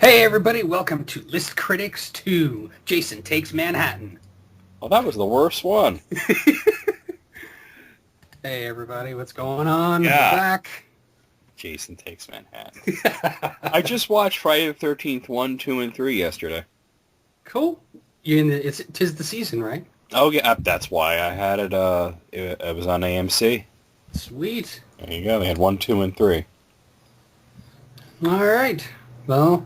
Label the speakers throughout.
Speaker 1: Hey everybody, welcome to List Critics 2, Jason Takes Manhattan.
Speaker 2: Well, that was the worst one.
Speaker 1: Hey everybody, what's going on?
Speaker 2: Yeah.
Speaker 1: We're back.
Speaker 2: Jason Takes Manhattan. I just watched Friday the 13th 1, 2, and 3 yesterday.
Speaker 1: Cool. You're in the, 'tis the season, right?
Speaker 2: Oh, yeah, that's why I had it, it was on AMC.
Speaker 1: Sweet.
Speaker 2: There you go, they had 1, 2, and 3.
Speaker 1: All right. Well,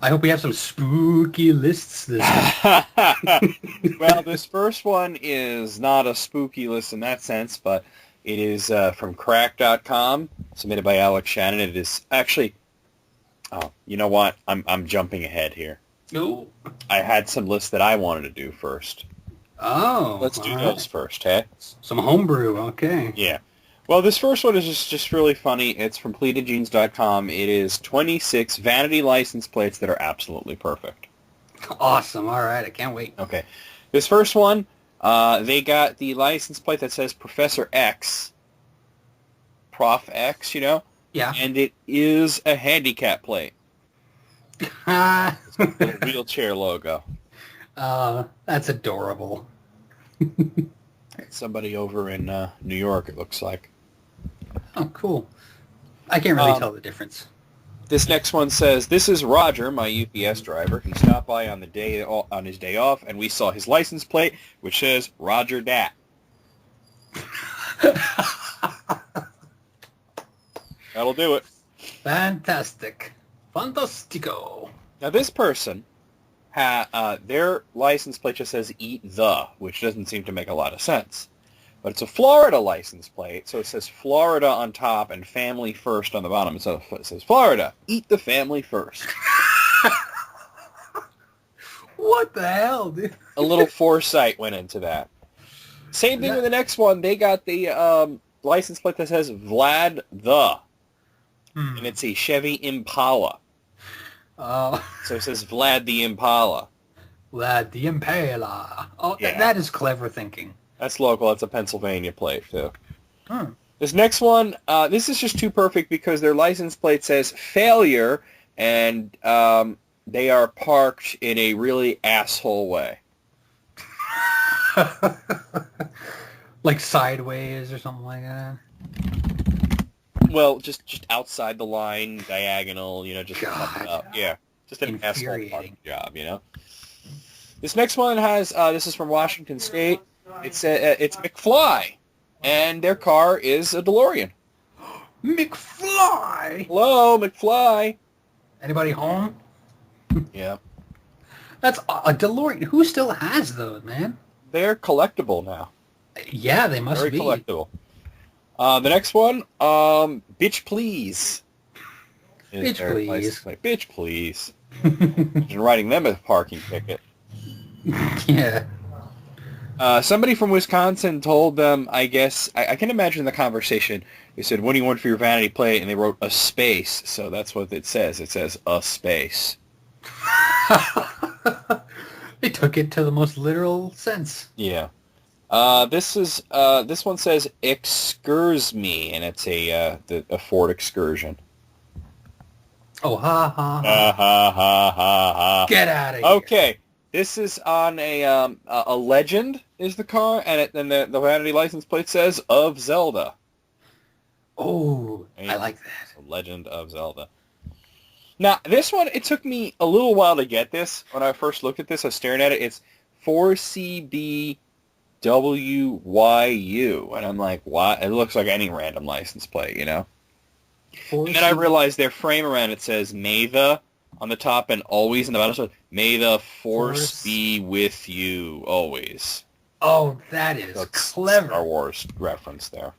Speaker 1: I hope we have some spooky lists this week.
Speaker 2: Well, this first one is not a spooky list in that sense, but it is from crack.com, submitted by Alex Shannon. It is actually... Oh, you know what? I'm jumping ahead here.
Speaker 1: Ooh.
Speaker 2: I had some lists that I wanted to do first.
Speaker 1: Oh.
Speaker 2: Let's do those first, hey?
Speaker 1: Some homebrew, okay.
Speaker 2: Yeah. Well, this first one is just really funny. It's from pleatedjeans.com. It is 26 vanity license plates that are absolutely perfect.
Speaker 1: Awesome. All right. I can't wait.
Speaker 2: Okay. This first one, they got the license plate that says Professor X. Prof X, you know?
Speaker 1: Yeah.
Speaker 2: And it is a handicap plate. It's a little wheelchair logo.
Speaker 1: That's adorable.
Speaker 2: Somebody over in New York, it looks like.
Speaker 1: Oh, cool. I can't really tell the difference.
Speaker 2: This next one says, "This is Roger, my UPS driver. He stopped by on his day off, and we saw his license plate, which says Roger Dat." That'll do it.
Speaker 1: Fantastic. Fantastico.
Speaker 2: Now, this person, their license plate just says Eat The, which doesn't seem to make a lot of sense. But it's a Florida license plate, so it says Florida on top and Family First on the bottom. So it says, Florida, eat the family first.
Speaker 1: What the hell, dude?
Speaker 2: A little foresight went into that. Same thing with the next one. They got the license plate that says Vlad The. And it's a Chevy Impala. So it says Vlad the Impala.
Speaker 1: Vlad the Impala. Oh,
Speaker 2: Yeah.
Speaker 1: that is clever thinking.
Speaker 2: That's local. That's a Pennsylvania plate, too. This next one, this is just too perfect because their license plate says Failure, and they are parked in a really asshole way.
Speaker 1: Like sideways or something like that.
Speaker 2: Well, just outside the line, diagonal, you know, just fucked up. Yeah, just an asshole parking job, you know. This next one has, this is from Washington State. It's McFly, and their car is a DeLorean.
Speaker 1: McFly!
Speaker 2: Hello, McFly.
Speaker 1: Anybody home?
Speaker 2: Yeah.
Speaker 1: That's a DeLorean. Who still has those, man?
Speaker 2: They're collectible now.
Speaker 1: Yeah, they must
Speaker 2: Very
Speaker 1: be.
Speaker 2: collectible. The next one, Bitch Please.
Speaker 1: Bitch Please.
Speaker 2: Bitch Please. Imagine writing them a parking ticket.
Speaker 1: Yeah.
Speaker 2: Somebody from Wisconsin told them, I guess, I can imagine the conversation. They said, what do you want for your vanity plate? And they wrote a space. So that's what it says. It says a space.
Speaker 1: They took it to the most literal sense.
Speaker 2: Yeah. This one says Excurse Me, and it's a Ford Excursion.
Speaker 1: Oh, ha, ha,
Speaker 2: Ha ha ha ha ha.
Speaker 1: Get out of here.
Speaker 2: Okay. This is on a Legend is the car, and the vanity license plate says of Zelda.
Speaker 1: Oh, I like that.
Speaker 2: Legend of Zelda. Now, this one, it took me a little while to get this. When I first looked at this, I was staring at it. It's 4CBWYU, and I'm like, what? It looks like any random license plate, you know? And then I realized their frame around it says May the on the top and always in the bottom. So May the force be with you always.
Speaker 1: Oh, that is clever.
Speaker 2: Star Wars reference there.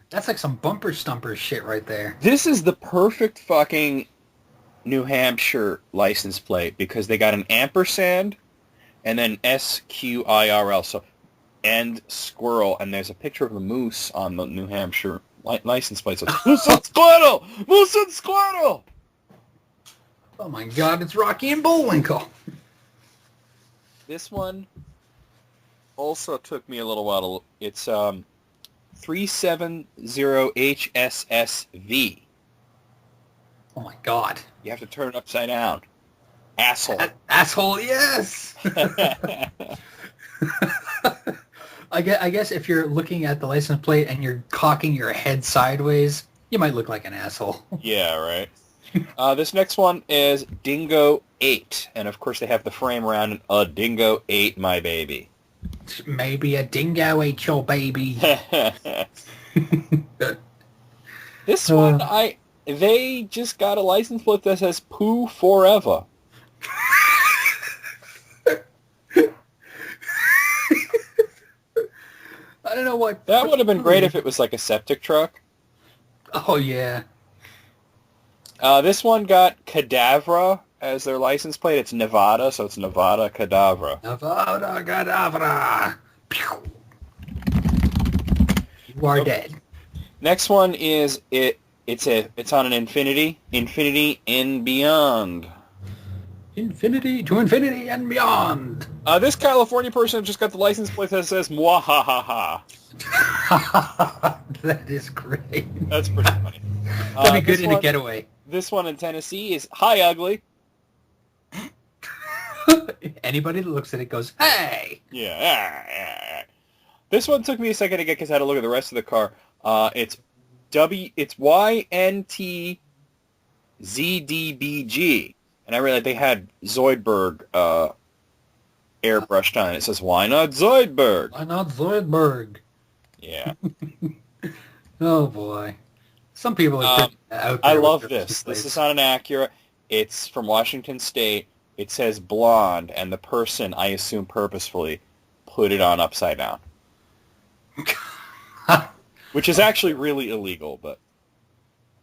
Speaker 1: That's like some bumper stumper shit right there.
Speaker 2: This is the perfect fucking New Hampshire license plate because they got an ampersand and then SQIRL. So and squirrel, and there's a picture of a moose on the New Hampshire license plate. So Moose and Squirrel! Moose and Squirrel!
Speaker 1: Oh my god, it's Rocky and Bullwinkle.
Speaker 2: This one also took me a little while to... It's 370HSSV.
Speaker 1: Oh my God.
Speaker 2: You have to turn it upside down. Asshole.
Speaker 1: Asshole, yes! I guess if you're looking at the license plate and you're cocking your head sideways, you might look like an asshole.
Speaker 2: Yeah, right. This next one is Dingo 8. And, of course, they have the frame around it. A Dingo 8, my baby.
Speaker 1: Maybe a dingo ate your baby.
Speaker 2: This one, they just got a license plate that says Poo Forever.
Speaker 1: I don't know what...
Speaker 2: That would have been great if it was like a septic truck.
Speaker 1: Oh, yeah.
Speaker 2: This one got Cadavra as their license plate. It's Nevada, so it's Nevada Cadavra.
Speaker 1: Nevada Gadavra. Pew. You are dead.
Speaker 2: Next one is it's on an Infinity and Beyond.
Speaker 1: Infinity to infinity and beyond.
Speaker 2: This California person just got the license plate that says Mwahaha.
Speaker 1: That is great.
Speaker 2: That's pretty funny.
Speaker 1: That'd be good in a getaway.
Speaker 2: This one in Tennessee is Hi Ugly.
Speaker 1: Anybody that looks at it goes, hey!
Speaker 2: Yeah. This one took me a second to get because I had to look at the rest of the car. It's YNTZDBG. And I realized they had Zoidberg airbrushed on it. It says, why not Zoidberg?
Speaker 1: Why not Zoidberg?
Speaker 2: Yeah.
Speaker 1: Oh, boy. Some people are pretty out there.
Speaker 2: I love this. This is not an Acura. It's from Washington State. It says blonde, and the person, I assume purposefully, put it on upside down. Which is actually really illegal, but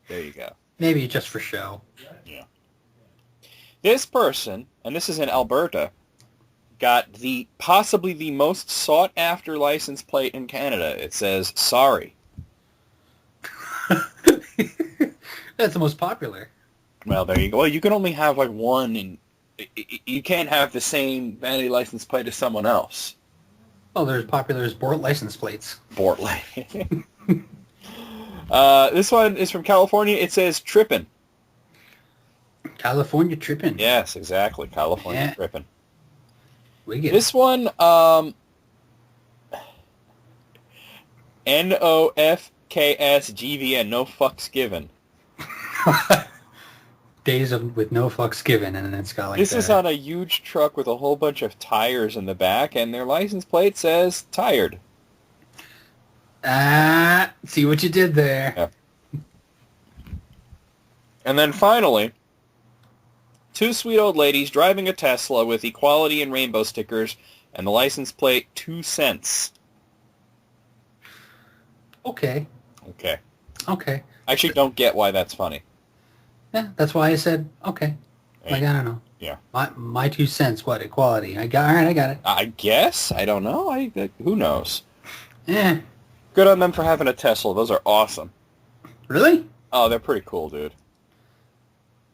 Speaker 2: there you go.
Speaker 1: Maybe just for show.
Speaker 2: Yeah. This person, and this is in Alberta, got possibly the most sought-after license plate in Canada. It says, sorry.
Speaker 1: That's the most popular.
Speaker 2: Well, there you go. Well, you can only have like one, and you can't have the same vanity license plate as someone else.
Speaker 1: Oh, there's popular as Bort license plates.
Speaker 2: Bortley. This one is from California. It says Trippin'.
Speaker 1: California Trippin'.
Speaker 2: Yes, exactly. California Trippin'.
Speaker 1: We get
Speaker 2: this one, NOFKSGVN, no fucks given.
Speaker 1: Days with no fucks given, and then it's got like
Speaker 2: this is on a huge truck with a whole bunch of tires in the back, and their license plate says tired.
Speaker 1: See what you did there.
Speaker 2: Yeah. And then finally, two sweet old ladies driving a Tesla with equality and rainbow stickers, and the license plate 2 cents.
Speaker 1: Okay.
Speaker 2: Okay.
Speaker 1: Okay.
Speaker 2: I actually don't get why that's funny.
Speaker 1: Yeah, that's why I said okay.
Speaker 2: Hey.
Speaker 1: Like I don't know.
Speaker 2: Yeah.
Speaker 1: My 2 cents. What equality? All right. I got it.
Speaker 2: I guess. I don't know. Who knows?
Speaker 1: Yeah.
Speaker 2: Good on them for having a Tesla. Those are awesome.
Speaker 1: Really?
Speaker 2: Oh, they're pretty cool, dude.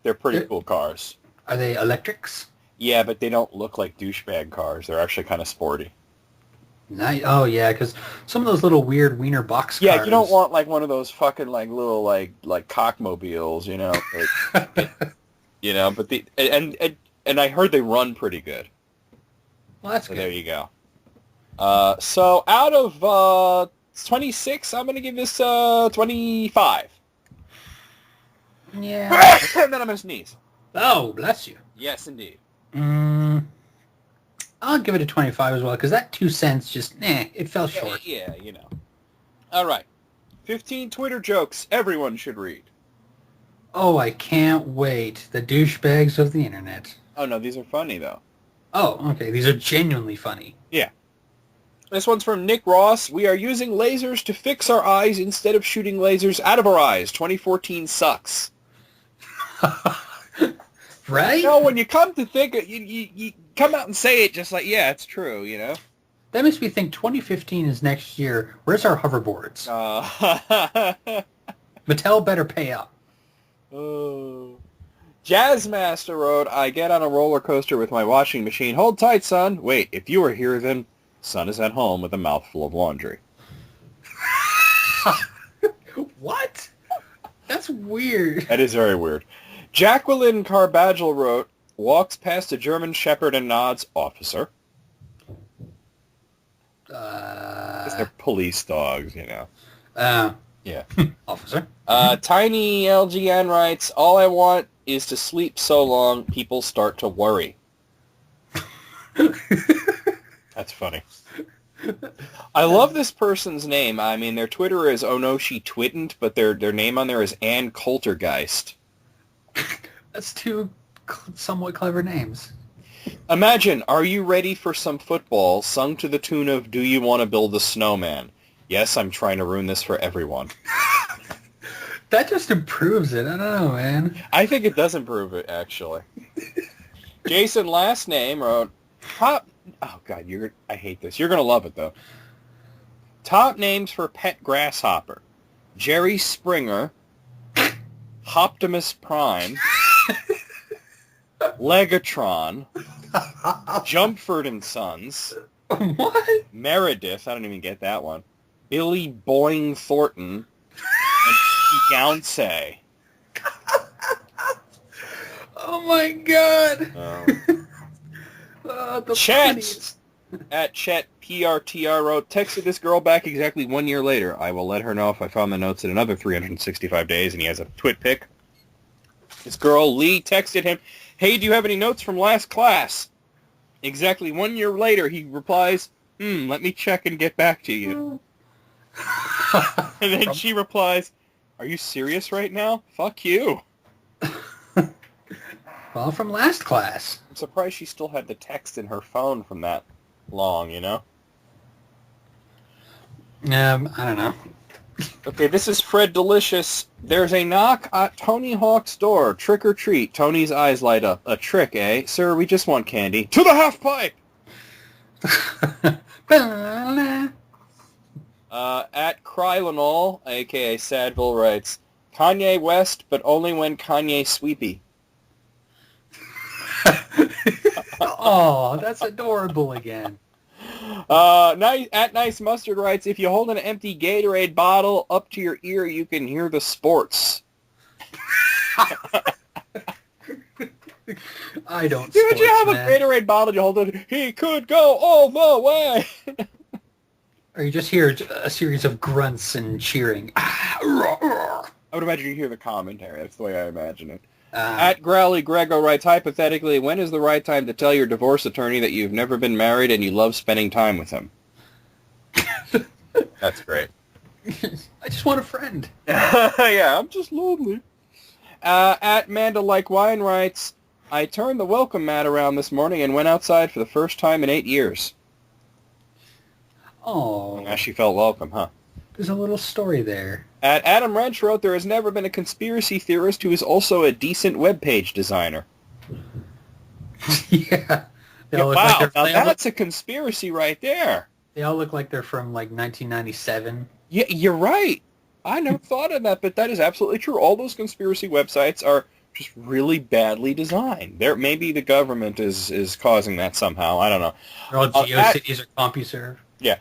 Speaker 2: They're pretty cool cars.
Speaker 1: Are they electrics?
Speaker 2: Yeah, but they don't look like douchebag cars. They're actually kind of sporty.
Speaker 1: Nice. Oh yeah, because some of those little weird wiener box cars.
Speaker 2: Yeah, you don't want like one of those fucking like little like cockmobiles, you know. You know, but and I heard they run pretty good.
Speaker 1: Well, that's
Speaker 2: so
Speaker 1: good.
Speaker 2: There you go. So out of 26, I'm gonna give this 25.
Speaker 1: Yeah.
Speaker 2: And then I'm gonna sneeze.
Speaker 1: Oh, bless you.
Speaker 2: Yes, indeed.
Speaker 1: I'll give it a 25 as well, because that 2 cents just, it fell short.
Speaker 2: Yeah, you know. All right. 15 Twitter jokes everyone should read.
Speaker 1: Oh, I can't wait. The douchebags of the internet.
Speaker 2: Oh, no, these are funny, though.
Speaker 1: Oh, okay. These are genuinely funny.
Speaker 2: Yeah. This one's from Nick Ross. We are using lasers to fix our eyes instead of shooting lasers out of our eyes. 2014 sucks.
Speaker 1: Right?
Speaker 2: You know, when you come to think it, you come out and say it just like, yeah, it's true, you know?
Speaker 1: That makes me think 2015 is next year. Where's our hoverboards? Mattel better pay up.
Speaker 2: Oh. Jazzmaster wrote, I get on a roller coaster with my washing machine. Hold tight, son. Wait, if you were here, then son is at home with a mouthful of laundry.
Speaker 1: What? That's weird.
Speaker 2: That is very weird. Jacqueline Carbajal wrote, walks past a German Shepherd and nods, officer. They're police dogs, you know. Yeah.
Speaker 1: Officer.
Speaker 2: Tiny LGN writes, all I want is to sleep so long people start to worry. That's funny. I love this person's name. I mean, their Twitter is Oh No She Twitn't, but their name on there is Ann Coultergeist.
Speaker 1: That's two somewhat clever names.
Speaker 2: Imagine, are you ready for some football sung to the tune of Do You Want to Build a Snowman? Yes, I'm trying to ruin this for everyone.
Speaker 1: That just improves it. I don't know, man.
Speaker 2: I think it does improve it, actually. Jason, last name, wrote, top... Oh, God, I hate this. You're going to love it, though. Top names for pet grasshopper. Jerry Springer, Optimus Prime, Legatron, Jumpford and Sons,
Speaker 1: What?
Speaker 2: Meredith, I don't even get that one, Billy Boing Thornton, and Beyonce.
Speaker 1: Oh my god. The
Speaker 2: Chet
Speaker 1: funniest.
Speaker 2: at Chet PRTR wrote, texted this girl back exactly 1 year later. I will let her know if I found the notes in another 365 days, and he has a twit pic. This girl, Lee, texted him, hey, do you have any notes from last class? Exactly 1 year later, he replies, let me check and get back to you. And then she replies, are you serious right now? Fuck you.
Speaker 1: Well, from last class.
Speaker 2: I'm surprised she still had the text in her phone from that long, you know?
Speaker 1: I don't know.
Speaker 2: Okay, this is Fred Delicious. There's a knock at Tony Hawk's door. Trick or treat. Tony's eyes light up. A trick, eh? Sir, we just want candy. To the half pipe! At Krylenol, a.k.a. Sadville, writes, Kanye West, but only when Kanye Sweepy.
Speaker 1: Oh, that's adorable again.
Speaker 2: Nice Mustard writes, if you hold an empty Gatorade bottle up to your ear, you can hear the sports.
Speaker 1: I don't.
Speaker 2: Dude, you have
Speaker 1: man.
Speaker 2: a Gatorade bottle, you hold it, he could go all the way.
Speaker 1: Or you just hear a series of grunts and cheering.
Speaker 2: I would imagine you hear the commentary. That's the way I imagine it. At Growly Grego writes, hypothetically, when is the right time to tell your divorce attorney that you've never been married and you love spending time with him? That's great.
Speaker 1: I just want a friend.
Speaker 2: Yeah, I'm just lonely. At Manda Like Wine writes, I turned the welcome mat around this morning and went outside for the first time in 8 years.
Speaker 1: Oh.
Speaker 2: Now she felt welcome, huh?
Speaker 1: There's a little story there.
Speaker 2: At Adam Wrench wrote, there has never been a conspiracy theorist who is also a decent web page designer.
Speaker 1: Yeah.
Speaker 2: Wow, now that's a conspiracy right there.
Speaker 1: They all look like they're from, like, 1997.
Speaker 2: Yeah, you're right. I never thought of that, but that is absolutely true. All those conspiracy websites are just really badly designed. Maybe the government is causing that somehow. I don't know.
Speaker 1: They're all GeoCities or CompuServe.
Speaker 2: Yeah.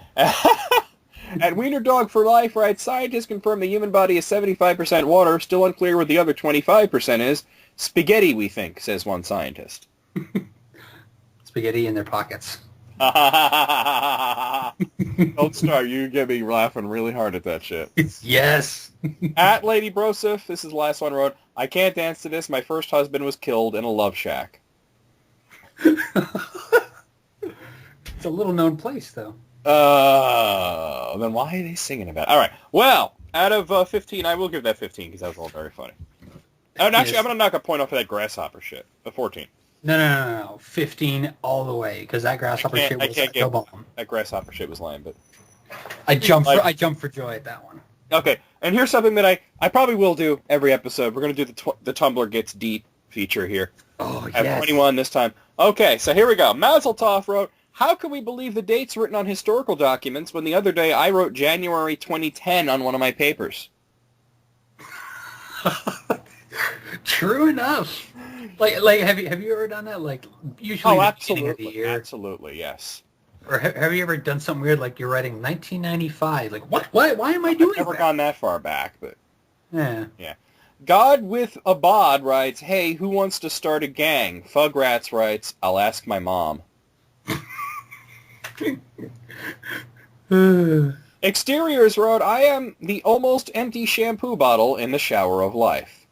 Speaker 2: At Wiener Dog for Life writes, scientists confirm the human body is 75% water. Still unclear what the other 25% is. Spaghetti, we think, says one scientist.
Speaker 1: Spaghetti in their pockets.
Speaker 2: Don't start. You get me laughing really hard at that shit.
Speaker 1: Yes.
Speaker 2: At Lady Broseph, this is the last one, wrote, I can't dance to this. My first husband was killed in a love shack.
Speaker 1: It's a little-known place, though.
Speaker 2: Then why are they singing about it? All right. Well, out of 15, I will give that 15 because that was all very funny. And actually, I'm going to knock a point off of that grasshopper shit. A 14.
Speaker 1: No. 15 all the way, because that grasshopper shit was a bomb.
Speaker 2: That grasshopper shit was lame, but...
Speaker 1: I jumped for joy at that one.
Speaker 2: Okay, and here's something that I probably will do every episode. We're going to do the Tumblr Gets Deep feature here.
Speaker 1: Oh, yes.
Speaker 2: I have 21 this time. Okay, so here we go. Mazel Tov wrote, how can we believe the dates written on historical documents when the other day I wrote January 2010 on one of my papers?
Speaker 1: True enough. Like, have you ever done that? Like, usually the beginning of the year.
Speaker 2: Absolutely, yes.
Speaker 1: Or have you ever done something weird, like you're writing 1995? Like, what? Why am I doing that?
Speaker 2: I've never gone that far back, but...
Speaker 1: Yeah.
Speaker 2: Yeah. God with a bod writes, hey, who wants to start a gang? Fugrats writes, I'll ask my mom. Exteriors wrote, I am the almost empty shampoo bottle in the shower of life.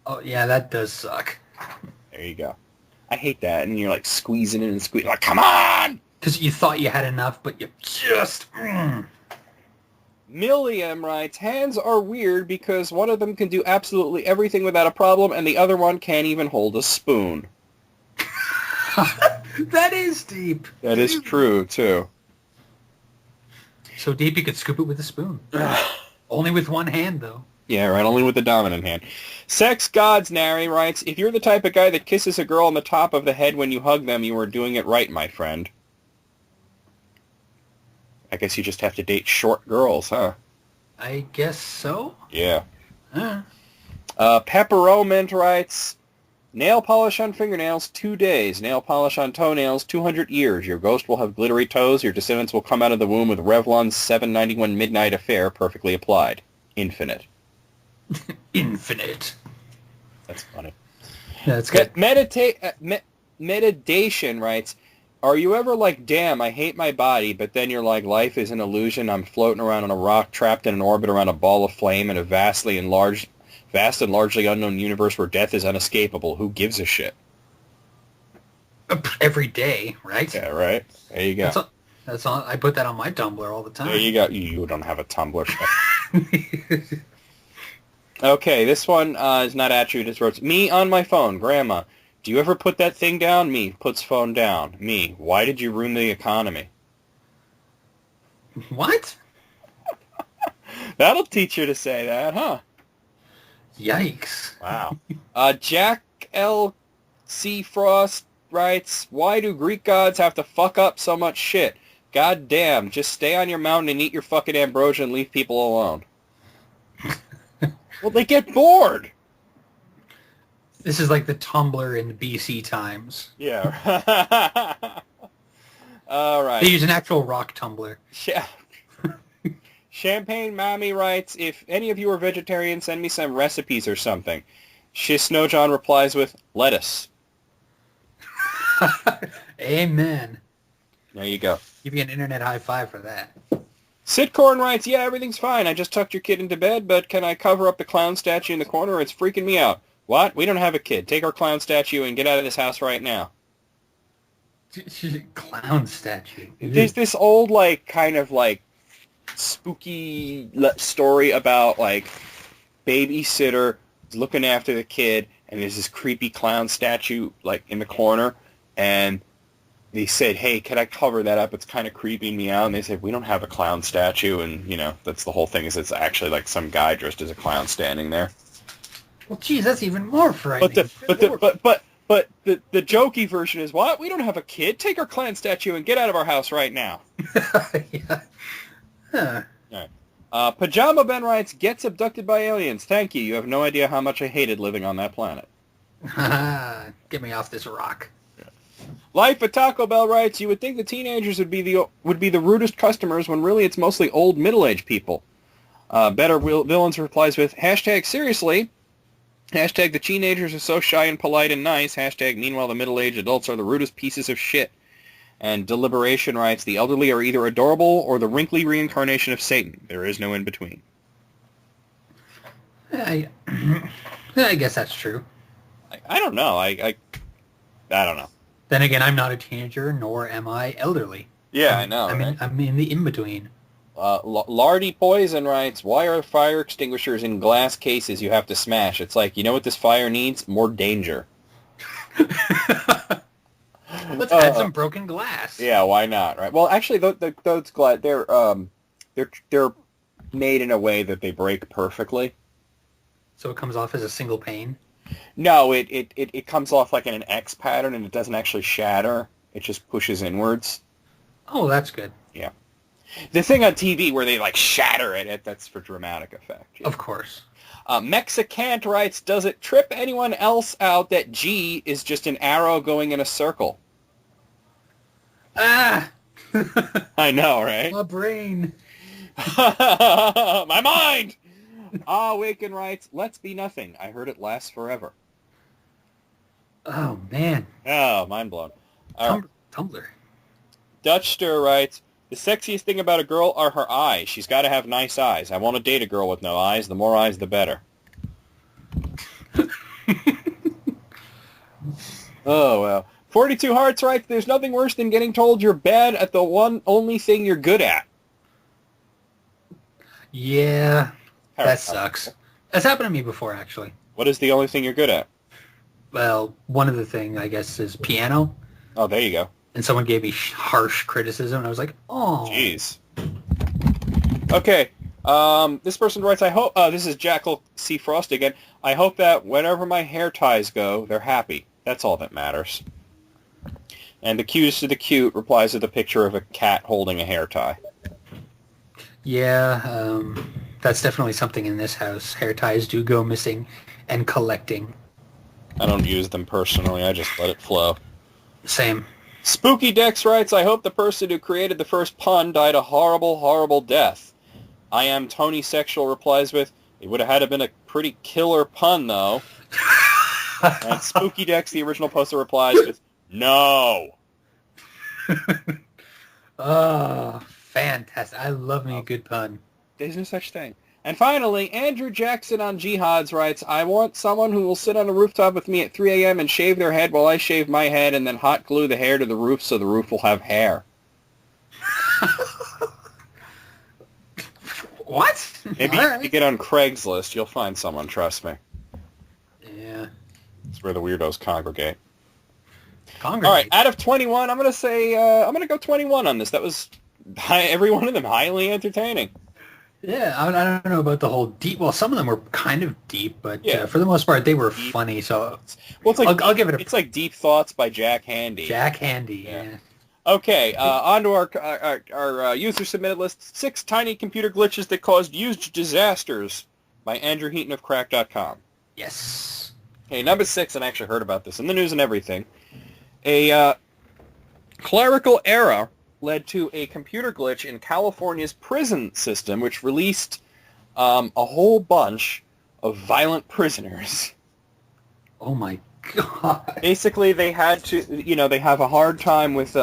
Speaker 1: Oh, yeah, that does suck.
Speaker 2: There you go. I hate that. And you're like squeezing it and squeezing. Like, come on!
Speaker 1: Because you thought you had enough, but you just...
Speaker 2: Milliam writes, hands are weird because one of them can do absolutely everything without a problem and the other one can't even hold a spoon.
Speaker 1: That is deep.
Speaker 2: That is true, too.
Speaker 1: So deep you could scoop it with a spoon. Only with one hand, though.
Speaker 2: Yeah, right, only with the dominant hand. Sex Gods Nary writes, if you're the type of guy that kisses a girl on the top of the head when you hug them, you are doing it right, my friend. I guess you just have to date short girls, huh?
Speaker 1: I guess so.
Speaker 2: Yeah. Pepperomint writes, nail polish on fingernails, 2 days. Nail polish on toenails, 200 years. Your ghost will have glittery toes. Your descendants will come out of the womb with Revlon's 791 Midnight Affair perfectly applied. Infinite.
Speaker 1: Infinite.
Speaker 2: That's funny.
Speaker 1: Yeah, that's good.
Speaker 2: Meditation writes, are you ever like, damn, I hate my body, but then you're like, life is an illusion. I'm floating around on a rock, trapped in an orbit around a ball of flame in a vast and largely unknown universe where death is unescapable. Who gives a shit?
Speaker 1: Every day, right?
Speaker 2: Yeah, right. There you go.
Speaker 1: That's all. I put that on my Tumblr all the time.
Speaker 2: There you go. You don't have a Tumblr. Okay, this one is not at you. It just wrote, me on my phone, Grandma. Do you ever put that thing down? Me, puts phone down. Me, why did you ruin the economy?
Speaker 1: What?
Speaker 2: That'll teach you to say that, huh?
Speaker 1: Yikes.
Speaker 2: Wow. Jack L. C. Frost writes, why do Greek gods have to fuck up so much shit? God damn, just stay on your mountain and eat your fucking ambrosia and leave people alone. Well, they get bored.
Speaker 1: This is like the Tumblr in BC times.
Speaker 2: Yeah. All right.
Speaker 1: They use an actual rock Tumblr.
Speaker 2: Yeah. Champagne Mommy writes, if any of you are vegetarian, send me some recipes or something. Snow John replies with, lettuce.
Speaker 1: Amen.
Speaker 2: There you go.
Speaker 1: Give you an internet high five for that.
Speaker 2: Sitcorn writes, yeah, everything's fine. I just tucked your kid into bed, but can I cover up the clown statue in the corner? It's freaking me out. What? We don't have a kid. Take our clown statue and get out of this house right now.
Speaker 1: Clown statue.
Speaker 2: There's this old, like, kind of, like, spooky story about, like, babysitter looking after the kid, and there's this creepy clown statue, like, in the corner, and they said, hey, can I cover that up? It's kind of creeping me out. And they said, we don't have a clown statue, and, you know, that's the whole thing, is it's actually, like, some guy dressed as a clown standing there.
Speaker 1: Well, geez, that's even more frightening.
Speaker 2: But the jokey version is, what? We don't have a kid. Take our clown statue and get out of our house right now.
Speaker 1: Yeah. Huh.
Speaker 2: All right. Pajama Ben writes, gets abducted by aliens. Thank you. You have no idea how much I hated living on that planet.
Speaker 1: Get me off this rock.
Speaker 2: Yeah. Life at Taco Bell writes, you would think the teenagers would be the rudest customers when really it's mostly old middle-aged people. Better Villains replies with, hashtag seriously. Hashtag the teenagers are so shy and polite and nice. Hashtag meanwhile the middle-aged adults are the rudest pieces of shit. And Deliberation writes, the elderly are either adorable or the wrinkly reincarnation of Satan. There is no in-between.
Speaker 1: I guess that's true.
Speaker 2: I don't know. I don't know.
Speaker 1: Then again, I'm not a teenager, nor am I elderly.
Speaker 2: Yeah, I know.
Speaker 1: I'm in the in-between.
Speaker 2: Lardy Poison writes, why are fire extinguishers in glass cases you have to smash? It's like, you know what this fire needs? More danger.
Speaker 1: Let's add some broken glass.
Speaker 2: Yeah, why not? Right. Well, actually, those glass they're made in a way that they break perfectly.
Speaker 1: So it comes off as a single pane.
Speaker 2: No, it comes off like in an X pattern, and it doesn't actually shatter. It just pushes inwards.
Speaker 1: Oh, that's good.
Speaker 2: Yeah. The thing on TV where they like shatter it, that's for dramatic effect. Yeah.
Speaker 1: Of course.
Speaker 2: Mexicant writes, does it trip anyone else out that G is just an arrow going in a circle?
Speaker 1: Ah!
Speaker 2: I know, right?
Speaker 1: My brain.
Speaker 2: My mind! Waken writes, let's be nothing. I heard it lasts forever.
Speaker 1: Oh, man.
Speaker 2: Oh, mind blown. All right.
Speaker 1: Tumblr.
Speaker 2: Dutchster writes, the sexiest thing about a girl are her eyes. She's got to have nice eyes. I want to date a girl with no eyes. The more eyes, the better. Oh, well. 42 Hearts writes, there's nothing worse than getting told you're bad at the only thing you're good at.
Speaker 1: Yeah, that sucks. That's happened to me before, actually.
Speaker 2: What is the only thing you're good at?
Speaker 1: Well, one of the thing, I guess, is piano.
Speaker 2: Oh, there you go.
Speaker 1: And someone gave me harsh criticism, and I was like, oh.
Speaker 2: Jeez. Okay. This person writes, I hope... this is Jackal C. Frost again. I hope that whenever my hair ties go, they're happy. That's all that matters. And the cutest of the cute replies with a picture of a cat holding a hair tie.
Speaker 1: Yeah, that's definitely something in this house. Hair ties do go missing, and collecting.
Speaker 2: I don't use them personally. I just let it flow.
Speaker 1: Same.
Speaker 2: Spooky Dex writes, I hope the person who created the first pun died a horrible, horrible death. I am Tony Sexual replies with, it would have had to been a pretty killer pun, though. And Spooky Dex, the original poster, replies with, no.
Speaker 1: Oh, fantastic. I love me a good pun.
Speaker 2: There's no such thing. And finally, Andrew Jackson on Jihads writes, I want someone who will sit on a rooftop with me at 3 a.m. and shave their head while I shave my head and then hot glue the hair to the roof so the roof will have hair.
Speaker 1: What?
Speaker 2: Maybe if you get on Craigslist, you'll find someone, trust me.
Speaker 1: Yeah.
Speaker 2: It's where the weirdos congregate.
Speaker 1: All
Speaker 2: right, out of 21, I'm going to say, I'm going to go 21 on this. That was, every one of them, highly entertaining.
Speaker 1: Yeah, I don't know about the whole deep. Well, some of them were kind of deep, but for the most part, they were funny. So,
Speaker 2: well, it's like
Speaker 1: I'll give it a.
Speaker 2: It's like Deep Thoughts by Jack Handy.
Speaker 1: Jack Handy, yeah.
Speaker 2: Okay, on to our user-submitted list. 6 tiny computer glitches that caused huge disasters by Andrew Heaton of Crack.com.
Speaker 1: Yes.
Speaker 2: Okay, number 6, and I actually heard about this in the news and everything. A clerical error led to a computer glitch in California's prison system, which released a whole bunch of violent prisoners.
Speaker 1: Oh my God.
Speaker 2: Basically, they had to, they have a hard time with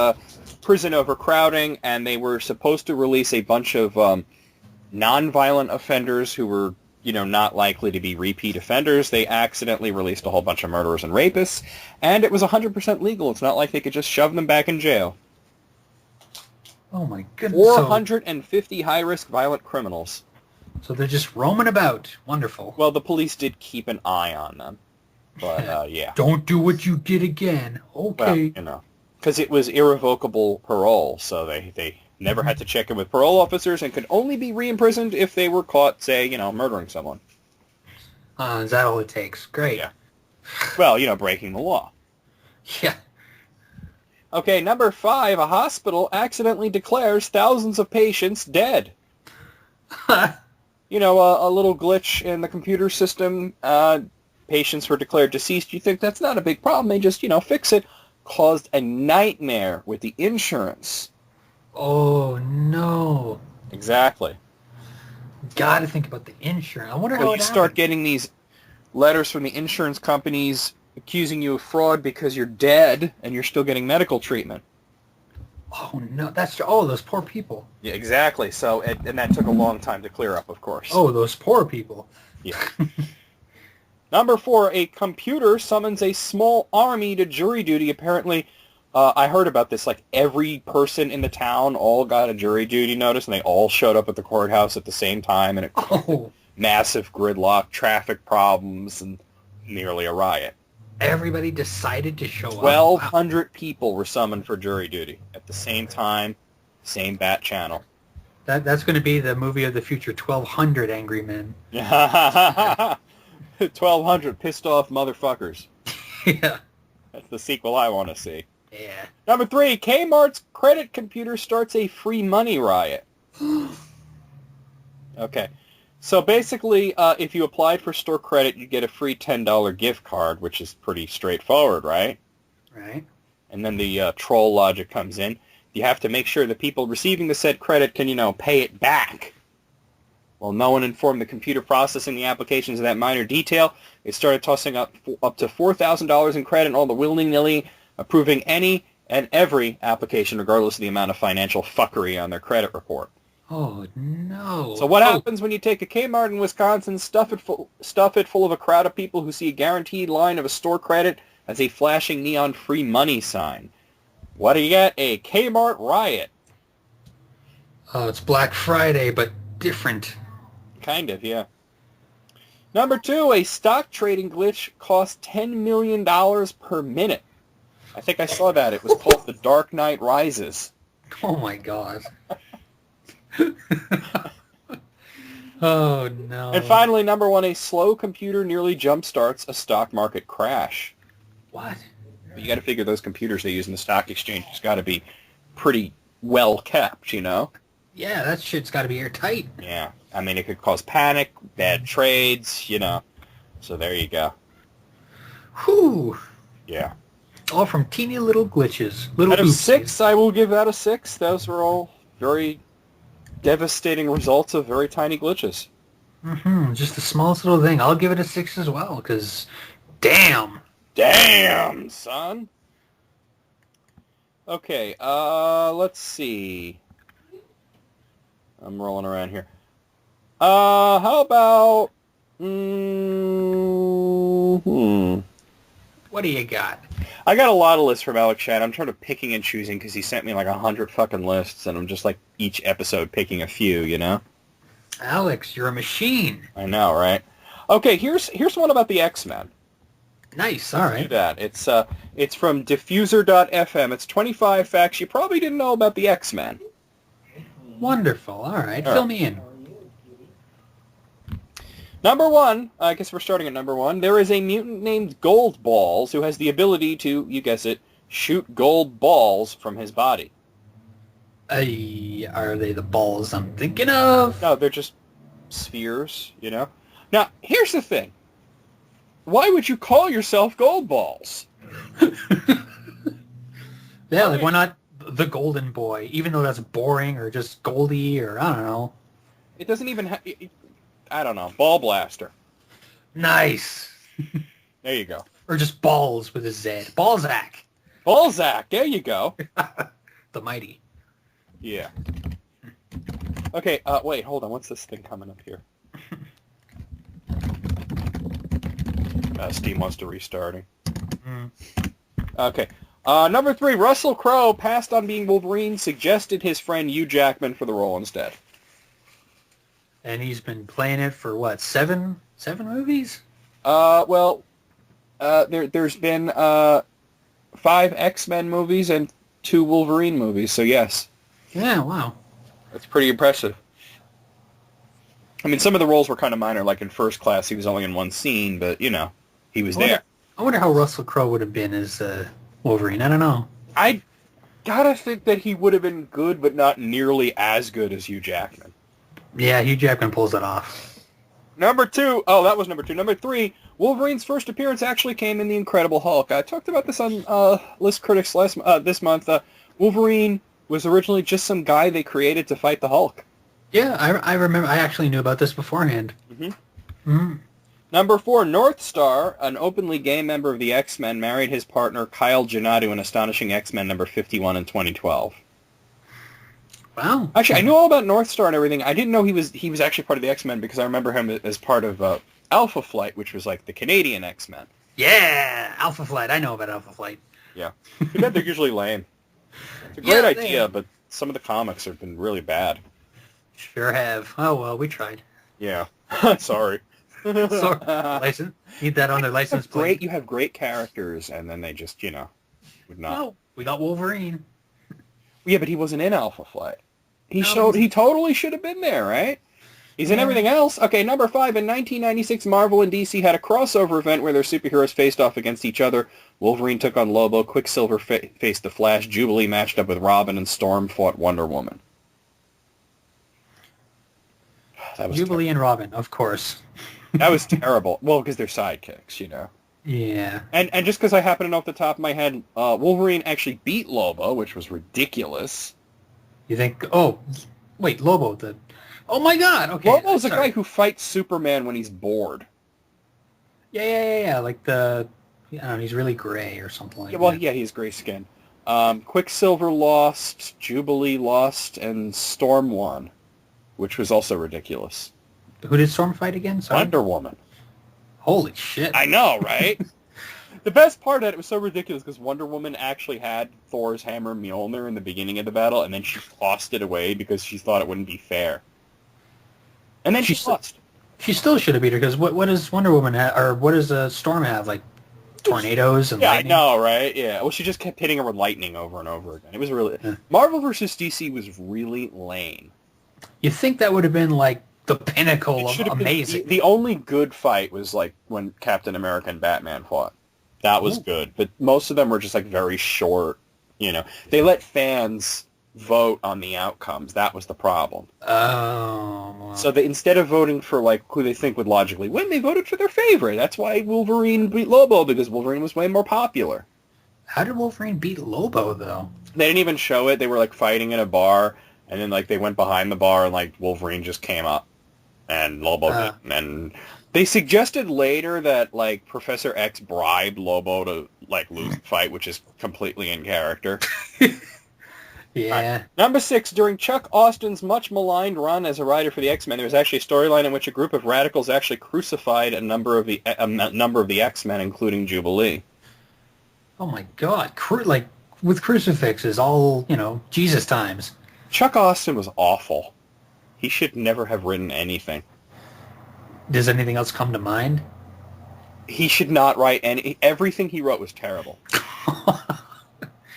Speaker 2: prison overcrowding, and they were supposed to release a bunch of non-violent offenders who were, not likely to be repeat offenders. They accidentally released a whole bunch of murderers and rapists, and it was 100% legal. It's not like they could just shove them back in jail.
Speaker 1: Oh my goodness.
Speaker 2: 450 high-risk violent criminals.
Speaker 1: So they're just roaming about. Wonderful.
Speaker 2: Well, the police did keep an eye on them. But, yeah.
Speaker 1: Don't do what you did again. Okay.
Speaker 2: Well, because it was irrevocable parole, so they never had to check in with parole officers and could only be re-imprisoned if they were caught, say, murdering someone.
Speaker 1: Is that all it takes? Great.
Speaker 2: Yeah. Well, breaking the law.
Speaker 1: Yeah.
Speaker 2: Okay, number 5, a hospital accidentally declares thousands of patients dead. A little glitch in the computer system. Patients were declared deceased. You think that's not a big problem. They just, fix it. Caused a nightmare with the insurance.
Speaker 1: Oh, no.
Speaker 2: Exactly.
Speaker 1: Got to think about the insurance. I wonder how
Speaker 2: you start getting these letters from the insurance companies accusing you of fraud because you're dead and you're still getting medical treatment.
Speaker 1: Oh, no. That's... Oh, those poor people.
Speaker 2: Yeah, exactly. So, and that took a long time to clear up, of course.
Speaker 1: Oh, those poor people.
Speaker 2: Yeah. Number 4, a computer summons a small army to jury duty. Apparently, I heard about this. Like, every person in the town all got a jury duty notice, and they all showed up at the courthouse at the same time, and it caused massive gridlock, traffic problems, and nearly a riot.
Speaker 1: Everybody decided to show up.
Speaker 2: 1,200 people were summoned for jury duty at the same time, same bat channel.
Speaker 1: That's going to be the movie of the future, 1,200 Angry Men.
Speaker 2: 1,200 pissed off motherfuckers.
Speaker 1: Yeah.
Speaker 2: That's the sequel I want to see.
Speaker 1: Yeah.
Speaker 2: Number 3, Kmart's credit computer starts a free money riot. Okay. So basically, if you applied for store credit, you get a free $10 gift card, which is pretty straightforward, right?
Speaker 1: Right.
Speaker 2: And then the troll logic comes in. You have to make sure the people receiving the said credit can, pay it back While no one informed the computer processing the applications of that minor detail, they started tossing up to $4,000 in credit, all the willy-nilly approving any and every application, regardless of the amount of financial fuckery on their credit report.
Speaker 1: Oh, no.
Speaker 2: So what happens when you take a Kmart in Wisconsin, stuff it full of a crowd of people who see a guaranteed line of a store credit as a flashing neon free money sign? What do you get? A Kmart riot.
Speaker 1: Oh, it's Black Friday, but different.
Speaker 2: Kind of, yeah. Number 2, a stock trading glitch cost $10 million per minute. I think I saw that. It was called The Dark Knight Rises.
Speaker 1: Oh, my God. Oh, no.
Speaker 2: And finally, number 1, a slow computer nearly jumpstarts a stock market crash.
Speaker 1: What?
Speaker 2: You got to figure those computers they use in the stock exchange has got to be pretty well kept, you know?
Speaker 1: Yeah, that shit's got to be airtight.
Speaker 2: Yeah. I mean, it could cause panic, bad trades, you know. So there you go.
Speaker 1: Whew.
Speaker 2: Yeah.
Speaker 1: All from teeny little glitches. Little
Speaker 2: Out of
Speaker 1: oopsies.
Speaker 2: 6, I will give that a 6. Those were all very devastating results of very tiny glitches.
Speaker 1: Mm-hmm. Just the smallest little thing. I'll give it a 6 as well, because damn.
Speaker 2: Damn, son. Okay, let's see. I'm rolling around here. How about...
Speaker 1: What do you got?
Speaker 2: I got a lot of lists from Alex Chad. I'm sort of picking and choosing because he sent me like 100 fucking lists, and I'm just like each episode picking a few, you know?
Speaker 1: Alex, you're a machine.
Speaker 2: I know, right? Okay, here's one about the X-Men.
Speaker 1: Nice, all
Speaker 2: Do
Speaker 1: right.
Speaker 2: that. It's from diffuser.fm. It's 25 facts you probably didn't know about the X-Men.
Speaker 1: Wonderful, all right.
Speaker 2: All
Speaker 1: Fill
Speaker 2: right.
Speaker 1: me in.
Speaker 2: Number 1, I guess we're starting at number 1. There is a mutant named Gold Balls who has the ability to, you guess it, shoot gold balls from his body.
Speaker 1: Are they the balls I'm thinking of?
Speaker 2: No, they're just spheres, you know? Now, here's the thing. Why would you call yourself Gold Balls?
Speaker 1: Yeah, like why not the Golden Boy, even though that's boring or just Goldie or I don't know.
Speaker 2: It doesn't even have... I don't know. Ball Blaster.
Speaker 1: Nice.
Speaker 2: There you go.
Speaker 1: Or just Balls with a Z. Balzac.
Speaker 2: Balzac. There you go.
Speaker 1: The mighty.
Speaker 2: Yeah. Okay, wait, hold on. What's this thing coming up here? Steam wants to restarting. Okay. Number 3, Russell Crowe passed on being Wolverine, suggested his friend Hugh Jackman for the role instead.
Speaker 1: And he's been playing it for what, seven movies?
Speaker 2: There's been 5 X-Men movies and 2 Wolverine movies, so yes.
Speaker 1: Yeah, wow.
Speaker 2: That's pretty impressive. I mean, some of the roles were kind of minor, like in First Class, he was only in one scene, but, you know, he was there.
Speaker 1: I wonder how Russell Crowe would have been as Wolverine. I don't know.
Speaker 2: I gotta think that he would have been good, but not nearly as good as Hugh Jackman.
Speaker 1: Yeah, Hugh Jackman pulls it off.
Speaker 2: Number 2, oh, that was number 2. Number 3, Wolverine's first appearance actually came in The Incredible Hulk. I talked about this on List Critics this month. Wolverine was originally just some guy they created to fight the Hulk.
Speaker 1: Yeah, I remember. I actually knew about this beforehand.
Speaker 2: Number 4, North Star, an openly gay member of the X-Men, married his partner Kyle Janadu in Astonishing X-Men number 51 in 2012.
Speaker 1: Wow.
Speaker 2: Actually, I knew all about North Star and everything. I didn't know he was actually part of the X-Men because I remember him as part of Alpha Flight, which was like the Canadian X-Men.
Speaker 1: Yeah, Alpha Flight. I know about Alpha Flight.
Speaker 2: Yeah. Too bad they're usually lame. It's a great idea, but some of the comics have been really bad.
Speaker 1: Sure have. Oh, well, we tried.
Speaker 2: Yeah. Sorry.
Speaker 1: Sorry. License? Need that on their license plate.
Speaker 2: Great, you have great characters, and then they just, would not.
Speaker 1: No, we got Wolverine.
Speaker 2: Yeah, but he wasn't in Alpha Flight. He totally should have been there, right? He's in everything else. Okay, number 5, in 1996, Marvel and DC had a crossover event where their superheroes faced off against each other. Wolverine took on Lobo, Quicksilver faced the Flash, Jubilee matched up with Robin, and Storm fought Wonder Woman.
Speaker 1: Jubilee and Robin, of course.
Speaker 2: That was terrible. Well, because they're sidekicks,
Speaker 1: Yeah.
Speaker 2: And just because I happen to know off the top of my head, Wolverine actually beat Lobo, which was ridiculous.
Speaker 1: You think, oh, wait, Lobo, Oh my God! Okay,
Speaker 2: Lobo's a
Speaker 1: sorry.
Speaker 2: guy who fights Superman when he's bored.
Speaker 1: Yeah. Like I don't know, he's really gray or something like
Speaker 2: Yeah, well,
Speaker 1: that.
Speaker 2: yeah, he's gray skin. Quicksilver lost, Jubilee lost, and Storm won, which was also ridiculous.
Speaker 1: Who did Storm fight again? Sorry.
Speaker 2: Wonder Woman.
Speaker 1: Holy shit!
Speaker 2: I know, right? The best part of it was so ridiculous because Wonder Woman actually had Thor's hammer Mjolnir in the beginning of the battle, and then she tossed it away because she thought it wouldn't be fair. And then she lost.
Speaker 1: She still should have beat her because what does Wonder Woman have, or what does Storm have? Like tornadoes and lightning?
Speaker 2: I know, right? Yeah. Well, she just kept hitting her with lightning over and over again. It was really...
Speaker 1: Yeah.
Speaker 2: Marvel vs. DC was really lame.
Speaker 1: You think that would have been like the pinnacle of
Speaker 2: Should have
Speaker 1: amazing?
Speaker 2: been, the only good fight was like when Captain America and Batman fought. That was good. But most of them were just like very short, you know. They let fans vote on the outcomes. That was the problem.
Speaker 1: Oh.
Speaker 2: So they, instead of voting for like who they think would logically win, they voted for their favorite. That's why Wolverine beat Lobo, because Wolverine was way more popular.
Speaker 1: How did Wolverine beat Lobo though?
Speaker 2: They didn't even show it. They were like fighting in a bar, and then like they went behind the bar, and like Wolverine just came up, and Lobo didn't. And they suggested later that like Professor X bribed Lobo to like lose the fight, which is completely in character.
Speaker 1: Yeah.
Speaker 2: Right. Number 6, during Chuck Austin's much maligned run as a writer for the X-Men, there was actually a storyline in which a group of radicals actually crucified a number of the X-Men, including Jubilee.
Speaker 1: Oh my God! Like with crucifixes, all Jesus times.
Speaker 2: Chuck Austin was awful. He should never have written anything.
Speaker 1: Does anything else come to mind?
Speaker 2: He should not write any. Everything he wrote was terrible.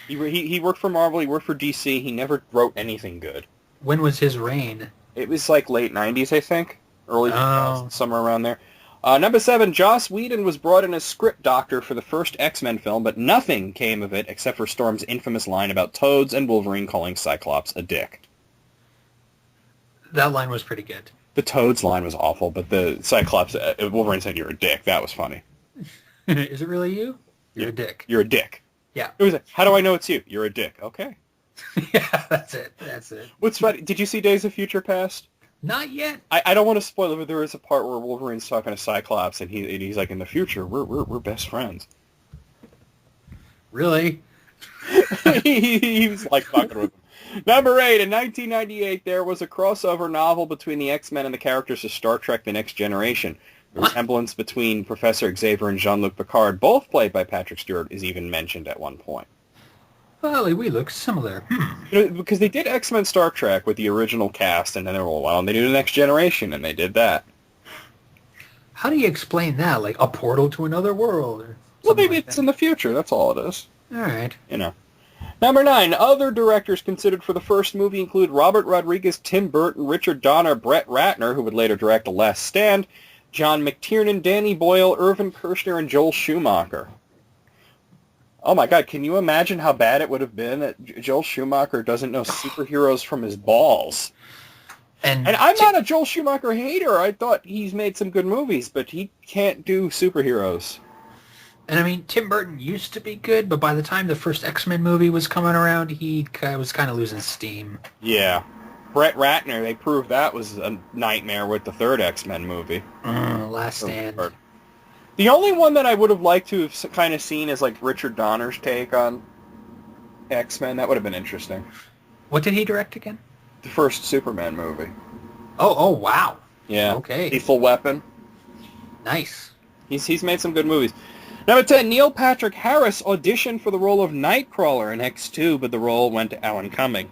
Speaker 2: He worked for Marvel. He worked for DC. He never wrote anything good.
Speaker 1: When was his reign?
Speaker 2: It was like late 90s, I think. Early 2000s, somewhere around there. Number 7, Joss Whedon was brought in as script doctor for the first X-Men film, but nothing came of it except for Storm's infamous line about Toads and Wolverine calling Cyclops a dick.
Speaker 1: That line was pretty good.
Speaker 2: The Toads line was awful, but the Cyclops, Wolverine said, "You're a dick." That was funny.
Speaker 1: Is it really you? You're a dick.
Speaker 2: You're a dick.
Speaker 1: Yeah.
Speaker 2: It was like, how do I know it's you? You're a dick. Okay.
Speaker 1: Yeah, that's it.
Speaker 2: What's funny? Did you see Days of Future Past?
Speaker 1: Not yet.
Speaker 2: I don't want to spoil it, but there is a part where Wolverine's talking to Cyclops, and he's like, "In the future, we're best friends."
Speaker 1: Really?
Speaker 2: He was like fucking with him. Number 8, in 1998, there was a crossover novel between the X-Men and the characters of Star Trek: The Next Generation. The resemblance between Professor Xavier and Jean-Luc Picard, both played by Patrick Stewart, is even mentioned at one point.
Speaker 1: Well, we look similar.
Speaker 2: Because they did X-Men Star Trek with the original cast, and then they were, well, why don't they do The Next Generation? And they did that.
Speaker 1: How do you explain that? Like a portal to another world? Or
Speaker 2: Well, maybe
Speaker 1: like
Speaker 2: it's
Speaker 1: that?
Speaker 2: in the future. That's all it is.
Speaker 1: All right.
Speaker 2: You know. Number 9, other directors considered for the first movie include Robert Rodriguez, Tim Burton, Richard Donner, Brett Ratner, who would later direct The Last Stand, John McTiernan, Danny Boyle, Irvin Kershner, and Joel Schumacher. Oh my God, can you imagine how bad it would have been that Joel Schumacher doesn't know superheroes from his balls? And I'm not a Joel Schumacher hater. I thought he's made some good movies, but he can't do superheroes.
Speaker 1: And I mean, Tim Burton used to be good, but by the time the first X-Men movie was coming around, he was kind of losing steam.
Speaker 2: Yeah. Brett Ratner, they proved that was a nightmare with the third X-Men movie.
Speaker 1: Last Stand.
Speaker 2: The only one that I would have liked to have kind of seen is like Richard Donner's take on X-Men. That would have been interesting.
Speaker 1: What did he direct again?
Speaker 2: The first Superman movie.
Speaker 1: Oh, wow.
Speaker 2: Yeah.
Speaker 1: Okay.
Speaker 2: Lethal Weapon.
Speaker 1: Nice.
Speaker 2: He's made some good movies. Number 10, Neil Patrick Harris auditioned for the role of Nightcrawler in X2, but the role went to Alan Cumming.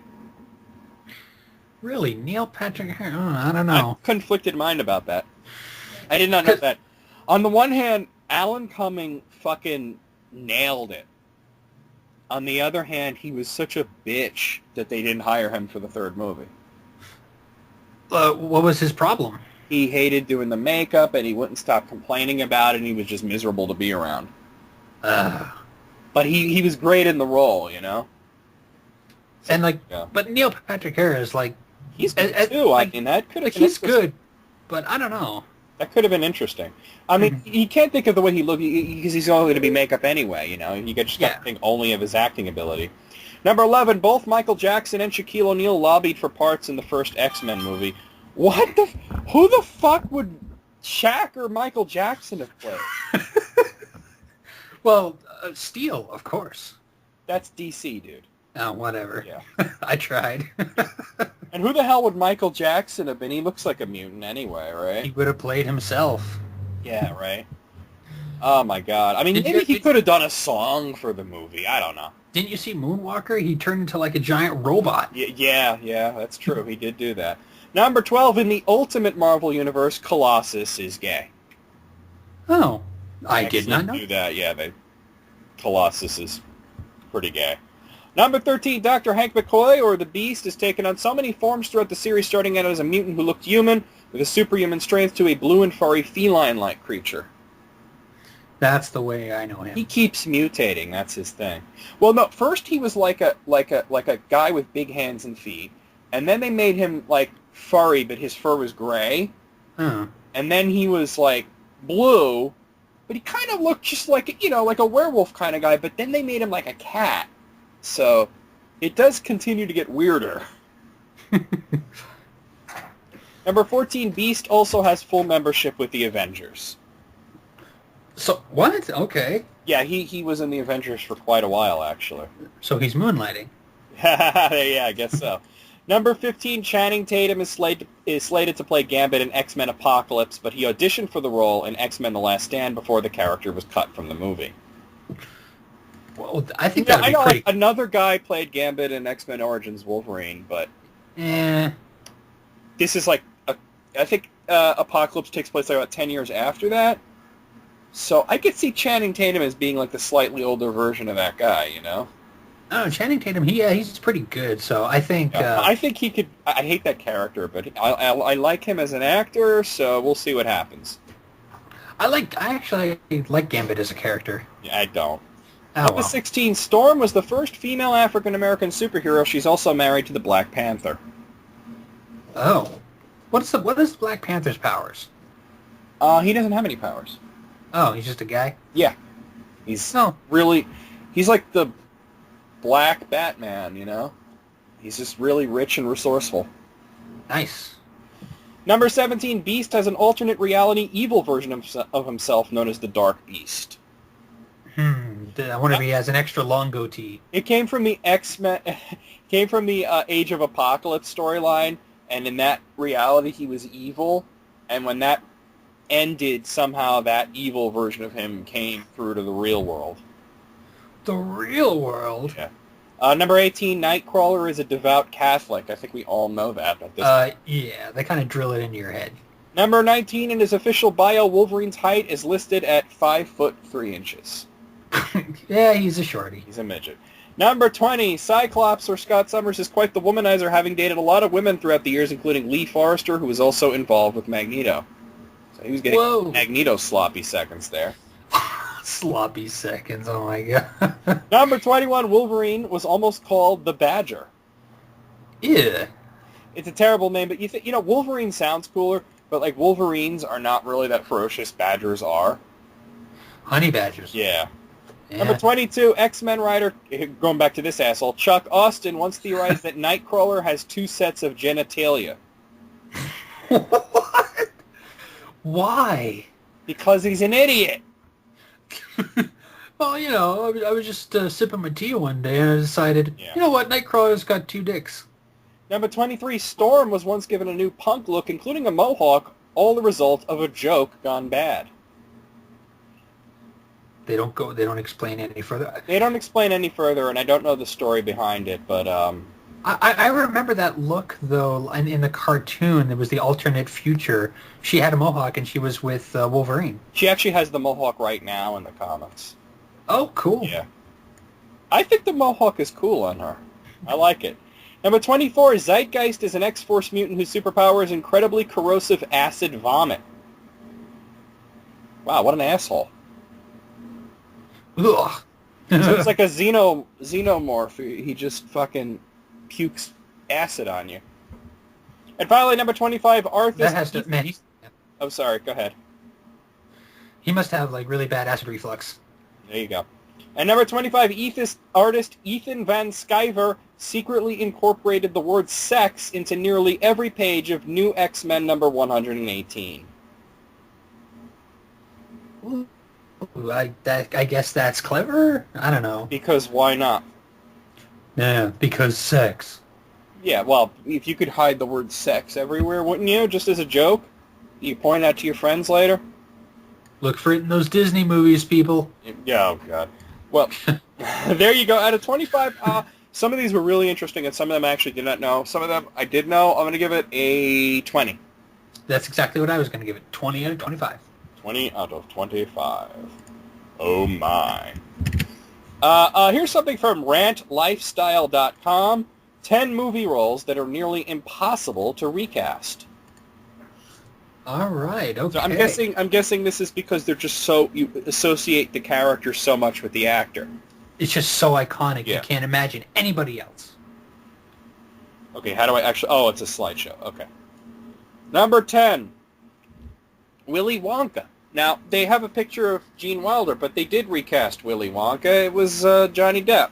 Speaker 1: Really? Neil Patrick Harris? I don't know.
Speaker 2: Conflicted mind about that. I did not know that. On the one hand, Alan Cumming fucking nailed it. On the other hand, he was such a bitch that they didn't hire him for the third movie.
Speaker 1: What was his problem?
Speaker 2: He hated doing the makeup, and he wouldn't stop complaining about it, and he was just miserable to be around. But he was great in the role, you know?
Speaker 1: And, like, but Neil Patrick Harris, like...
Speaker 2: He's good, too. I mean, that could have been
Speaker 1: he's good, but I don't know.
Speaker 2: That could have been interesting. I mean, you can't think of the way he looked, because he's only going to be makeup anyway, you know? You just got to think only of his acting ability. Number 11, both Michael Jackson and Shaquille O'Neal lobbied for parts in the first X-Men movie. What the? Who the fuck would Shaq or Michael Jackson have played?
Speaker 1: Well, Steel, of course.
Speaker 2: That's DC, dude.
Speaker 1: Oh, whatever.
Speaker 2: Yeah.
Speaker 1: I tried.
Speaker 2: And who the hell would Michael Jackson have been? He looks like a mutant anyway, right?
Speaker 1: He would have played himself.
Speaker 2: Yeah, right. Oh my god. I mean, maybe he could have done a song for the movie. I don't know.
Speaker 1: Didn't you see Moonwalker? He turned into like a giant robot.
Speaker 2: Yeah, that's true. He did do that. Number 12, in the Ultimate Marvel Universe, Colossus is gay.
Speaker 1: Oh, I did not know.
Speaker 2: Do that. Yeah, Colossus is pretty gay. Number 13, Dr. Hank McCoy, or the Beast, has taken on so many forms throughout the series, starting out as a mutant who looked human, with a superhuman strength, to a blue and furry feline-like creature.
Speaker 1: That's the way I know him.
Speaker 2: He keeps mutating. That's his thing. Well, no. First, he was like a guy with big hands and feet, and then they made him like furry, but his fur was gray.
Speaker 1: Huh.
Speaker 2: And then he was like blue, but he kind of looked just like like a werewolf kind of guy. But then they made him like a cat, so it does continue to get weirder. Number 14, Beast also has full membership with the Avengers.
Speaker 1: So, what? Okay.
Speaker 2: Yeah, he was in the Avengers for quite a while, actually.
Speaker 1: So he's moonlighting.
Speaker 2: Yeah, I guess so. Number 15, Channing Tatum is slated to play Gambit in X-Men Apocalypse, but he auditioned for the role in X-Men The Last Stand before the character was cut from the movie.
Speaker 1: Well, I think that would be pretty...
Speaker 2: Like, another guy played Gambit in X-Men Origins Wolverine, but... This is like... I think Apocalypse takes place like about 10 years after that. So I could see Channing Tatum as being like the slightly older version of that guy, you know?
Speaker 1: Oh, Channing Tatum, he's pretty good, so I think...
Speaker 2: I think he could... I hate that character, but I like him as an actor, so we'll see what happens. I actually like Gambit as a character. Yeah, I don't.
Speaker 1: Oh,
Speaker 2: Number 16, Storm was the first female African-American superhero. She's also married to the Black Panther.
Speaker 1: Oh. What is Black Panther's powers?
Speaker 2: He doesn't have any powers.
Speaker 1: Oh, he's just a guy?
Speaker 2: Yeah. He's like the Black Batman, you know? He's just really rich and resourceful.
Speaker 1: Nice.
Speaker 2: Number 17, Beast has an alternate reality evil version of himself known as the Dark Beast.
Speaker 1: I wonder if he has an extra long goatee.
Speaker 2: It came from the X-Men, came from the Age of Apocalypse storyline, and in that reality he was evil, and when that ended, somehow that evil version of him came through to the real world.
Speaker 1: The real world?
Speaker 2: Yeah. Number 18, Nightcrawler is a devout Catholic. I think we all know that.
Speaker 1: Yeah, they kind of drill it into your head.
Speaker 2: Number 19, in his official bio, Wolverine's height is listed at 5'3".
Speaker 1: Yeah, he's a shorty.
Speaker 2: He's a midget. Number 20, Cyclops, or Scott Summers, is quite the womanizer, having dated a lot of women throughout the years, including Lee Forrester, who was also involved with Magneto. So he was getting Magneto sloppy seconds there.
Speaker 1: Sloppy seconds, oh my god.
Speaker 2: Number 21, Wolverine was almost called the Badger.
Speaker 1: Yeah.
Speaker 2: It's a terrible name, but Wolverine sounds cooler, but like Wolverines are not really that ferocious. Badgers are.
Speaker 1: Honey badgers.
Speaker 2: Yeah. Number 22, X-Men writer, going back to this asshole, Chuck Austin once theorized that Nightcrawler has 2 sets of genitalia.
Speaker 1: What? Why?
Speaker 2: Because he's an idiot.
Speaker 1: Well, I was just sipping my tea one day and I decided, you know what, Nightcrawler's got 2 dicks.
Speaker 2: Number 23, Storm was once given a new punk look, including a mohawk, all the result of a joke gone bad.
Speaker 1: They don't explain any further.
Speaker 2: They don't explain any further, and I don't know the story behind it, but...
Speaker 1: I remember that look, though, in the cartoon. There was the alternate future. She had a mohawk, and she was with Wolverine.
Speaker 2: She actually has the mohawk right now in the comics.
Speaker 1: Oh, cool.
Speaker 2: Yeah. I think the mohawk is cool on her. I like it. Number 24, Zeitgeist is an X-Force mutant whose superpower is incredibly corrosive acid vomit. Wow, what an asshole.
Speaker 1: Ugh.
Speaker 2: So it's like a xenomorph. He just fucking pukes acid on you. And finally, number 25, Arthas...
Speaker 1: That has to... Man,
Speaker 2: Oh, sorry, go ahead.
Speaker 1: He must have, like, really bad acid reflux.
Speaker 2: There you go. And number 25, artist Ethan Van Sciver secretly incorporated the word sex into nearly every page of New X-Men number 118?
Speaker 1: Ooh, I guess that's clever. I don't know.
Speaker 2: Because why not?
Speaker 1: Yeah, because sex.
Speaker 2: Yeah, well, if you could hide the word sex everywhere, wouldn't you? Just as a joke? You point out to your friends later?
Speaker 1: Look for it in those Disney movies, people.
Speaker 2: Yeah, oh, God. Well, there you go. Out of 25, some of these were really interesting, and some of them I actually did not know. Some of them I did know. I'm going to give it a 20.
Speaker 1: That's exactly what I was going to give it. 20 out of 25.
Speaker 2: 20 out of 25. Oh, my. Here's something from rantlifestyle.com. 10 movie roles that are nearly impossible to recast.
Speaker 1: All right. Okay.
Speaker 2: So I'm guessing this is because they're just so, you associate the character so much with the actor.
Speaker 1: It's just so iconic.
Speaker 2: Yeah.
Speaker 1: You can't imagine anybody else.
Speaker 2: Okay, how do I actually... Oh, it's a slideshow. Okay. Number 10. Willy Wonka. Now, they have a picture of Gene Wilder, but they did recast Willy Wonka. It was Johnny Depp.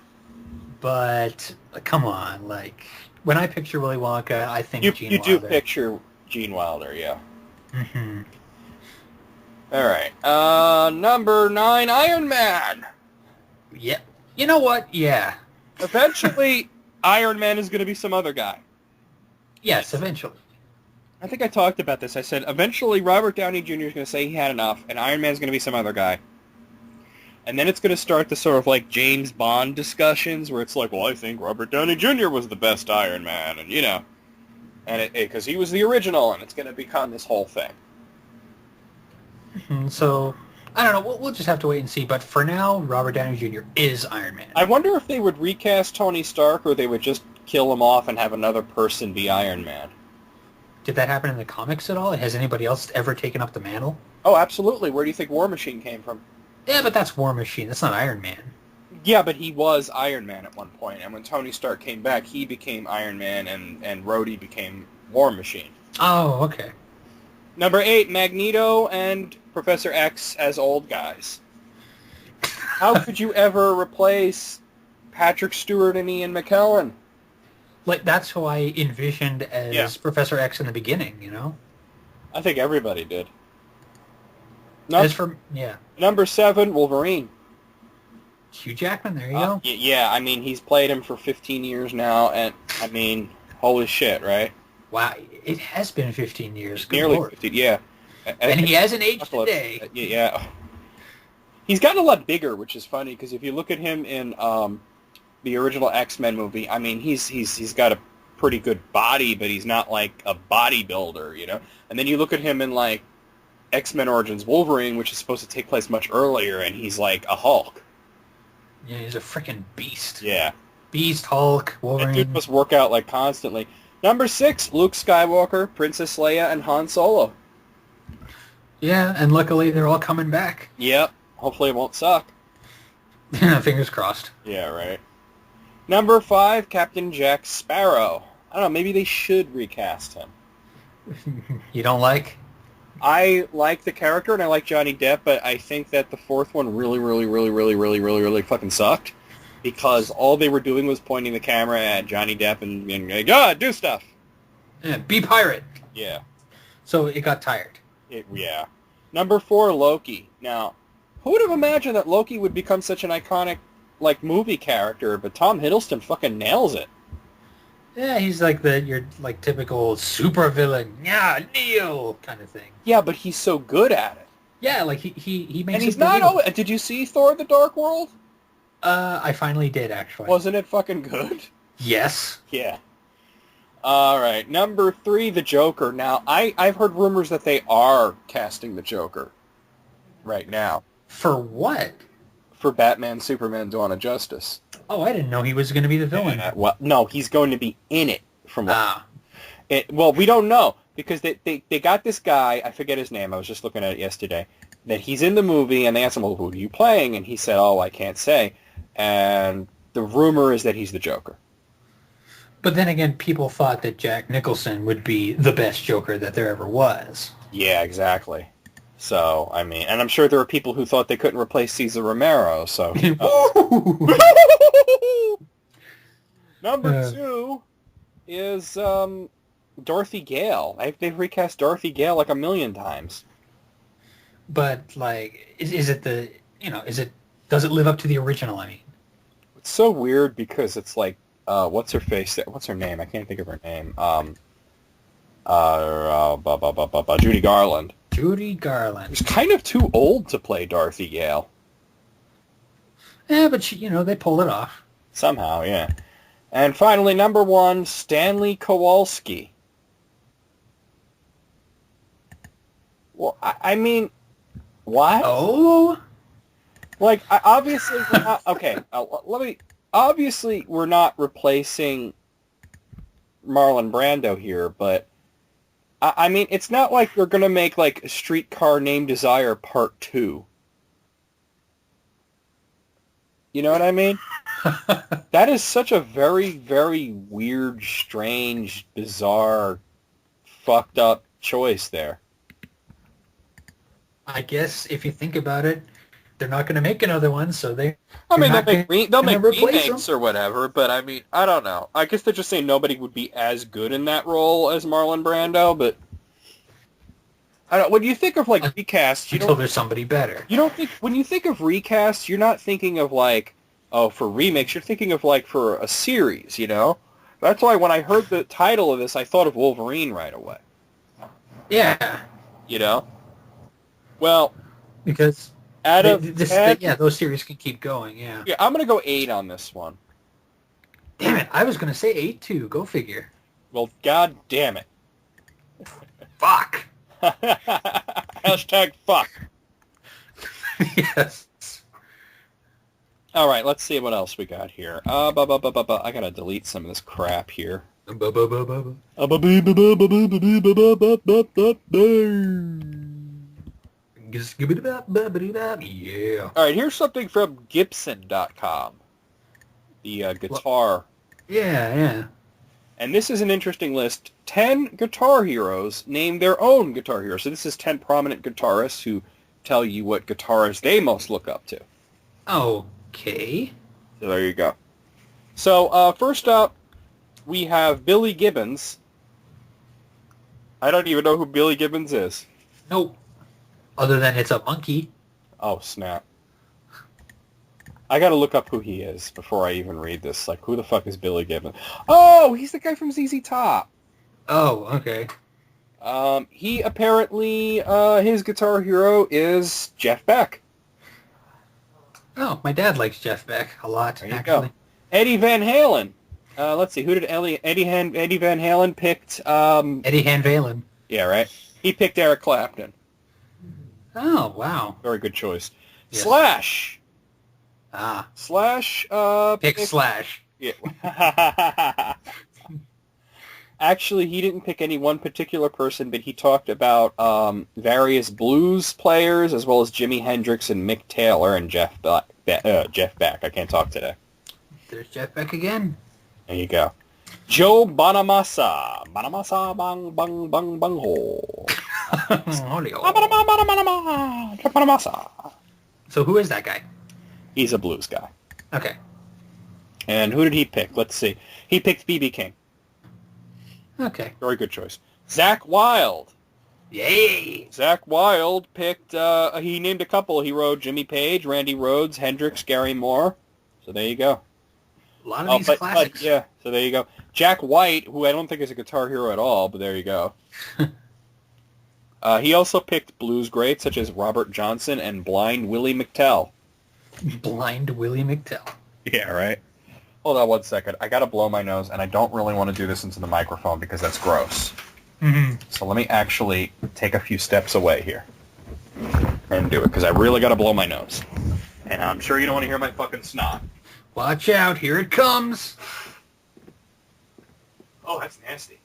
Speaker 1: But come on, like when I picture Willy Wonka, I think Gene Wilder.
Speaker 2: You do picture Gene Wilder, yeah.
Speaker 1: Mm-hmm.
Speaker 2: All right. Number 9, Iron Man.
Speaker 1: Yeah. You know what? Yeah.
Speaker 2: Eventually, Iron Man is going to be some other guy.
Speaker 1: Yes, eventually.
Speaker 2: I think I talked about this. I said, eventually Robert Downey Jr. is going to say he had enough, and Iron Man's going to be some other guy. And then it's going to start the sort of like James Bond discussions where it's like, well, I think Robert Downey Jr. was the best Iron Man, and you know, and because he was the original, and it's going to become this whole thing.
Speaker 1: So, I don't know. We'll just have to wait and see. But for now, Robert Downey Jr. is Iron Man.
Speaker 2: I wonder if they would recast Tony Stark or they would just kill him off and have another person be Iron Man.
Speaker 1: Did that happen in the comics at all? Has anybody else ever taken up the mantle?
Speaker 2: Oh, absolutely. Where do you think War Machine came from?
Speaker 1: Yeah, but that's War Machine. That's not Iron Man.
Speaker 2: Yeah, but he was Iron Man at one point, and when Tony Stark came back, he became Iron Man, and Rhodey became War Machine.
Speaker 1: Oh, okay.
Speaker 2: Number 8, Magneto and Professor X as old guys. How could you ever replace Patrick Stewart and Ian McKellen?
Speaker 1: Like, that's who I envisioned as Professor X in the beginning, you know?
Speaker 2: I think everybody did. Number 7, Wolverine.
Speaker 1: Hugh Jackman, there you go.
Speaker 2: Yeah, I mean, he's played him for 15 years now, and, I mean, holy shit, right?
Speaker 1: Wow, it has been 15 years. Good
Speaker 2: Nearly
Speaker 1: Lord.
Speaker 2: 15, yeah.
Speaker 1: And he hasn't aged a day.
Speaker 2: Yeah. He's gotten a lot bigger, which is funny, because if you look at him in the original X-Men movie, I mean, he's got a pretty good body, but he's not like a bodybuilder, you know? And then you look at him in, like, X-Men Origins Wolverine, which is supposed to take place much earlier, and he's like a Hulk.
Speaker 1: Yeah, he's a freaking beast.
Speaker 2: Yeah.
Speaker 1: Beast, Hulk, Wolverine.
Speaker 2: That dude must work out like constantly. Number 6, Luke Skywalker, Princess Leia, and Han Solo.
Speaker 1: Yeah, and luckily they're all coming back.
Speaker 2: Yep. Hopefully it won't suck.
Speaker 1: Fingers crossed.
Speaker 2: Yeah, right. Number 5, Captain Jack Sparrow. I don't know, maybe they should recast him.
Speaker 1: You don't like?
Speaker 2: I like the character and I like Johnny Depp, but I think that the fourth one really fucking sucked because all they were doing was pointing the camera at Johnny Depp and being, God, do stuff.
Speaker 1: Yeah, be pirate.
Speaker 2: Yeah.
Speaker 1: So it got tired.
Speaker 2: Yeah. Number 4, Loki. Now, who would have imagined that Loki would become such an iconic, like, movie character, but Tom Hiddleston fucking nails it.
Speaker 1: Yeah, he's like your typical super villain, yeah, Neo kind of thing.
Speaker 2: Yeah, but he's so good at it.
Speaker 1: Yeah, like he makes.
Speaker 2: And he's not always. Did you see Thor: The Dark World?
Speaker 1: I finally did actually.
Speaker 2: Wasn't it fucking good?
Speaker 1: Yes.
Speaker 2: Yeah. All right, number 3, the Joker. Now, I've heard rumors that they are casting the Joker right now.
Speaker 1: For what?
Speaker 2: For Batman, Superman, Dawn of Justice.
Speaker 1: Oh, I didn't know he was going to be the villain.
Speaker 2: Well, no, he's going to be in it. Well, we don't know because they got this guy. I forget his name. I was just looking at it yesterday. That he's in the movie, and they asked him, "Well, who are you playing?" And he said, "Oh, I can't say." And the rumor is that he's the Joker.
Speaker 1: But then again, people thought that Jack Nicholson would be the best Joker that there ever was.
Speaker 2: Yeah, exactly. So, I mean, and I'm sure there are people who thought they couldn't replace Cesar Romero, so... Number 2 is Dorothy Gale. They've recast Dorothy Gale like a million times.
Speaker 1: But like, is it does it live up to the original? I mean,
Speaker 2: It's so weird because it's like, what's her face? What's her name? I can't think of her name. Judy Garland.
Speaker 1: Judy Garland.
Speaker 2: She's kind of too old to play Dorothy Gale.
Speaker 1: Yeah, but they pull it off.
Speaker 2: Somehow, yeah. And finally, number 1, Stanley Kowalski. Well, I mean, what?
Speaker 1: Oh?
Speaker 2: Like, obviously, we're not, okay, obviously, we're not replacing Marlon Brando here, but, I mean, it's not like we're going to make, like, Streetcar Named Desire Part 2. You know what I mean? That is such a very, very weird, strange, bizarre, fucked up choice there.
Speaker 1: I guess if you think about it, they're not going to make another one, so they'll
Speaker 2: make
Speaker 1: replace
Speaker 2: remakes or whatever, but I mean, I don't know. I guess they're just saying nobody would be as good in that role as Marlon Brando, but I don't. When you think of like recast,
Speaker 1: until there's somebody better.
Speaker 2: You don't think when you think of recast, you're not thinking of like, oh, for remakes. You're thinking of like for a series, you know. That's why when I heard the title of this, I thought of Wolverine right away.
Speaker 1: Yeah.
Speaker 2: You know. Well,
Speaker 1: because
Speaker 2: out of 10,
Speaker 1: those series can keep going. Yeah.
Speaker 2: Yeah, I'm gonna go 8 on this one.
Speaker 1: Damn it! I was gonna say 8 too. Go figure.
Speaker 2: Well, god damn it.
Speaker 1: Fuck.
Speaker 2: Hashtag fuck.
Speaker 1: Yes.
Speaker 2: All right, let's see what else we got here. I gotta delete some of this crap here. All right, here's something from Gibson.com. The guitar.
Speaker 1: Yeah.
Speaker 2: And this is an interesting list. 10 guitar heroes name their own guitar hero. So this is 10 prominent guitarists who tell you what guitarists they most look up to.
Speaker 1: Okay.
Speaker 2: So there you go. So first up, we have Billy Gibbons. I don't even know who Billy Gibbons is.
Speaker 1: Nope. Other than it's a monkey.
Speaker 2: Oh, snap. I gotta look up who he is before I even read this. Like, who the fuck is Billy Gibbons? Oh, he's the guy from ZZ Top.
Speaker 1: Oh, okay.
Speaker 2: He apparently, his guitar hero is Jeff Beck.
Speaker 1: Oh, my dad likes Jeff Beck a lot,
Speaker 2: There you
Speaker 1: actually.
Speaker 2: go. Eddie Van Halen. Let's see, who did Eddie Van Halen picked?
Speaker 1: Eddie Van Halen.
Speaker 2: Yeah, right. He picked Eric Clapton.
Speaker 1: Oh, wow.
Speaker 2: Very good choice.
Speaker 1: Yes.
Speaker 2: Slash.
Speaker 1: Slash,
Speaker 2: picked
Speaker 1: Slash.
Speaker 2: Yeah. Actually, he didn't pick any one particular person, but he talked about various blues players, as well as Jimi Hendrix and Mick Taylor and Jeff Beck. I can't talk today.
Speaker 1: There's Jeff Beck again.
Speaker 2: There you go. Joe Bonamassa. Bonamassa bang bang bang bang ho. Bonamassa.
Speaker 1: So who is that guy?
Speaker 2: He's a blues guy.
Speaker 1: Okay.
Speaker 2: And who did he pick? Let's see. He picked B.B. King.
Speaker 1: Okay.
Speaker 2: Very good choice. Zach Wilde.
Speaker 1: Yay!
Speaker 2: Zach Wilde picked, he named a couple. He wrote Jimmy Page, Randy Rhoads, Hendrix, Gary Moore. So there you go.
Speaker 1: A lot of these classics.
Speaker 2: Yeah, so there you go. Jack White, who I don't think is a guitar hero at all, but there you go. He also picked blues greats such as Robert Johnson and Blind Willie McTell.
Speaker 1: Blind Willie McTell.
Speaker 2: Yeah, right. Hold on one second. I gotta blow my nose, and I don't really want to do this into the microphone because that's gross.
Speaker 1: Mm-hmm.
Speaker 2: So let me actually take a few steps away here and do it, because I really gotta blow my nose. And I'm sure you don't want to hear my fucking snot.
Speaker 1: Watch out, here it comes.
Speaker 2: Oh, that's nasty.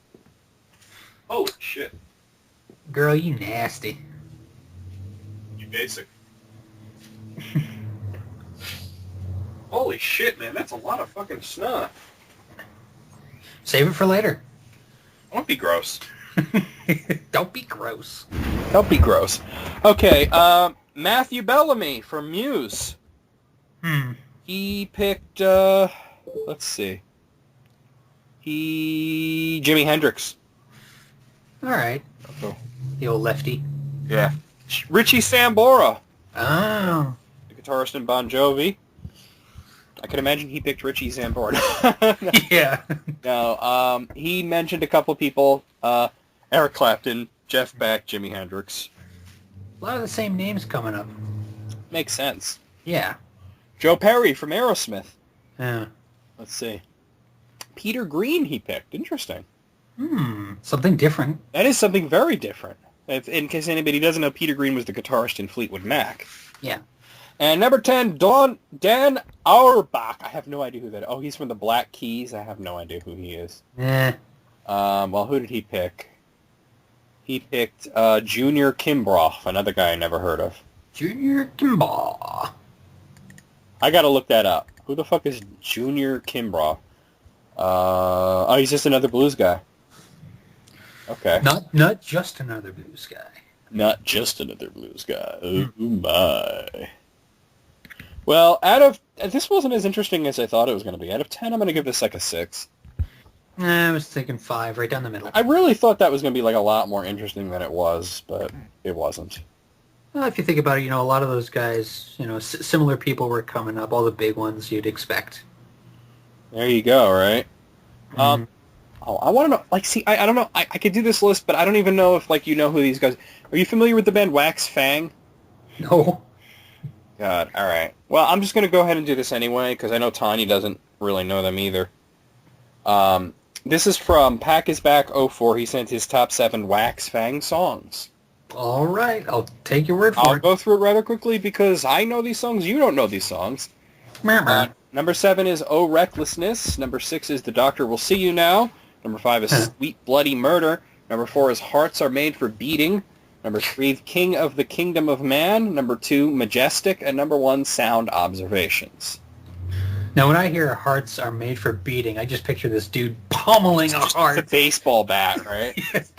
Speaker 2: Holy shit.
Speaker 1: Girl, you nasty.
Speaker 2: You basic. Holy shit, man, that's a lot of fucking snot.
Speaker 1: Save it for later.
Speaker 2: Don't be gross.
Speaker 1: Don't be gross.
Speaker 2: Don't be gross. Okay, Matthew Bellamy from Muse. He picked, let's see. Jimi Hendrix.
Speaker 1: All right.
Speaker 2: Oh.
Speaker 1: The old lefty.
Speaker 2: Yeah. Richie Sambora,
Speaker 1: Oh.
Speaker 2: the guitarist in Bon Jovi. I can imagine he picked Richie Sambora.
Speaker 1: Yeah.
Speaker 2: No, he mentioned a couple of people. Eric Clapton, Jeff Beck, Jimi Hendrix.
Speaker 1: A lot of the same names coming up.
Speaker 2: Makes sense.
Speaker 1: Yeah.
Speaker 2: Joe Perry from Aerosmith.
Speaker 1: Yeah.
Speaker 2: Let's see. Peter Green he picked. Interesting.
Speaker 1: Something different.
Speaker 2: That is something very different. In case anybody doesn't know, Peter Green was the guitarist in Fleetwood Mac.
Speaker 1: Yeah.
Speaker 2: And number 10, Dan Auerbach. I have no idea who that is. Oh, he's from the Black Keys. I have no idea who he is. Well, who did he pick? He picked Junior Kimbrough, another guy I never heard of.
Speaker 1: Junior Kimbrough.
Speaker 2: I gotta look that up. Who the fuck is Junior Kimbrough? He's just another blues guy. Okay.
Speaker 1: Not just another blues guy.
Speaker 2: Not just another blues guy. Oh my. Well, this wasn't as interesting as I thought it was going to be. Out of 10, I'm going to give this like a 6.
Speaker 1: I was thinking 5, right down the middle.
Speaker 2: I really thought that was going to be like a lot more interesting than it was, but it wasn't.
Speaker 1: Well, if you think about it, a lot of those guys, similar people were coming up, all the big ones you'd expect.
Speaker 2: There you go, right? I want to know, I don't know, I could do this list, but I don't even know if, who know these guys. Are you familiar with the band Wax Fang?
Speaker 1: No.
Speaker 2: God, all right. Well, I'm just going to go ahead and do this anyway, because I know Tanya doesn't really know them either. This is from Pack Is Back 04. He sent his top 7 Wax Fang songs.
Speaker 1: All right, I'll take your word for it.
Speaker 2: I'll go through it rather quickly, because I know these songs, you don't know these songs. Number 7 is Oh Recklessness. Number 6 is The Doctor Will See You Now. Number 5 is Sweet Bloody Murder. Number 4 is Hearts Are Made for Beating. Number 3, King of the Kingdom of Man. Number 2, Majestic. And number 1, Sound Observations.
Speaker 1: Now, when I hear Hearts Are Made for Beating, I just picture this dude pummeling a heart.
Speaker 2: It's a baseball bat, right?
Speaker 1: Yes.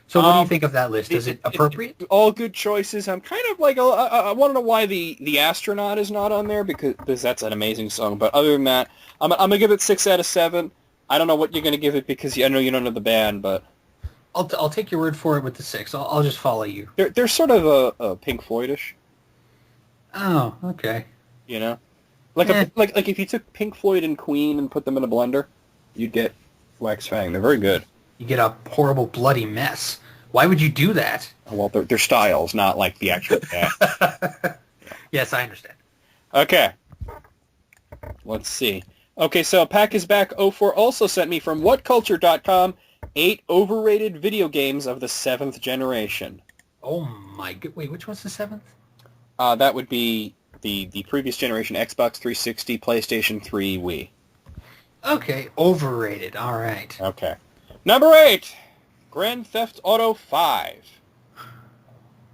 Speaker 1: So what do you think of that list? Is it appropriate?
Speaker 2: All good choices. I'm kind of like, I want to know why the Astronaut is not on there, because that's an amazing song. But other than that, I'm going to give it 6 out of 7. I don't know what you're going to give it, because I know you don't know the band, but...
Speaker 1: I'll take your word for it with the 6. I'll just follow you.
Speaker 2: They're sort of a Pink Floyd-ish.
Speaker 1: Oh, okay.
Speaker 2: Like if you took Pink Floyd and Queen and put them in a blender, you'd get Wax Fang. They're very good.
Speaker 1: You get a horrible bloody mess. Why would you do that?
Speaker 2: Well, they're styles, not like the actual band.
Speaker 1: Yes, I understand.
Speaker 2: Okay. Let's see. Okay, so Pack Is Back 04 also sent me from whatculture.com 8 overrated video games of the 7th generation.
Speaker 1: Oh my god! Wait, which one's the 7th?
Speaker 2: That would be the previous generation: Xbox 360, PlayStation 3, Wii.
Speaker 1: Okay, overrated. All right.
Speaker 2: Okay. Number 8, Grand Theft Auto 5.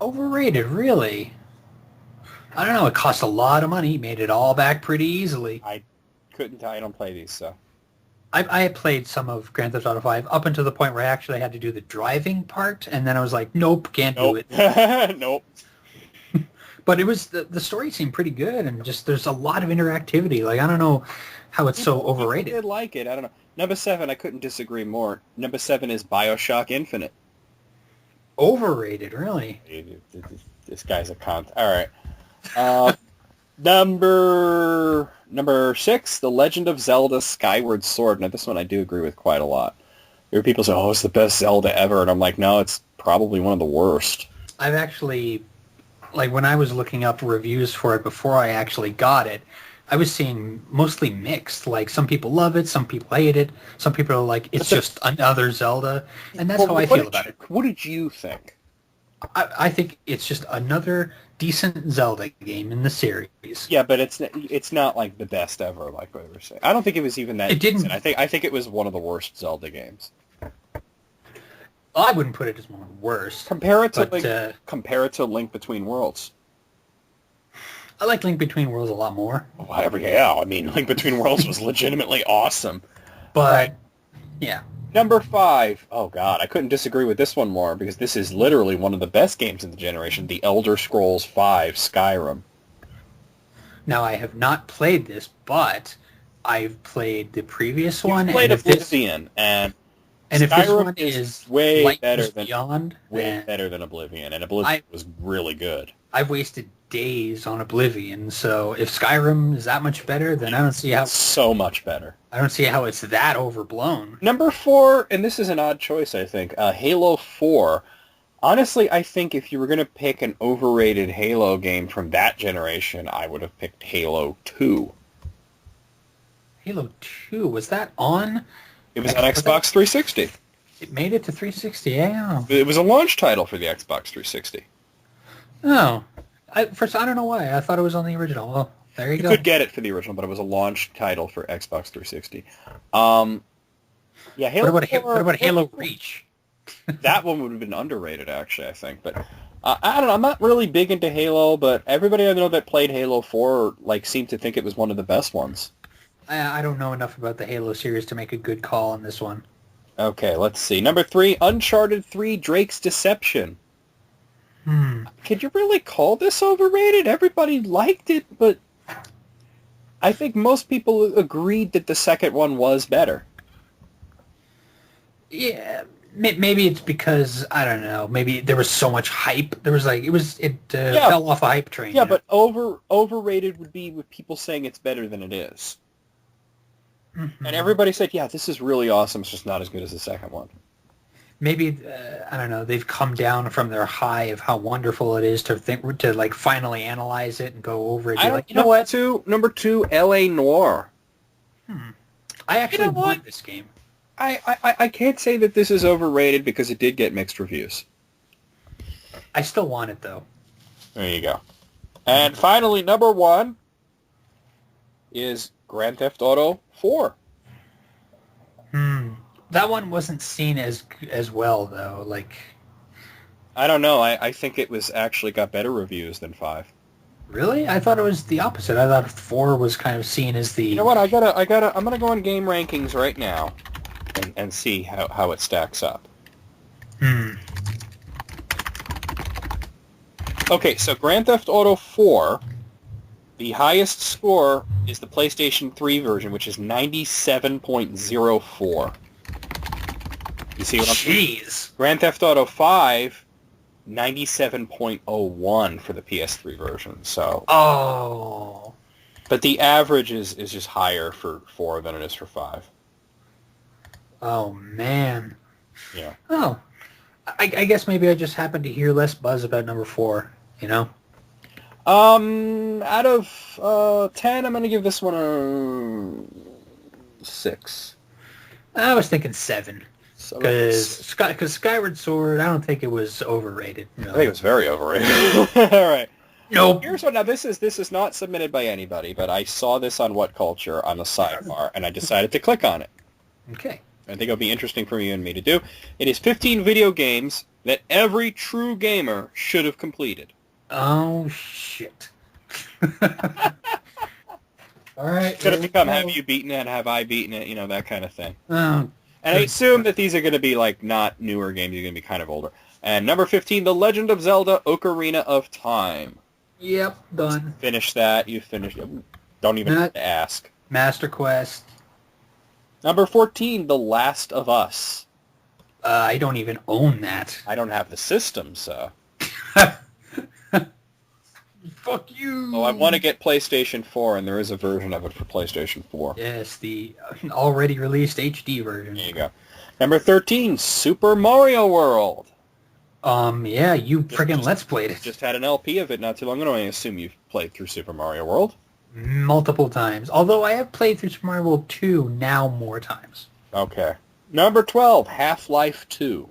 Speaker 1: Overrated, really? I don't know. It cost a lot of money. Made it all back pretty easily.
Speaker 2: I couldn't tell. I don't play these, so.
Speaker 1: I had played some of Grand Theft Auto 5 up until the point where I actually had to do the driving part, and then I was like, nope, can't do it.
Speaker 2: Nope.
Speaker 1: But it was the story seemed pretty good, and just there's a lot of interactivity. Like, I don't know how it's so overrated.
Speaker 2: I did like it. I don't know. Number 7, I couldn't disagree more. Number 7 is BioShock Infinite.
Speaker 1: Overrated, really?
Speaker 2: This guy's a cunt. All right. Number 6, The Legend of Zelda Skyward Sword. Now, this one I do agree with quite a lot. There are people say, oh, it's the best Zelda ever. And I'm like, no, it's probably one of the worst.
Speaker 1: I've actually, when I was looking up reviews for it before I actually got it, I was seeing mostly mixed. Like, some people love it, some people hate it, some people are like, it's just another Zelda. And that's how I feel about it.
Speaker 2: What did you think?
Speaker 1: I think it's just another decent Zelda game in the series.
Speaker 2: Yeah, but it's not like the best ever, like what we were saying. I don't think it was even that.
Speaker 1: It didn't.
Speaker 2: Decent. I think it was one of the worst Zelda games.
Speaker 1: I wouldn't put it as one of the worst.
Speaker 2: Compare it to Link Between Worlds.
Speaker 1: I like Link Between Worlds a lot more.
Speaker 2: Whatever. Yeah, I mean, Link Between Worlds was legitimately awesome.
Speaker 1: But yeah.
Speaker 2: Number 5. Oh, God, I couldn't disagree with this one more, because this is literally one of the best games in the generation, The Elder Scrolls V Skyrim.
Speaker 1: Now, I have not played this, but I've played the previous
Speaker 2: You've
Speaker 1: one,
Speaker 2: played
Speaker 1: and if this
Speaker 2: Oblivion, and
Speaker 1: if this
Speaker 2: Skyrim
Speaker 1: one is
Speaker 2: way
Speaker 1: Light
Speaker 2: better
Speaker 1: Years
Speaker 2: than
Speaker 1: Beyond, then
Speaker 2: Oblivion, and Oblivion
Speaker 1: I
Speaker 2: was really good.
Speaker 1: I've wasted days on Oblivion. So if Skyrim is that much better, then
Speaker 2: It's so much better.
Speaker 1: I don't see how it's that overblown.
Speaker 2: Number 4, and this is an odd choice, I think, Halo 4. Honestly, I think if you were going to pick an overrated Halo game from that generation, I would have picked Halo 2.
Speaker 1: Halo 2, was that on?
Speaker 2: It was on Xbox 360.
Speaker 1: It made it to 360, yeah.
Speaker 2: It was a launch title for the Xbox 360.
Speaker 1: Oh. First, I don't know why. I thought it was on the original. Well, there you go.
Speaker 2: You could get it for the original, but it was a launch title for Xbox 360. Yeah, Halo
Speaker 1: What
Speaker 2: 4,
Speaker 1: about Halo Reach?
Speaker 2: That one would have been underrated, actually, I think. But I don't know. I'm not really big into Halo, but everybody I know that played Halo 4 seemed to think it was one of the best ones.
Speaker 1: I don't know enough about the Halo series to make a good call on this one.
Speaker 2: Okay, let's see. Number 3, Uncharted 3: Drake's Deception. Could you really call this overrated? Everybody liked it, but I think most people agreed that the second one was better.
Speaker 1: Yeah, maybe it's because, I don't know, maybe there was so much hype. There was it fell off a hype train.
Speaker 2: Yeah, but overrated would be with people saying it's better than it is. Mm-hmm. And everybody said, yeah, this is really awesome. It's just not as good as the second one.
Speaker 1: Maybe, I don't know, they've come down from their high of how wonderful it is to finally analyze it and go over it. You know what?
Speaker 2: Number 2, L.A. Noire.
Speaker 1: I actually want this game.
Speaker 2: I can't say that this is overrated because it did get mixed reviews.
Speaker 1: I still want it, though.
Speaker 2: There you go. And finally, number 1 is Grand Theft Auto 4.
Speaker 1: That one wasn't seen as well, though.
Speaker 2: I don't know. I think it was actually got better reviews than 5.
Speaker 1: Really? I thought it was the opposite. I thought 4 was kind of seen as the...
Speaker 2: You know what? I'm gonna go on Game Rankings right now and see how it stacks up. Okay, so Grand Theft Auto 4, the highest score is the PlayStation 3 version, which is 97.04. You see what I'm saying?
Speaker 1: Jeez.
Speaker 2: Grand Theft Auto 5, 97.01 for the PS3 version. So.
Speaker 1: Oh.
Speaker 2: But the average is just higher for 4 than it is for 5.
Speaker 1: Oh, man.
Speaker 2: Yeah.
Speaker 1: Oh. I guess maybe I just happened to hear less buzz about number 4, you know?
Speaker 2: Out of 10, I'm going to give this one a 6.
Speaker 1: I was thinking 7. Because
Speaker 2: 'cause
Speaker 1: Skyward Sword, I don't think it was overrated.
Speaker 2: I think it was very overrated. All right.
Speaker 1: Nope.
Speaker 2: Here's what. Now this is not submitted by anybody, but I saw this on What Culture on the sidebar, and I decided to click on it.
Speaker 1: Okay.
Speaker 2: I think it'll be interesting for you and me to do. It is 15 video games that every true gamer should have completed.
Speaker 1: Oh shit. All right.
Speaker 2: It's going to become have you beaten it, have I beaten it, that kind of thing.
Speaker 1: Oh.
Speaker 2: And I assume that these are going to be not newer games. They're going to be kind of older. And number 15, The Legend of Zelda: Ocarina of Time.
Speaker 1: Yep, done.
Speaker 2: Finish that. You finished it. Don't even have to ask.
Speaker 1: Master Quest.
Speaker 2: Number 14, The Last of Us.
Speaker 1: I don't even own that.
Speaker 2: I don't have the system, so.
Speaker 1: Fuck you.
Speaker 2: Oh, I want to get PlayStation 4, and there is a version of it for PlayStation 4.
Speaker 1: Yes, the already released HD version.
Speaker 2: There you go. Number 13, Super Mario World.
Speaker 1: Yeah, you friggin' Let's Played it.
Speaker 2: Just had an LP of it not too long ago. I assume you've played through Super Mario World.
Speaker 1: Multiple times. Although I have played through Super Mario World 2 now more times.
Speaker 2: Okay. Number 12, Half-Life 2.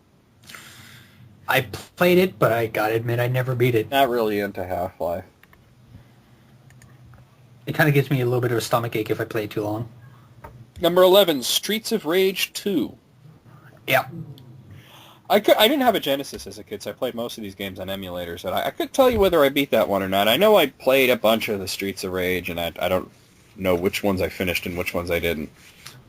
Speaker 1: I played it, but I gotta admit I never beat it.
Speaker 2: Not really into Half-Life.
Speaker 1: It kind of gives me a little bit of a stomachache if I play it too long.
Speaker 2: Number 11, Streets of Rage 2.
Speaker 1: Yeah.
Speaker 2: I didn't have a Genesis as a kid, so I played most of these games on emulators, and I couldn't tell you whether I beat that one or not. I know I played a bunch of the Streets of Rage, and I don't know which ones I finished and which ones I didn't.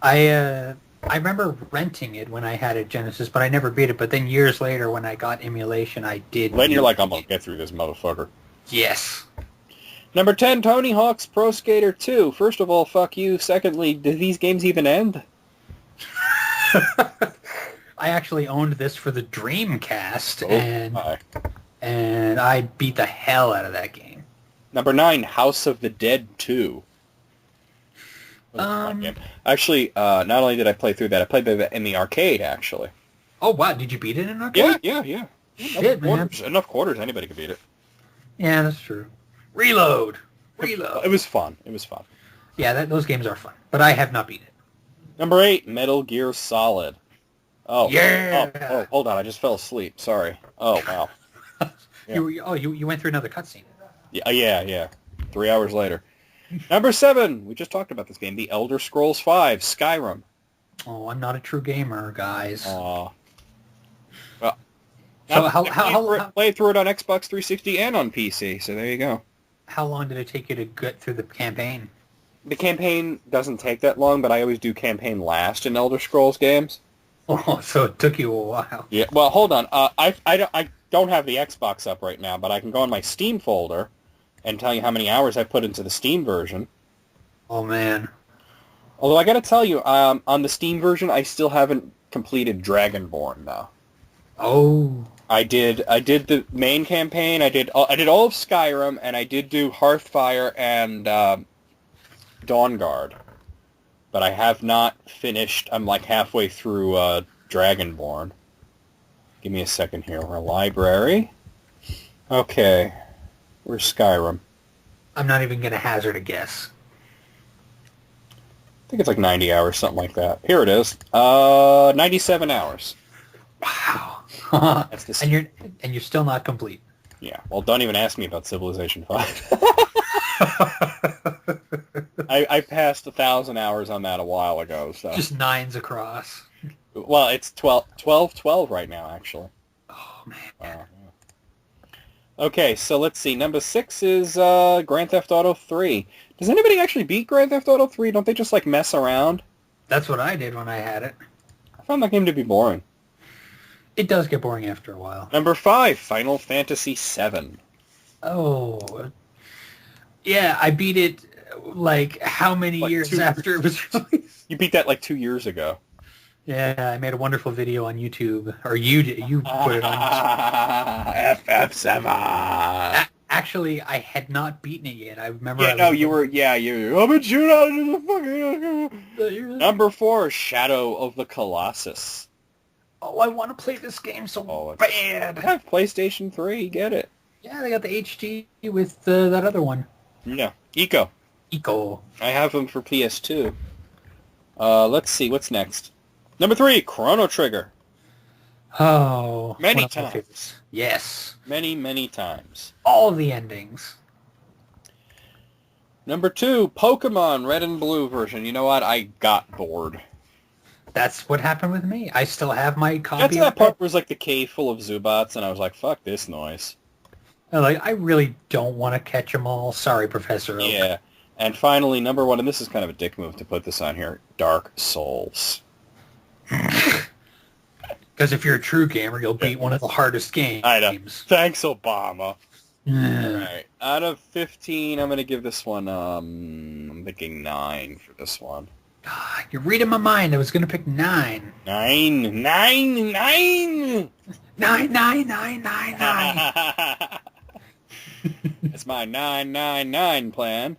Speaker 1: I remember renting it when I had a Genesis, but I never beat it. But then years later, when I got emulation, I did.
Speaker 2: Then you're like, I'm going to get through this motherfucker.
Speaker 1: Yes.
Speaker 2: Number 10, Tony Hawk's Pro Skater 2. First of all, fuck you. Secondly, do these games even end?
Speaker 1: I actually owned this for the Dreamcast,
Speaker 2: Hi.
Speaker 1: and I beat the hell out of that game.
Speaker 2: Number 9, House of the Dead 2. Game. Actually, not only did I play through that, I played that in the arcade, actually.
Speaker 1: Oh, wow. Did you beat it in arcade?
Speaker 2: Yeah.
Speaker 1: Shit, man.
Speaker 2: Enough quarters, anybody could beat it.
Speaker 1: Yeah, that's true. Reload.
Speaker 2: It was fun.
Speaker 1: Yeah, those games are fun, but I have not beat it.
Speaker 2: Number 8, Metal Gear Solid. Oh.
Speaker 1: Yeah.
Speaker 2: Oh, hold on. I just fell asleep. Sorry. Oh, wow. Yeah.
Speaker 1: You went through another cutscene.
Speaker 2: Yeah. 3 hours later. Number 7, we just talked about this game, The Elder Scrolls V, Skyrim.
Speaker 1: Oh, I'm not a true gamer, guys.
Speaker 2: Well,
Speaker 1: so
Speaker 2: played through it on Xbox 360 and on PC, so there you go.
Speaker 1: How long did it take you to get through the campaign?
Speaker 2: The campaign doesn't take that long, but I always do campaign last in Elder Scrolls games.
Speaker 1: Oh, so it took you a while.
Speaker 2: Yeah, well, hold on. I don't have the Xbox up right now, but I can go on my Steam folder and tell you how many hours I put into the Steam version.
Speaker 1: Oh, man.
Speaker 2: Although I got to tell you, on the Steam version, I still haven't completed Dragonborn, though.
Speaker 1: Oh.
Speaker 2: I did the main campaign. I did all of Skyrim, and I did do Hearthfire and Dawnguard. But I have not finished. I'm like halfway through Dragonborn. Give me a second here. We're a library. Okay. Where's Skyrim?
Speaker 1: I'm not even going to hazard a guess.
Speaker 2: I think it's like 90 hours, something like that. Here it is. 97 hours.
Speaker 1: Wow.
Speaker 2: That's the
Speaker 1: and you're still not complete.
Speaker 2: Yeah. Well, don't even ask me about Civilization 5. I passed 1,000 hours on that a while ago. So
Speaker 1: just 9s across.
Speaker 2: Well, it's 12 right now, actually.
Speaker 1: Oh, man.
Speaker 2: Yeah. Okay, so let's see. Number 6 is Grand Theft Auto 3. Does anybody actually beat Grand Theft Auto 3? Don't they just, like, mess around?
Speaker 1: That's what I did when I had it.
Speaker 2: I found that game to be boring.
Speaker 1: It does get boring after a while.
Speaker 2: Number 5, Final Fantasy 7.
Speaker 1: Oh. Yeah, I beat it, like, how many years after it was released?
Speaker 2: You beat that, like, 2 years ago.
Speaker 1: Yeah, I made a wonderful video on YouTube. Or you put it on YouTube.
Speaker 2: FF7.
Speaker 1: Actually, I had not beaten it yet. I remember.
Speaker 2: Yeah, you were. I'm a shoot out into the fucking. Number 4, Shadow of the Colossus.
Speaker 1: Oh, I want to play this game so bad.
Speaker 2: I have PlayStation 3. Get it?
Speaker 1: Yeah, they got the HD with that other one.
Speaker 2: Yeah, Eco.
Speaker 1: I
Speaker 2: have them for PS2. Let's see. What's next? Number 3, Chrono Trigger.
Speaker 1: Oh.
Speaker 2: Many times.
Speaker 1: Yes.
Speaker 2: Many times.
Speaker 1: All the endings.
Speaker 2: Number 2, Pokemon Red and Blue version. You know what? I got bored.
Speaker 1: That's what happened with me. I still have my copy.
Speaker 2: That's that part where it was like the cave full of Zubats, and I was like, fuck this noise.
Speaker 1: I really don't want to catch them all. Sorry, Professor Oak.
Speaker 2: Yeah. And finally, number 1, and this is kind of a dick move to put this on here, Dark Souls.
Speaker 1: Because if you're a true gamer, you'll beat one of the hardest games.
Speaker 2: I know. Thanks, Obama.
Speaker 1: Yeah.
Speaker 2: All right. Out of 15, I'm going to give this one, I'm thinking 9 for this one.
Speaker 1: You're reading my mind. I was going to pick 9.
Speaker 2: 9.
Speaker 1: 9.
Speaker 2: That's my 999 plan.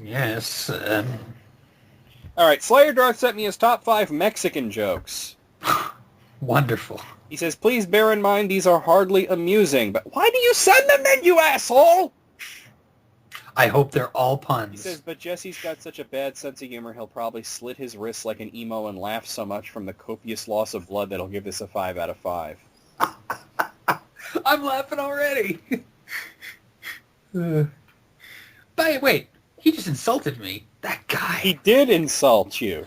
Speaker 1: Yes.
Speaker 2: All right. Slayer Darth sent me his top 5 Mexican jokes.
Speaker 1: Wonderful.
Speaker 2: He says, please bear in mind these are hardly amusing, but why do you send them then, you asshole?
Speaker 1: I hope they're all puns.
Speaker 2: He says, but Jesse's got such a bad sense of humor, he'll probably slit his wrists like an emo and laugh so much from the copious loss of blood that he'll give this a 5 out of 5.
Speaker 1: I'm laughing already. Wait, he just insulted me. That guy.
Speaker 2: He did insult you.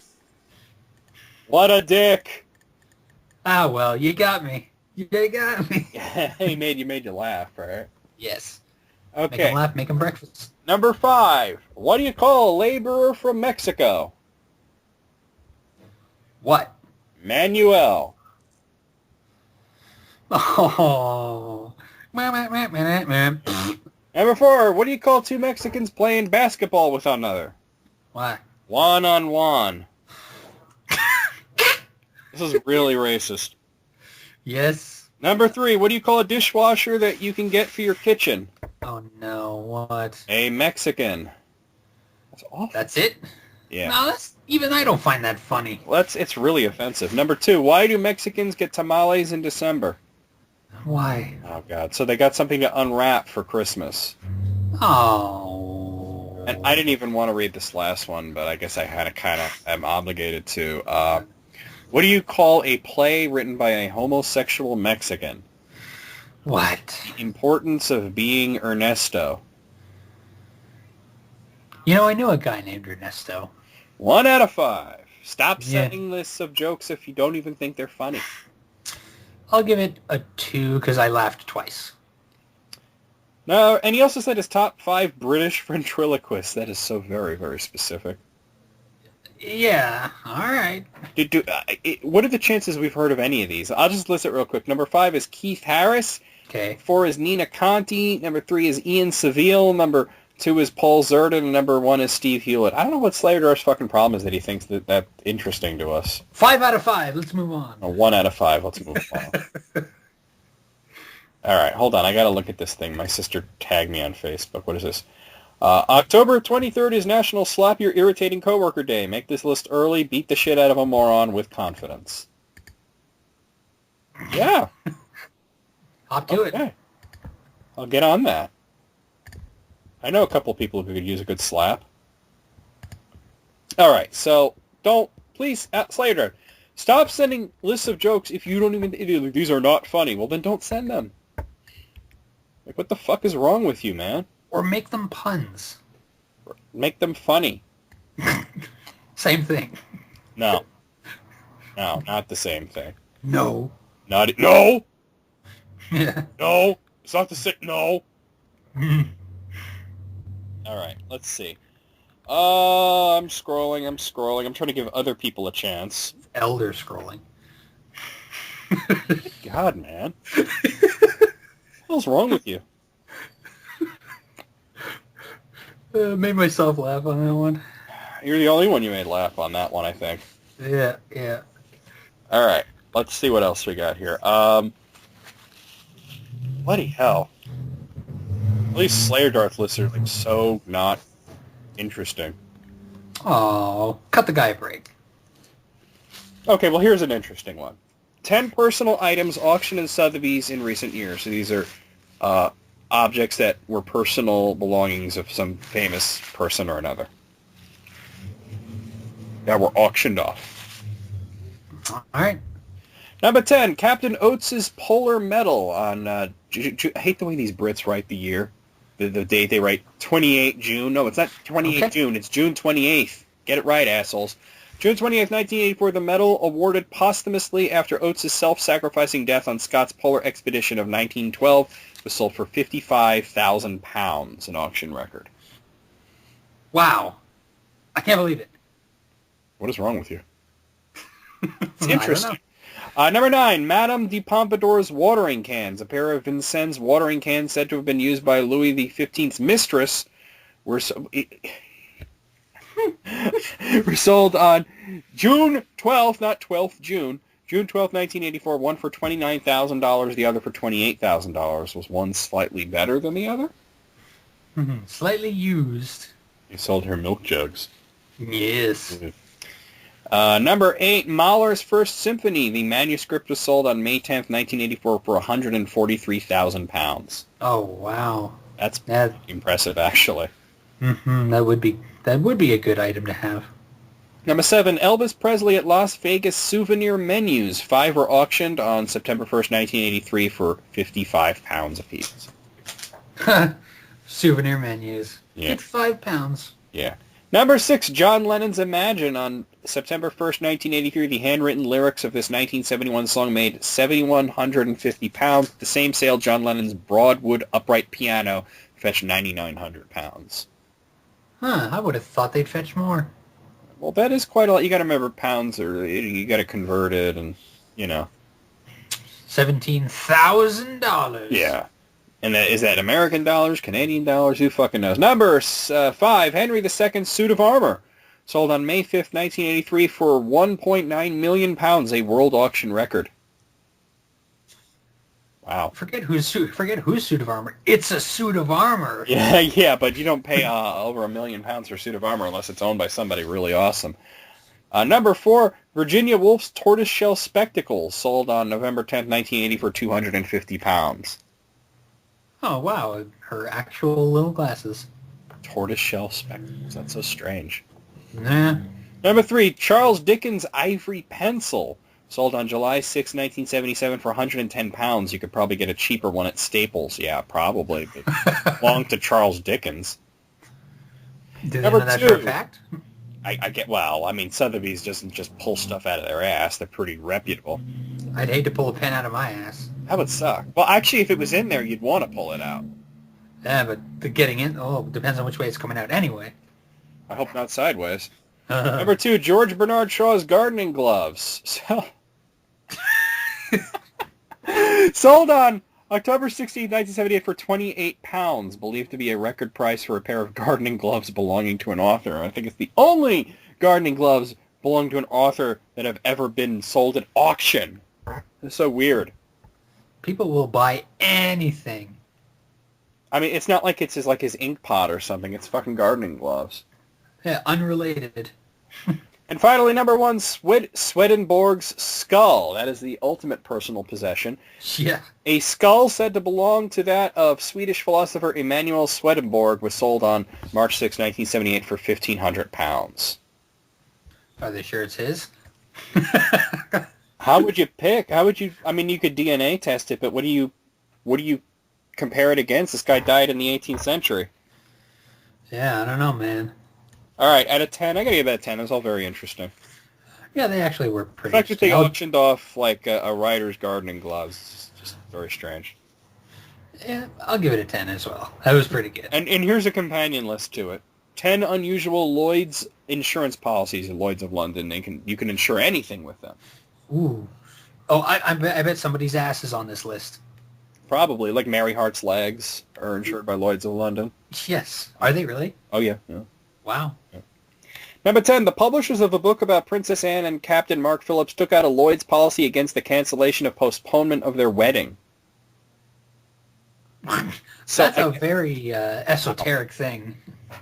Speaker 2: What a dick.
Speaker 1: Ah, well, you got me. You got me.
Speaker 2: He made you laugh, right?
Speaker 1: Yes.
Speaker 2: Okay.
Speaker 1: Make him laugh, make him breakfast.
Speaker 2: Number 5. What do you call a laborer from Mexico?
Speaker 1: What?
Speaker 2: Manuel.
Speaker 1: Oh.
Speaker 2: Number 4, what do you call two Mexicans playing basketball with one another?
Speaker 1: Why?
Speaker 2: One-on-one. This is really racist.
Speaker 1: Yes.
Speaker 2: Number 3, what do you call a dishwasher that you can get for your kitchen?
Speaker 1: Oh no, what?
Speaker 2: A Mexican. That's awful.
Speaker 1: That's it?
Speaker 2: Yeah.
Speaker 1: No, even I don't find that funny.
Speaker 2: Well, it's really offensive. Number 2, why do Mexicans get tamales in December?
Speaker 1: Why?
Speaker 2: Oh, God. So they got something to unwrap for Christmas.
Speaker 1: Oh.
Speaker 2: And I didn't even want to read this last one, but I guess I kind of am obligated to. What do you call a play written by a homosexual Mexican?
Speaker 1: What?
Speaker 2: The Importance of Being Ernesto.
Speaker 1: You know, I know a guy named Ernesto.
Speaker 2: 1 out of 5. Stop sending lists of jokes if you don't even think they're funny.
Speaker 1: I'll give it a 2 because I laughed twice.
Speaker 2: No, and he also said his top 5 British ventriloquists. That is so very, very specific.
Speaker 1: Yeah, all right.
Speaker 2: What are the chances we've heard of any of these? I'll just list it real quick. Number 5 is Keith Harris.
Speaker 1: Okay.
Speaker 2: 4 is Nina Conti. Number 3 is Ian Seville. Number 2 is Paul Zerden. And number 1 is Steve Hewlett. I don't know what Slayer's fucking problem is that he thinks that's interesting to us.
Speaker 1: 5 out of 5. Let's move on.
Speaker 2: 1 out of 5. Let's move on. All right, hold on. I got to look at this thing. My sister tagged me on Facebook. What is this? October 23rd is National Slap Your Irritating Coworker Day. Make this list early. Beat the shit out of a moron with confidence. Yeah.
Speaker 1: Hop to it.
Speaker 2: I'll get on that. I know a couple of people who could use a good slap. All right, so please, Slayer, stop sending lists of jokes if you don't even, these are not funny. Well, then don't send them. Like, what the fuck is wrong with you, man?
Speaker 1: Or make them puns.
Speaker 2: Make them funny.
Speaker 1: Same thing.
Speaker 2: No. No, not the same thing.
Speaker 1: No.
Speaker 2: No!
Speaker 1: Yeah.
Speaker 2: No! It's not the same. No! All right, let's see. I'm scrolling. I'm trying to give other people a chance.
Speaker 1: Elder scrolling.
Speaker 2: God, man. What's wrong with you?
Speaker 1: Made myself laugh on that one.
Speaker 2: You're the only one you made laugh on that one, I think.
Speaker 1: Yeah.
Speaker 2: All right, let's see what else we got here. Bloody hell. At least Slayer Darth lists are like so not interesting.
Speaker 1: Oh, cut the guy a break.
Speaker 2: Okay, well, here's an interesting one. 10 personal items auctioned in Sotheby's in recent years. So these are objects that were personal belongings of some famous person or another that were auctioned off.
Speaker 1: All right.
Speaker 2: Number 10, Captain Oates' Polar Medal on, I hate the way these Brits write the year, the date they write 28 June. No, it's not 28 June, it's June 28th. Get it right, assholes. June 28th, 1984, the medal awarded posthumously after Oates' self-sacrificing death on Scott's polar expedition of 1912 was sold for £55,000, an auction record.
Speaker 1: Wow. I can't believe it.
Speaker 2: What is wrong with you? It's interesting. Number 9, Madame de Pompadour's watering cans. A pair of Vincennes watering cans said to have been used by Louis XV's mistress were sold on June 12th, not 12th June, June 12th, 1984, one for $29,000, the other for $28,000. Was one slightly better than the other?
Speaker 1: Mm-hmm. Slightly used.
Speaker 2: He sold her milk jugs.
Speaker 1: Yes.
Speaker 2: Number 8, Mahler's First Symphony. The manuscript was sold on May 10th, 1984 for £143,000.
Speaker 1: Oh, wow.
Speaker 2: That's impressive, actually.
Speaker 1: Mm-hmm. That would be a good item to have.
Speaker 2: Number 7, Elvis Presley at Las Vegas souvenir menus. 5 were auctioned on September 1st, 1983 for £55 apiece.
Speaker 1: Souvenir menus.
Speaker 2: Yeah.
Speaker 1: £55.
Speaker 2: Yeah. Number 6, John Lennon's Imagine. On September 1st, 1983, the handwritten lyrics of this 1971 song made £7,150. The same sale, John Lennon's Broadwood upright piano fetched £9,900.
Speaker 1: Huh, I would have thought they'd fetch more.
Speaker 2: Well, that is quite a lot. You got to remember pounds, or you got to convert it, and, you know.
Speaker 1: $17,000.
Speaker 2: Yeah. And is that American dollars, Canadian dollars? Who fucking knows? Number 5, Henry II's suit of armor. Sold on May 5th, 1983 for £1.9 million, a world auction record. Wow.
Speaker 1: Forget whose suit of armor. It's a suit of armor.
Speaker 2: Yeah, but you don't pay over £1 million for a suit of armor unless it's owned by somebody really awesome. Number 4, Virginia Woolf's tortoiseshell spectacles, sold on November 10th, 1980 for £250.
Speaker 1: Oh, wow. Her actual little glasses.
Speaker 2: Tortoiseshell spectacles. That's so strange.
Speaker 1: Nah.
Speaker 2: Number 3, Charles Dickens' ivory pencil, sold on July 6, 1977 for £110. You could probably get a cheaper one at Staples. Yeah, probably. But belonged to Charles Dickens.
Speaker 1: Do they
Speaker 2: Number
Speaker 1: know that
Speaker 2: 2.
Speaker 1: for a fact?
Speaker 2: I get, well, I mean, Sotheby's doesn't just pull stuff out of their ass. They're pretty reputable.
Speaker 1: I'd hate to pull a pen out of my ass.
Speaker 2: That would suck. Well, actually, if it was in there, you'd want to pull it out.
Speaker 1: Yeah, but the getting in, depends on which way it's coming out anyway.
Speaker 2: I hope not sideways. Number 2, George Bernard Shaw's gardening gloves. Sold on October 16, 1978 for £28, believed to be a record price for a pair of gardening gloves belonging to an author. I think it's the only gardening gloves belonging to an author that have ever been sold at auction. It's so weird.
Speaker 1: People will buy anything.
Speaker 2: I mean, it's not like it's his ink pot or something. It's fucking gardening gloves.
Speaker 1: Yeah, unrelated.
Speaker 2: And finally, number 1, Swedenborg's skull. That is the ultimate personal possession.
Speaker 1: Yeah.
Speaker 2: A skull said to belong to that of Swedish philosopher Emanuel Swedenborg was sold on March 6, 1978 for £1,500.
Speaker 1: Are they sure it's his?
Speaker 2: How would you pick? I mean, you could DNA test it, but what do you compare it against? This guy died in the 18th century.
Speaker 1: Yeah, I don't know, man.
Speaker 2: All right, out of 10, I gotta give that a 10. It was all very interesting.
Speaker 1: Yeah, they actually were pretty
Speaker 2: The fact that they
Speaker 1: interesting.
Speaker 2: auctioned off like a writer's gardening gloves is just very strange.
Speaker 1: Yeah, I'll give it a 10 as well. That was pretty good.
Speaker 2: And here's a companion list to it. 10 unusual Lloyd's insurance policies at Lloyd's of London. You can insure anything with them.
Speaker 1: Ooh. Oh, I bet somebody's ass is on this list.
Speaker 2: Probably, like Mary Hart's legs are insured by Lloyd's of London.
Speaker 1: Yes. Are they really?
Speaker 2: Oh, yeah.
Speaker 1: Wow.
Speaker 2: Number 10, the publishers of a book about Princess Anne and Captain Mark Phillips took out a Lloyd's policy against the cancellation of postponement of their wedding.
Speaker 1: That's a very esoteric thing.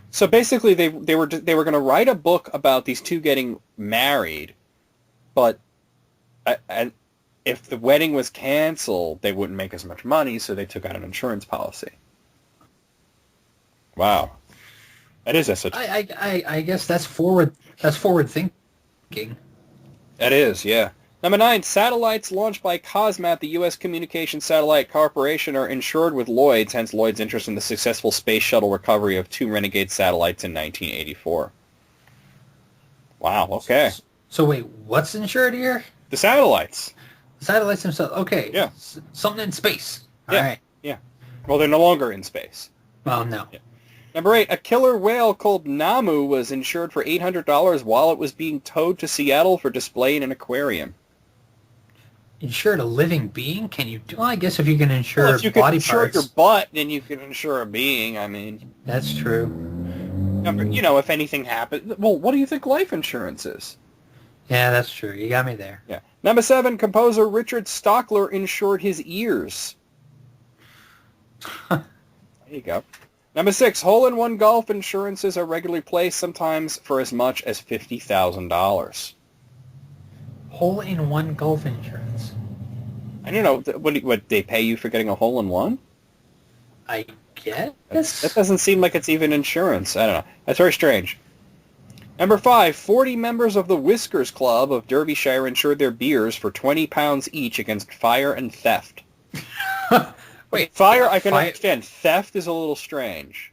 Speaker 2: So basically, they were going to write a book about these two getting married, but and if the wedding was canceled, they wouldn't make as much money, so they took out an insurance policy. Wow. That is esoteric.
Speaker 1: I guess that's forward thinking.
Speaker 2: That is, yeah. Number 9, satellites launched by Cosmat, the U.S. Communications Satellite Corporation, are insured with Lloyd's, hence Lloyd's interest in the successful space shuttle recovery of 2 Renegade satellites in 1984. Wow, okay.
Speaker 1: So wait, what's insured here?
Speaker 2: The satellites.
Speaker 1: The satellites themselves. Okay.
Speaker 2: Yeah.
Speaker 1: Something in space. All
Speaker 2: Yeah.
Speaker 1: right.
Speaker 2: Yeah. Well, they're no longer in space.
Speaker 1: Well, no.
Speaker 2: Yeah. Number 8, a killer whale called Namu was insured for $800 while it was being towed to Seattle for display in an aquarium.
Speaker 1: Insured a living being? Can you do? Well, I guess if you can insure
Speaker 2: Well, if you can
Speaker 1: body
Speaker 2: insure
Speaker 1: parts.
Speaker 2: your butt, then you can insure a being. I mean,
Speaker 1: That's true.
Speaker 2: if anything happens. Well, what do you think life insurance is?
Speaker 1: Yeah, that's true. You got me there.
Speaker 2: Yeah. Number 7, composer Richard Stockler insured his ears. There you go. Number 6, hole-in-one golf insurances are regularly placed, sometimes for as much as $50,000.
Speaker 1: Hole-in-one golf insurance.
Speaker 2: I don't know, what they pay you for getting a hole-in-one?
Speaker 1: I guess.
Speaker 2: That doesn't seem like it's even insurance. I don't know. That's very strange. Number 5, 40 members of the Whiskers Club of Derbyshire insured their beers for £20 each against fire and theft.
Speaker 1: Wait,
Speaker 2: Fire, I can understand. Theft is a little strange.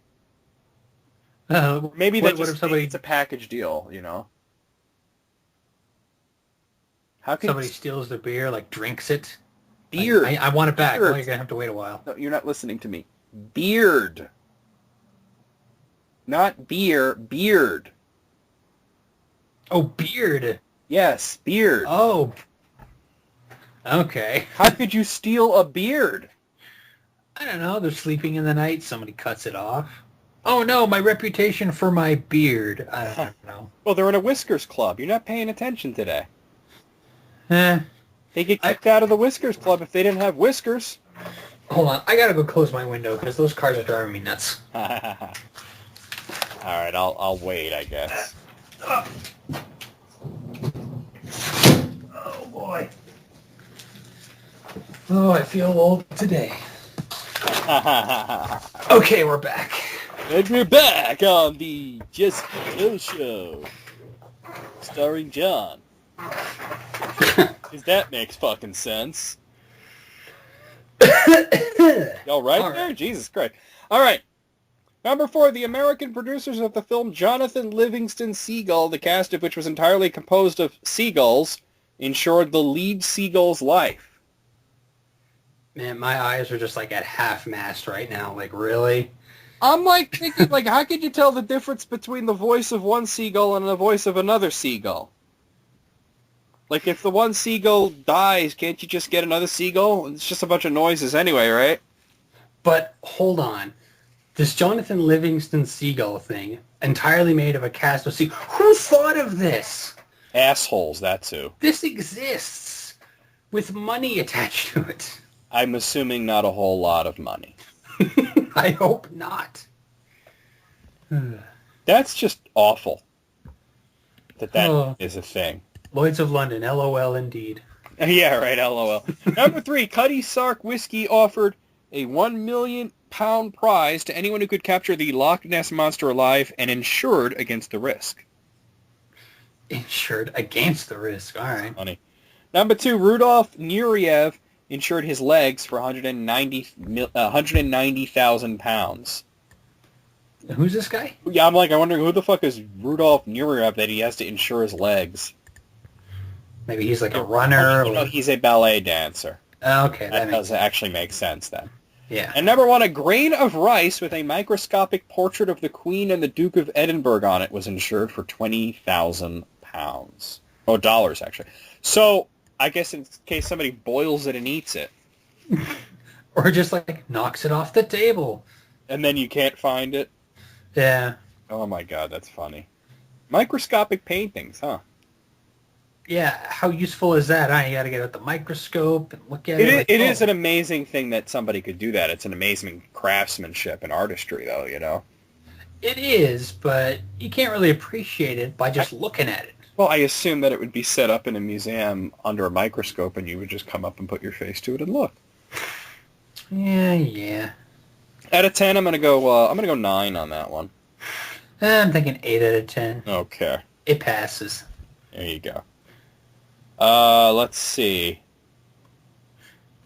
Speaker 2: Maybe
Speaker 1: what
Speaker 2: that
Speaker 1: if somebody
Speaker 2: it's a package deal, How can
Speaker 1: somebody steals the beer, like drinks it?
Speaker 2: beard?
Speaker 1: I want it back.
Speaker 2: Beard.
Speaker 1: Well, you're gonna have to wait a while.
Speaker 2: No, you're not listening to me. Beard. Not beer, beard.
Speaker 1: Oh, beard.
Speaker 2: Yes, beard.
Speaker 1: Oh. Okay.
Speaker 2: How could you steal a beard?
Speaker 1: I don't know. They're sleeping in the night. Somebody cuts it off. Oh no, my reputation for my beard. I don't know.
Speaker 2: Well, they're in a Whiskers Club. You're not paying attention today.
Speaker 1: Eh.
Speaker 2: They get
Speaker 1: I,
Speaker 2: kicked out of the Whiskers Club if they didn't have whiskers.
Speaker 1: hold on. I gotta go close my window because those cars are driving me nuts.
Speaker 2: All right, I'll wait, I guess.
Speaker 1: Oh boy. Oh, I feel old today. Okay, we're back.
Speaker 2: And we're back on the Jessica Joe Show, starring John. Because that makes fucking sense. Y'all right there? Jesus Christ. All right. Number 4, the American producers of the film Jonathan Livingston Seagull, the cast of which was entirely composed of seagulls, ensured the lead seagull's life.
Speaker 1: Man, my eyes are just like at half-mast right now. Like, really?
Speaker 2: I'm like thinking, like, how could you tell the difference between the voice of one seagull and the voice of another seagull? Like, if the one seagull dies, can't you just get another seagull? It's just a bunch of noises anyway, right?
Speaker 1: But hold on. This Jonathan Livingston Seagull thing, entirely made of a cast of seagulls. Who thought of this?
Speaker 2: Assholes, that's who.
Speaker 1: This exists with money attached to it.
Speaker 2: I'm assuming not a whole lot of money.
Speaker 1: I hope not.
Speaker 2: That's just awful that is a thing.
Speaker 1: Lloyd's of London, LOL indeed.
Speaker 2: Yeah, right, LOL. Number 3, Cuddy Sark Whiskey offered a £1 million prize to anyone who could capture the Loch Ness Monster alive and insured against the risk.
Speaker 1: Insured against the risk, all right.
Speaker 2: Funny. Number 2, Rudolf Nureyev insured his legs for 190,000 pounds.
Speaker 1: Who's this guy?
Speaker 2: Yeah, I'm wondering who the fuck is Rudolf Nureyev that he has to insure his legs?
Speaker 1: Maybe he's like a runner.
Speaker 2: No, he's a ballet dancer.
Speaker 1: Okay,
Speaker 2: That does actually make sense then.
Speaker 1: Yeah.
Speaker 2: And number 1, a grain of rice with a microscopic portrait of the Queen and the Duke of Edinburgh on it was insured for £20,000. Oh, dollars, actually. So, I guess in case somebody boils it and eats it.
Speaker 1: Or just like knocks it off the table.
Speaker 2: And then you can't find it.
Speaker 1: Yeah.
Speaker 2: Oh my god, that's funny. Microscopic paintings, huh?
Speaker 1: Yeah, how useful is that? You got to get out the microscope and look at it.
Speaker 2: It is an amazing thing that somebody could do that. It's an amazing craftsmanship and artistry, though, you know?
Speaker 1: It is, but you can't really appreciate it by just looking at it.
Speaker 2: Well, I assume that it would be set up in a museum under a microscope and you would just come up and put your face to it and look.
Speaker 1: Yeah.
Speaker 2: Out of 10, I'm gonna go 9 on that one.
Speaker 1: I'm thinking 8 out of 10.
Speaker 2: Okay.
Speaker 1: It passes.
Speaker 2: There you go. Let's see.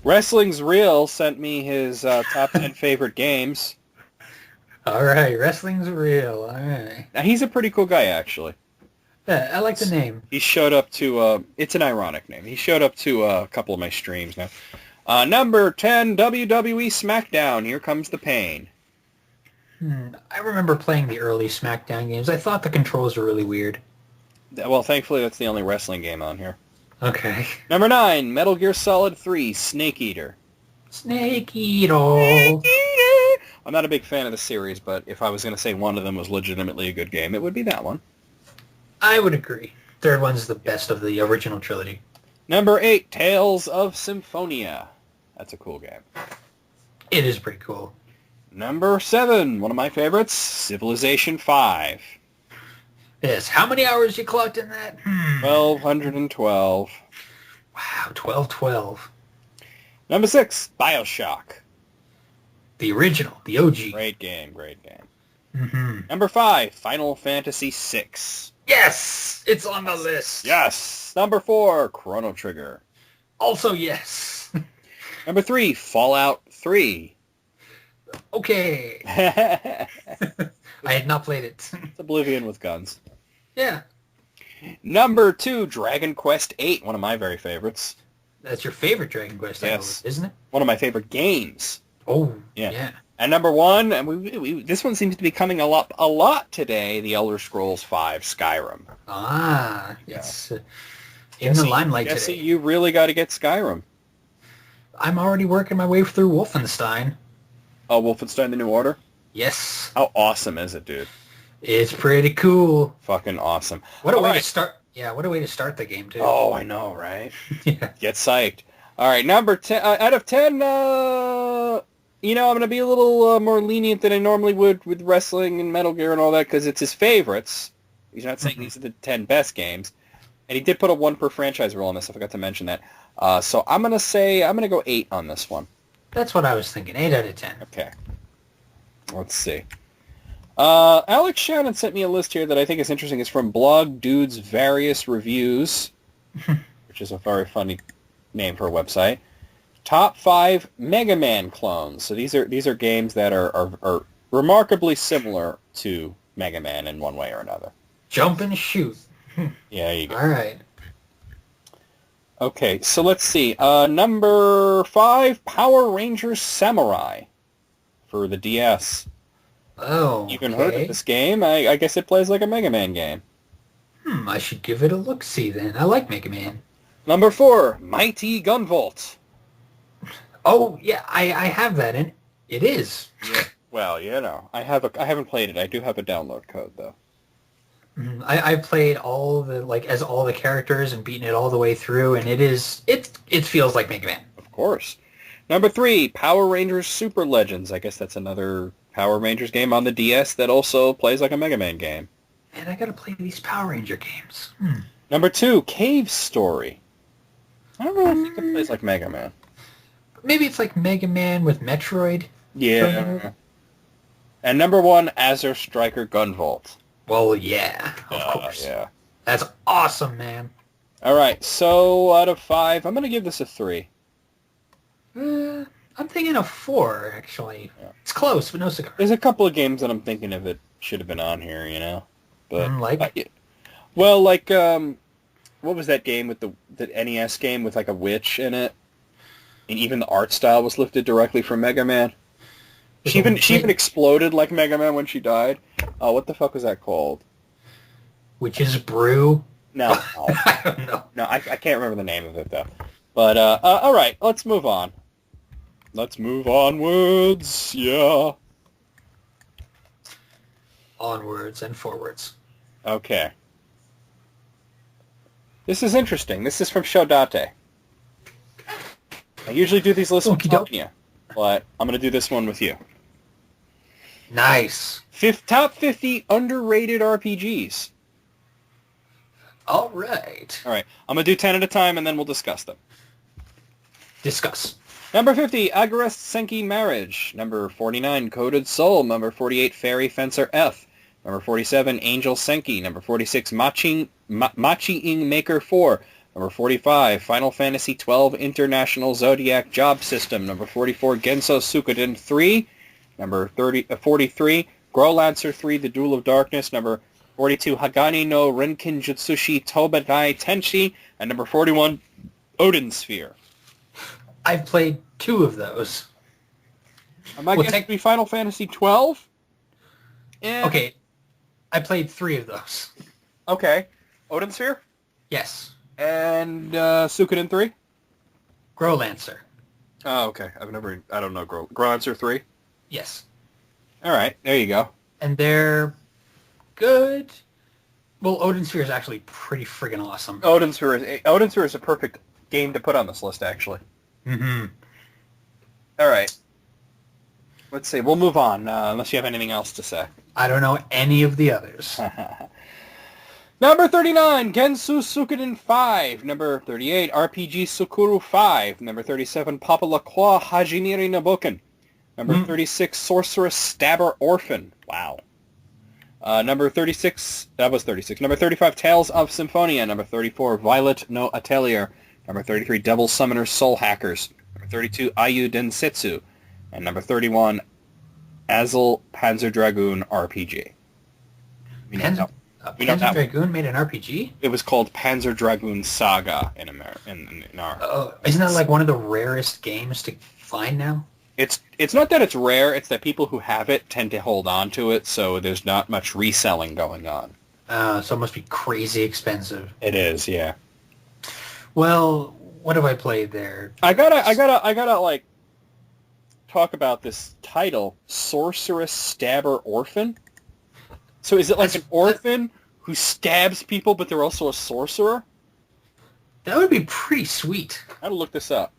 Speaker 2: Wrestling's Real sent me his top 10 favorite games.
Speaker 1: All right, wrestling's real. All right.
Speaker 2: Now, he's a pretty cool guy, actually.
Speaker 1: Yeah, I like the name.
Speaker 2: He showed up to, it's an ironic name. He showed up to a couple of my streams now. Number 10, WWE SmackDown. Here comes the pain.
Speaker 1: I remember playing the early SmackDown games. I thought the controls were really weird.
Speaker 2: Well, thankfully, that's the only wrestling game on here.
Speaker 1: Okay.
Speaker 2: Number 9, Metal Gear Solid 3, Snake Eater.
Speaker 1: Snake Eater.
Speaker 2: I'm not a big fan of the series, but if I was going to say one of them was legitimately a good game, it would be that one.
Speaker 1: I would agree. Third one's the best of the original trilogy.
Speaker 2: Number 8, Tales of Symphonia. That's a cool game.
Speaker 1: It is pretty cool.
Speaker 2: Number 7, one of my favorites, Civilization 5.
Speaker 1: Yes. How many hours you clocked in that?
Speaker 2: 1,212.
Speaker 1: Wow, 1212.
Speaker 2: Number 6, Bioshock.
Speaker 1: The original, the OG.
Speaker 2: Great game.
Speaker 1: Mm-hmm.
Speaker 2: Number 5, Final Fantasy 6.
Speaker 1: Yes! It's on the list.
Speaker 2: Yes. Number 4, Chrono Trigger.
Speaker 1: Also yes.
Speaker 2: Number 3, Fallout 3.
Speaker 1: Okay.
Speaker 2: It's
Speaker 1: I had not played it.
Speaker 2: Oblivion with guns.
Speaker 1: Yeah.
Speaker 2: Number 2, Dragon Quest 8, one of my very favorites.
Speaker 1: That's your favorite Dragon Quest, I
Speaker 2: Yes.
Speaker 1: believe, isn't it?
Speaker 2: One of my favorite games.
Speaker 1: Oh,
Speaker 2: Yeah.
Speaker 1: yeah.
Speaker 2: And number 1, and this one seems to be coming a lot today, The Elder Scrolls V, Skyrim.
Speaker 1: Ah, it's in the limelight
Speaker 2: Jesse,
Speaker 1: today.
Speaker 2: you really got to get Skyrim.
Speaker 1: I'm already working my way through Wolfenstein.
Speaker 2: Oh, Wolfenstein: The New Order?
Speaker 1: Yes.
Speaker 2: How awesome is it, dude?
Speaker 1: It's pretty cool.
Speaker 2: Fucking awesome.
Speaker 1: What a
Speaker 2: All
Speaker 1: way
Speaker 2: right.
Speaker 1: to start. Yeah, what a way to start the game, too.
Speaker 2: Oh, I know, right?
Speaker 1: Yeah.
Speaker 2: Get psyched. All right, number 10, out of 10, I'm going to be a little more lenient than I normally would with wrestling and Metal Gear and all that because it's his favorites. He's not saying these are the 10 best games. And he did put a 1 per franchise rule on this. I forgot to mention that. So I'm going to go 8 on this one.
Speaker 1: That's what I was thinking. 8 out of 10.
Speaker 2: Okay. Let's see. Alex Shannon sent me a list here that I think is interesting. It's from Blog Dude's Various Reviews, which is a very funny name for a website. Top 5 Mega Man clones. So these are games that are remarkably similar to Mega Man in one way or another.
Speaker 1: Jump and shoot.
Speaker 2: Yeah, there you go.
Speaker 1: All right.
Speaker 2: Okay, so let's see. Number 5, Power Rangers Samurai for the DS.
Speaker 1: Oh,
Speaker 2: Even heard of this game? I guess it plays like a Mega Man game.
Speaker 1: I should give it a look-see then. I like Mega Man.
Speaker 2: Number 4, Mighty Gunvolt.
Speaker 1: Oh, yeah, I have that, and it is.
Speaker 2: Yeah. Well, I haven't played it. I do have a download code though.
Speaker 1: I played all the characters and beaten it all the way through, and it feels like Mega Man.
Speaker 2: Of course. Number 3, Power Rangers Super Legends. I guess that's another Power Rangers game on the DS that also plays like a Mega Man game.
Speaker 1: Man, I gotta play these Power Ranger games.
Speaker 2: Number 2, Cave Story. I don't really think it plays like Mega Man.
Speaker 1: Maybe it's like Mega Man with Metroid.
Speaker 2: Yeah. And number 1, Azure Striker Gunvolt.
Speaker 1: Well, yeah, of course.
Speaker 2: Yeah.
Speaker 1: That's awesome, man.
Speaker 2: All right, so out of 5, I'm going to give this a 3.
Speaker 1: I'm thinking a 4, actually. Yeah. It's close, but no cigar.
Speaker 2: There's a couple of games that I'm thinking of that should have been on here, But
Speaker 1: like?
Speaker 2: What was that game with the NES game with like a witch in it? And even the art style was lifted directly from Mega Man. She even exploded like Mega Man when she died. Oh, what the fuck was that called?
Speaker 1: Witch's Brew?
Speaker 2: No.
Speaker 1: I don't know.
Speaker 2: No, I can't remember the name of it, though. But, all right, let's move on. Let's move onwards, yeah.
Speaker 1: Onwards and forwards.
Speaker 2: Okay. This is interesting. This is from Shodate. I usually do these lists with Tanya, but I'm going to do this one with you.
Speaker 1: Nice.
Speaker 2: Top 50 underrated RPGs.
Speaker 1: All right.
Speaker 2: All right. I'm going to do 10 at a time, and then we'll discuss them.
Speaker 1: Discuss.
Speaker 2: Number 50, Agorist Senki Marriage. Number 49, Coded Soul. Number 48, Fairy Fencer F. Number 47, Angel Senki. Number 46, Machi-ing Maker 4. Number 45, Final Fantasy XII International Zodiac Job System. Number 44, Genso Suikoden 3. Number 43, Growlancer 3, The Duel of Darkness. Number 42, Hagani no Renkin Jutsushi Tobadai Tenshi. And number 41, Odin Sphere.
Speaker 1: I've played 2 of those.
Speaker 2: Am I guessing to be Final Fantasy 12? Yeah.
Speaker 1: Okay. I played 3 of those.
Speaker 2: Okay. Odin Sphere?
Speaker 1: Yes.
Speaker 2: And Suikoden 3?
Speaker 1: Growlancer.
Speaker 2: Oh, okay. I don't know Growlancer 3?
Speaker 1: Yes.
Speaker 2: All right. There you go.
Speaker 1: And they're good. Well, Odin Sphere is actually pretty friggin' awesome.
Speaker 2: Odin Sphere is a perfect game to put on this list, actually.
Speaker 1: Mm-hmm.
Speaker 2: All right. Let's see. We'll move on, unless you have anything else to say.
Speaker 1: I don't know any of the others.
Speaker 2: Number 39, Gensu Suikoden 5. Number 38, RPG Sukuru 5. Number 37, Papa Lacroix Hajimiri Naboken. Number 36, Sorceress Stabber Orphan. Wow. Number 36, that was 36. Number 35, Tales of Symphonia. Number 34, Violet no Atelier. Number 33, Devil Summoner Soul Hackers. Number 32, Ayu Densetsu. And number 31, Azel Panzer Dragoon RPG.
Speaker 1: Panzer Dragoon made an RPG?
Speaker 2: It was called Panzer Dragoon Saga in our...
Speaker 1: Oh, isn't that like one of the rarest games to find now?
Speaker 2: It's not that it's rare, it's that people who have it tend to hold on to it, so there's not much reselling going on.
Speaker 1: So it must be crazy expensive.
Speaker 2: It is, yeah.
Speaker 1: Well, what have I played there?
Speaker 2: I gotta like talk about this title, Sorceress Stabber Orphan. So is it like an orphan who stabs people, but they're also a sorcerer?
Speaker 1: That would be pretty sweet.
Speaker 2: I gotta look this up.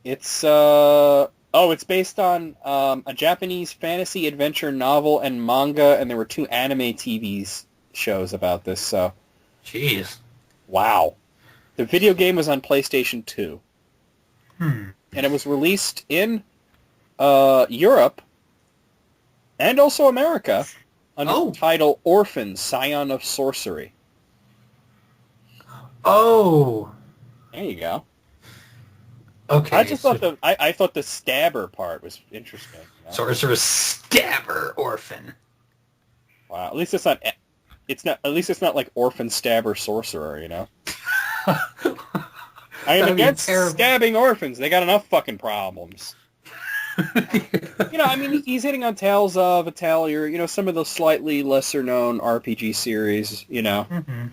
Speaker 2: It's it's based on a Japanese fantasy adventure novel and manga, and there were 2 anime TV shows about this. So,
Speaker 1: jeez,
Speaker 2: wow. The video game was on PlayStation 2,
Speaker 1: and
Speaker 2: it was released in Europe and also America under the title Orphan, Scion of Sorcery.
Speaker 1: Oh,
Speaker 2: there you go.
Speaker 1: Okay.
Speaker 2: I just thought I thought the stabber part was interesting. You know?
Speaker 1: Sorceress Stabber Orphan.
Speaker 2: Wow. At least it's not. At least it's not like Orphan Stabber Sorcerer. You know. I am against stabbing orphans. They got enough fucking problems. You know, I mean, he's hitting on Tales of Atelier. You know, some of those slightly lesser known RPG series. You know. Mm-hmm.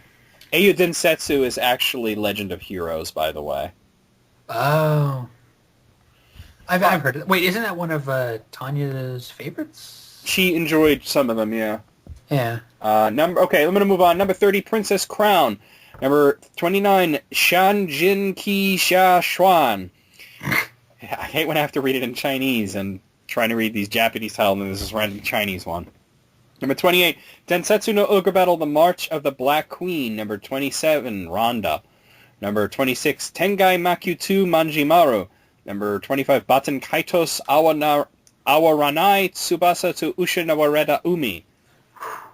Speaker 2: Eiyu Densetsu is actually Legend of Heroes, by the way.
Speaker 1: Oh. I've heard of it. Wait, isn't that one of Tanya's favorites?
Speaker 2: She enjoyed some of them, yeah.
Speaker 1: Yeah.
Speaker 2: Okay, I'm going to move on. Number 30, Princess Crown. Number 29, Shanjin Qi Xia Xuan. I hate when I have to read it in Chinese and trying to read these Japanese titles, and this is random Chinese one. Number 28, Densetsu no Ogre Battle, The March of the Black Queen. Number 27, Rhonda. Number 26, Tengai Makyu 2 Manjimaru. Number 25, Baten Kaitos Awaranai Tsubasa to Ushinawareta Umi.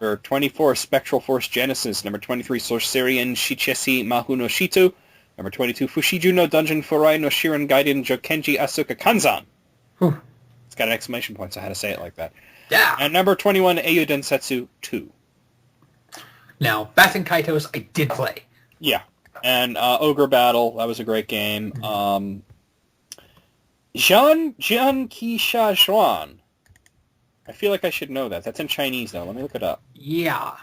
Speaker 2: Number 24, Spectral Force Genesis. Number 23, Sorcerian Shichesi Mahu no Shitu. Number 22, Fushiju no Dungeon Furai no Shiren Gaiden Jokenji Asuka Kanzan.
Speaker 1: Whew.
Speaker 2: It's got an exclamation point, so I had to say it like that.
Speaker 1: Yeah.
Speaker 2: And number 21, Eiyu Densetsu 2.
Speaker 1: Now, Baten Kaitos, I did play.
Speaker 2: Yeah. And Ogre Battle, that was a great game. Jian Qi Sha Xuan. I feel like I should know that. That's in Chinese, though. Let me look it up.
Speaker 1: Yeah.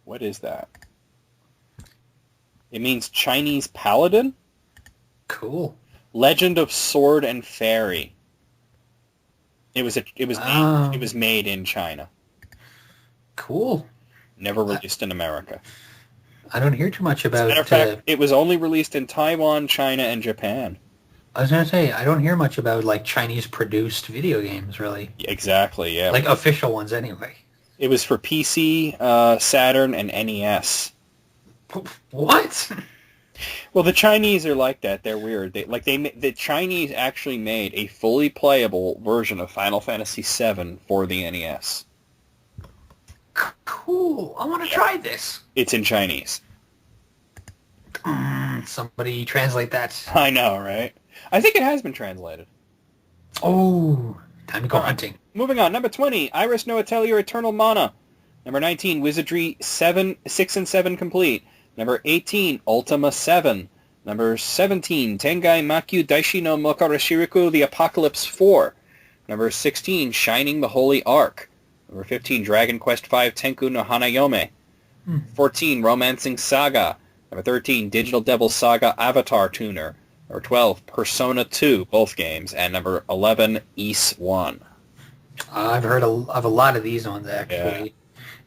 Speaker 2: What is that? It means Chinese Paladin?
Speaker 1: Cool.
Speaker 2: Legend of Sword and Fairy. It was made in China.
Speaker 1: Cool.
Speaker 2: Never released in America.
Speaker 1: I don't hear too much about it.
Speaker 2: As a matter of fact, it was only released in Taiwan, China, and Japan.
Speaker 1: I was going to say, I don't hear much about, like, Chinese-produced video games, really.
Speaker 2: Exactly, yeah.
Speaker 1: Like, official ones, anyway.
Speaker 2: It was for PC, Saturn, and NES.
Speaker 1: What?
Speaker 2: Well, the Chinese are like that. They're weird. The Chinese actually made a fully playable version of Final Fantasy VII for the NES.
Speaker 1: Cool. I want to try this.
Speaker 2: It's in Chinese.
Speaker 1: Somebody translate that.
Speaker 2: I know, right? I think it has been translated.
Speaker 1: Oh, time to go hunting.
Speaker 2: Moving on. Number 20, Iris no Atelier Eternal Mana. Number 19, Wizardry 6 and 7 complete. Number 18, Ultima 7. Number 17, Tengai Makyu Daishi no Mokarashiriku The Apocalypse 4. Number 16, Shining the Holy Ark. Number 15, Dragon Quest V Tenku no Hanayome. 14, Romancing Saga. Number 13, Digital Devil Saga Avatar Tuner. Number 12, Persona 2, both games. And number 11, Ys 1.
Speaker 1: I've heard of a lot of these ones, actually. Yeah.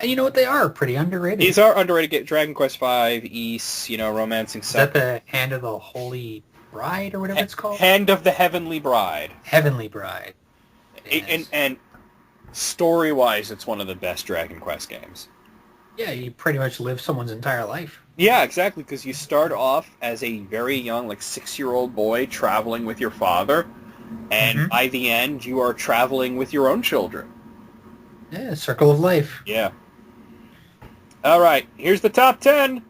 Speaker 1: And you know what? They are pretty underrated.
Speaker 2: These are underrated. Get Dragon Quest V, Ys, Romancing Saga.
Speaker 1: Is that the Hand of the Holy Bride or whatever it's called?
Speaker 2: Hand of the Heavenly Bride.
Speaker 1: Heavenly Bride. Yes.
Speaker 2: And story-wise, it's one of the best Dragon Quest games.
Speaker 1: Yeah, you pretty much live someone's entire life.
Speaker 2: Yeah, exactly, because you start off as a very young, 6-year-old boy traveling with your father, and by the end, you are traveling with your own children.
Speaker 1: Yeah, circle of life.
Speaker 2: Yeah. All right, here's the top 10.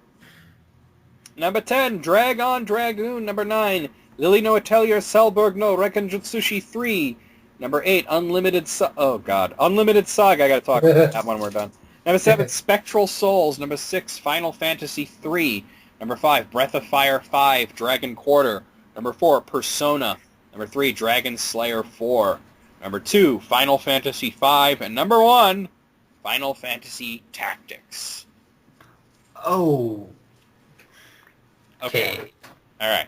Speaker 2: Number 10, Dragon Dragoon. Number 9, Lily no Atelier Selberg no Rekonjutsushi 3. Number 8, Unlimited Saga. I gotta talk about that when we're done. Number 7, Spectral Souls. Number 6, Final Fantasy 3. Number 5, Breath of Fire 5, Dragon Quarter. Number 4, Persona. Number 3, Dragon Slayer 4. Number 2, Final Fantasy 5. And number 1, Final Fantasy Tactics.
Speaker 1: Oh. Okay.
Speaker 2: All right.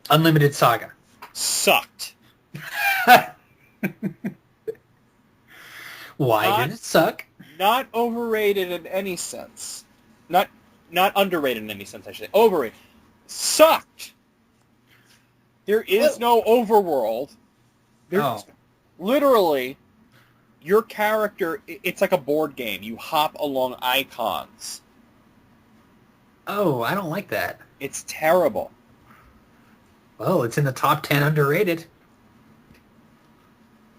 Speaker 1: Unlimited Saga.
Speaker 2: Sucked.
Speaker 1: Why did it suck?
Speaker 2: Not overrated in any sense. Not underrated in any sense, I should say. Overrated. Sucked. There is no overworld. There's literally your character. It's like a board game. You hop along icons.
Speaker 1: Oh, I don't like that.
Speaker 2: It's terrible.
Speaker 1: Well, it's in the top 10 underrated.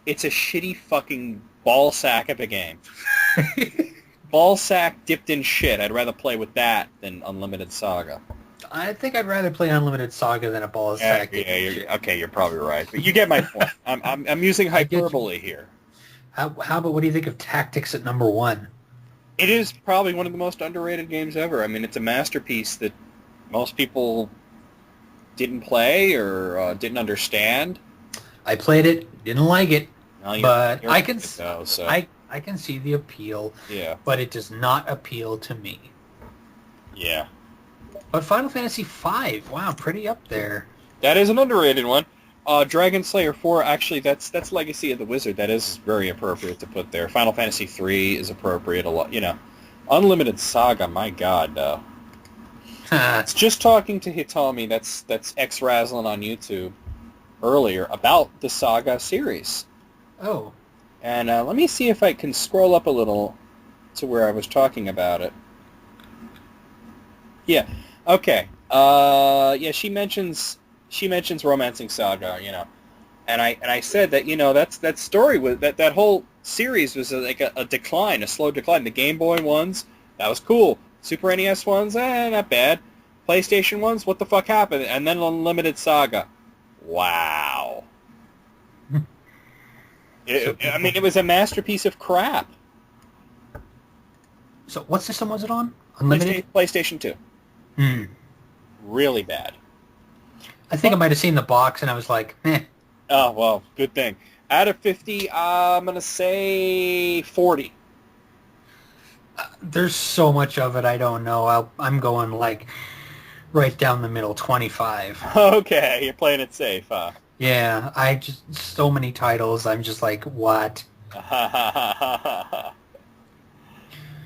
Speaker 2: It's a shitty fucking ball sack of a game. Ball sack dipped in shit. I'd rather play with that than Unlimited Saga.
Speaker 1: I think I'd rather play Unlimited Saga than a ball sack.
Speaker 2: You're probably right. But you get my point. I'm using hyperbole here.
Speaker 1: How about what do you think of Tactics at number 1?
Speaker 2: It is probably one of the most underrated games ever. I mean, it's a masterpiece that most people didn't play or didn't understand.
Speaker 1: I played it, didn't like it, but I can I can see the appeal.
Speaker 2: Yeah.
Speaker 1: But it does not appeal to me.
Speaker 2: Yeah.
Speaker 1: But Final Fantasy V, wow, pretty up there.
Speaker 2: That is an underrated one. Dragon Slayer 4, actually, that's Legacy of the Wizard. That is very appropriate to put there. Final Fantasy 3 is appropriate a lot. You know, Unlimited Saga, my God, though. It's just talking to Hitomi, that's X-Razzlin on YouTube earlier, about the Saga series.
Speaker 1: Oh.
Speaker 2: And let me see if I can scroll up a little to where I was talking about it. Yeah. Okay. Yeah, she mentions Romancing Saga, you know. And I said that, you know, that story was that whole series was like a decline, a slow decline. The Game Boy ones, that was cool. Super NES ones, not bad. PlayStation ones, what the fuck happened? And then Unlimited Saga. Wow. I mean, it was a masterpiece of crap.
Speaker 1: So what system was it on? Unlimited?
Speaker 2: PlayStation 2. Really bad.
Speaker 1: I think I might have seen the box and I was like, eh.
Speaker 2: Oh, well, good thing. Out of 50, I'm going to say 40.
Speaker 1: There's so much of it, I don't know. I'm going, like, right down the middle, 25.
Speaker 2: Okay, you're playing it safe, huh?
Speaker 1: Yeah, so many titles, I'm just like, what?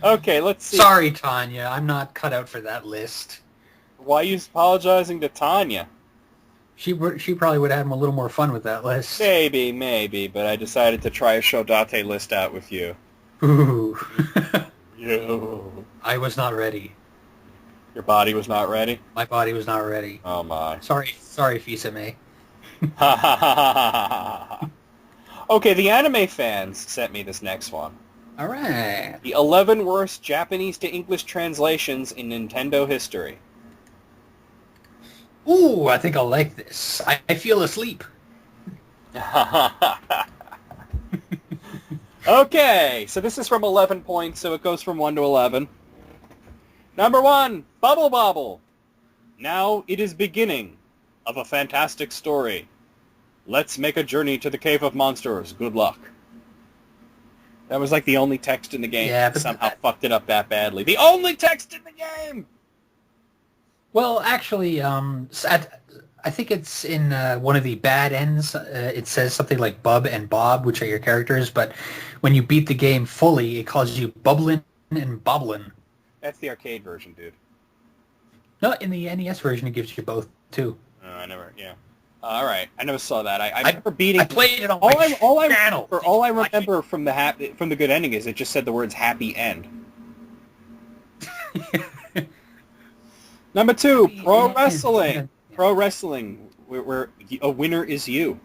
Speaker 2: Okay, let's see.
Speaker 1: Sorry, Tanya, I'm not cut out for that list.
Speaker 2: Why are you apologizing to Tanya?
Speaker 1: She probably would have had a little more fun with that list.
Speaker 2: Maybe, but I decided to try a Shodate list out with you.
Speaker 1: Ooh.
Speaker 2: You.
Speaker 1: I was not ready.
Speaker 2: Your body was not ready?
Speaker 1: My body was not ready.
Speaker 2: Oh, my.
Speaker 1: Sorry, Fisa-me.
Speaker 2: Okay, the anime fans sent me this next one.
Speaker 1: All right.
Speaker 2: The 11 worst Japanese to English translations in Nintendo history.
Speaker 1: Ooh, I think I'll like this. I feel asleep.
Speaker 2: Okay, so this is from 11 points, so it goes from 1 to 11. Number 1, Bubble Bobble. Now it is beginning of a fantastic story. Let's make a journey to the Cave of Monsters. Good luck. That was like the only text in the game that somehow fucked it up that badly. The only text in the game!
Speaker 1: Well, actually, I think it's in one of the bad ends. It says something like Bub and Bob, which are your characters, but when you beat the game fully, it calls you Bubblin and Boblin.
Speaker 2: That's the arcade version, dude.
Speaker 1: No, in the NES version, it gives you both, too.
Speaker 2: Oh, I never, yeah. All right, I never saw that. I remember beating.
Speaker 1: I played it on my channel.
Speaker 2: All I remember from the good ending is it just said the words "happy end." Number 2, pro wrestling. Pro wrestling, where a winner is you.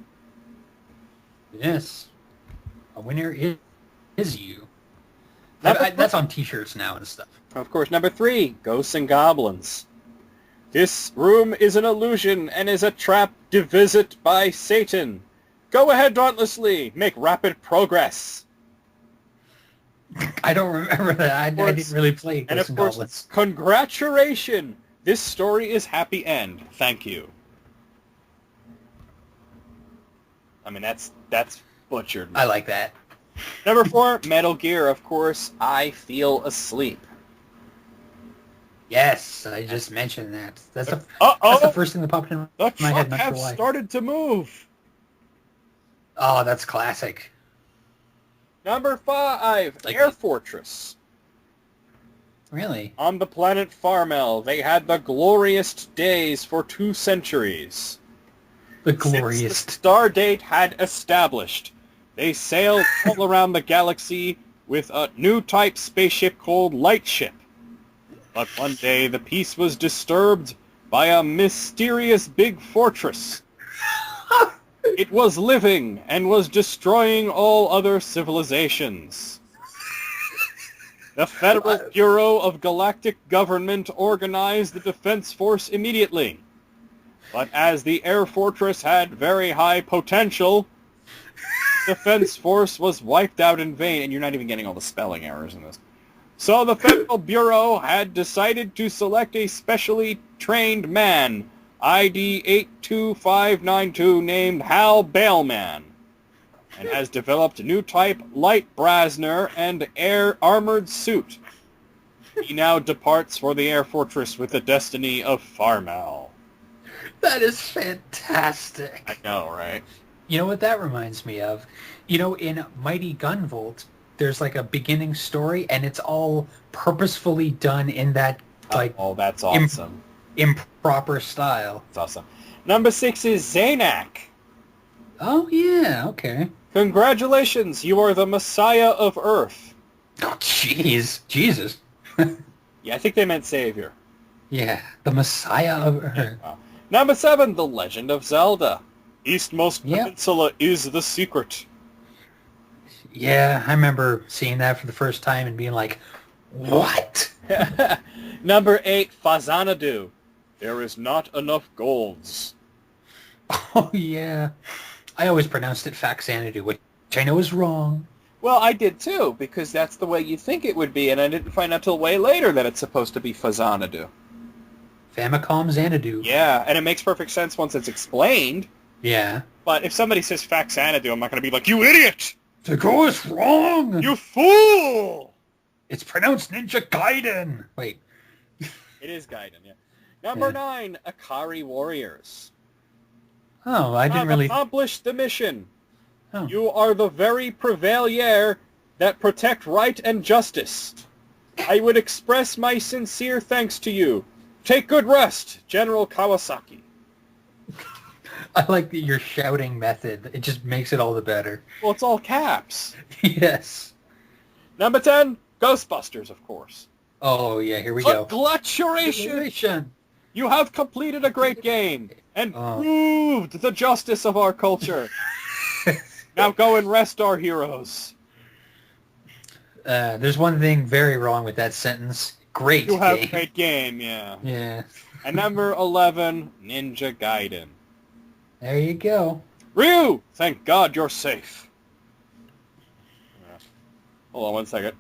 Speaker 1: Yes, a winner is you. That's on T-shirts now and stuff.
Speaker 2: Of course. Number 3, Ghosts and Goblins. This room is an illusion and is a trap devised by Satan. Go ahead dauntlessly. Make rapid progress.
Speaker 1: I don't remember that. I didn't really play Ghosts and Goblins.
Speaker 2: Congratulations. This story is happy end. Thank you. I mean, that's butchered.
Speaker 1: I like that.
Speaker 2: Number 4, Metal Gear, of course. I feel asleep.
Speaker 1: Yes, I just mentioned that. That's the
Speaker 2: Uh-oh!
Speaker 1: first thing that popped in
Speaker 2: The
Speaker 1: my head.
Speaker 2: truck
Speaker 1: Not sure
Speaker 2: has
Speaker 1: why.
Speaker 2: started to move!
Speaker 1: Oh, that's classic.
Speaker 2: Number 5,
Speaker 1: Like,
Speaker 2: Air Fortress.
Speaker 1: really?
Speaker 2: On the planet Farmel, they had the glorious days for 2 centuries.
Speaker 1: The
Speaker 2: Since
Speaker 1: glorious.
Speaker 2: the star date had established, they sailed all around the galaxy with a new type spaceship called Lightship. But one day the peace was disturbed by a mysterious big fortress. It was living and was destroying all other civilizations. The Federal Bureau of Galactic Government organized the Defense Force immediately. But as the Air Fortress had very high potential, the Defense Force was wiped out in vain. And you're not even getting all the spelling errors in this. So the Federal Bureau had decided to select a specially trained man, ID 82592, named Hal Bailman, and has developed a new type light Brasner and air armored suit. He now departs for the Air Fortress with the destiny of Farmal.
Speaker 1: That is fantastic.
Speaker 2: I know, right?
Speaker 1: You know what that reminds me of? You know, in Mighty Gunvolt, there's like a beginning story, and it's all purposefully done in that like
Speaker 2: Oh, that's awesome.
Speaker 1: improper style.
Speaker 2: That's awesome. Number 6 is Zanak.
Speaker 1: Oh yeah, okay.
Speaker 2: Congratulations, you are the Messiah of Earth.
Speaker 1: Oh jeez, Jesus.
Speaker 2: Yeah, I think they meant Savior.
Speaker 1: Yeah, the Messiah of Earth.
Speaker 2: Number 7, The Legend of Zelda. Eastmost
Speaker 1: Yep.
Speaker 2: Peninsula is the secret.
Speaker 1: Yeah, I remember seeing that for the first time and being like, what?
Speaker 2: Number 8, Fazanadu. There is not enough golds.
Speaker 1: Oh yeah. I always pronounced it Faxanadu, which I know is wrong.
Speaker 2: Well, I did too, because that's the way you think it would be, and I didn't find out till way later that it's supposed to be Fazanadu.
Speaker 1: Famicom Xanadu.
Speaker 2: Yeah, and it makes perfect sense once it's explained.
Speaker 1: Yeah.
Speaker 2: But if somebody says Faxanadu, I'm not going to be like, you idiot!
Speaker 1: The go is wrong!
Speaker 2: You fool!
Speaker 1: It's pronounced Ninja Gaiden! Wait.
Speaker 2: It is Gaiden, yeah. Number 9, Akari Warriors.
Speaker 1: Oh, I didn't
Speaker 2: Have
Speaker 1: really...
Speaker 2: accomplished the mission.
Speaker 1: Oh.
Speaker 2: You are the very Prevalier that protect right and justice. I would express my sincere thanks to you. Take good rest, General Kawasaki.
Speaker 1: I like your shouting method. It just makes it all the better.
Speaker 2: Well, it's all caps.
Speaker 1: Yes.
Speaker 2: Number 10, Ghostbusters, of course.
Speaker 1: Oh, yeah, here we go.
Speaker 2: Congratulations! You have completed a great game and proved the justice of our culture. Now go and rest our heroes.
Speaker 1: There's one thing very wrong with that sentence. Great
Speaker 2: You have
Speaker 1: game.
Speaker 2: a great game, yeah.
Speaker 1: Yeah.
Speaker 2: And number 11, Ninja Gaiden.
Speaker 1: There you go.
Speaker 2: Ryu, thank God you're safe. Hold on 1 second.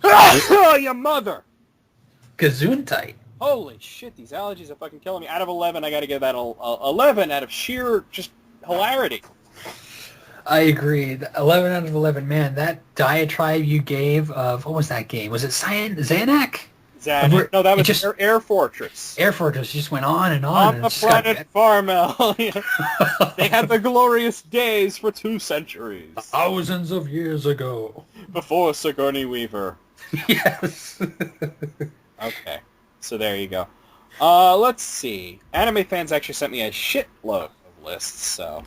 Speaker 2: Oh, your mother!
Speaker 1: Gesundheit.
Speaker 2: Holy shit, these allergies are fucking killing me. Out of 11, I gotta give that 11 out of sheer just hilarity.
Speaker 1: I agree. 11 out of 11. Man, that diatribe you gave of... What was that game? Was it Zanak?
Speaker 2: No, that was
Speaker 1: just,
Speaker 2: Air Fortress.
Speaker 1: Air Fortress just went on and on.
Speaker 2: On the planet Farmel. They had the glorious days for 2 centuries.
Speaker 1: Thousands of years ago.
Speaker 2: Before Sigourney Weaver.
Speaker 1: Yes.
Speaker 2: Okay, so there you go. Let's see. Anime fans actually sent me a shitload of lists, so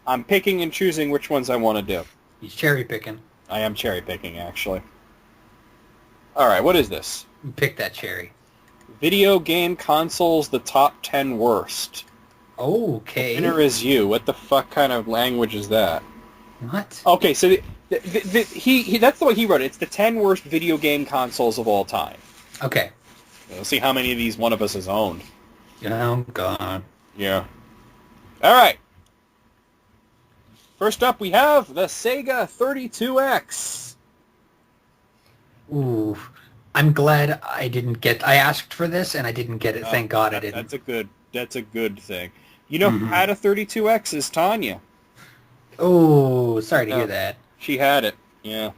Speaker 2: I'm picking and choosing which ones I want to do.
Speaker 1: He's cherry picking.
Speaker 2: I am cherry picking, actually. Alright, what is this?
Speaker 1: You pick that cherry.
Speaker 2: Video game consoles, the top 10 worst.
Speaker 1: Okay.
Speaker 2: The winner is you. What the fuck kind of language is that?
Speaker 1: What?
Speaker 2: Okay, so he that's the way he wrote it. It's the 10 worst video game consoles of all time.
Speaker 1: Okay.
Speaker 2: Let's see how many of these one of us has owned.
Speaker 1: Oh, God.
Speaker 2: Yeah. Alright. First up, we have the Sega 32X.
Speaker 1: Ooh. I'm glad I didn't get... I asked for this, and I didn't get it. Thank God I didn't.
Speaker 2: That's a good thing. You know who had a 32X is Tanya.
Speaker 1: Oh, sorry to hear that.
Speaker 2: She had it, yeah.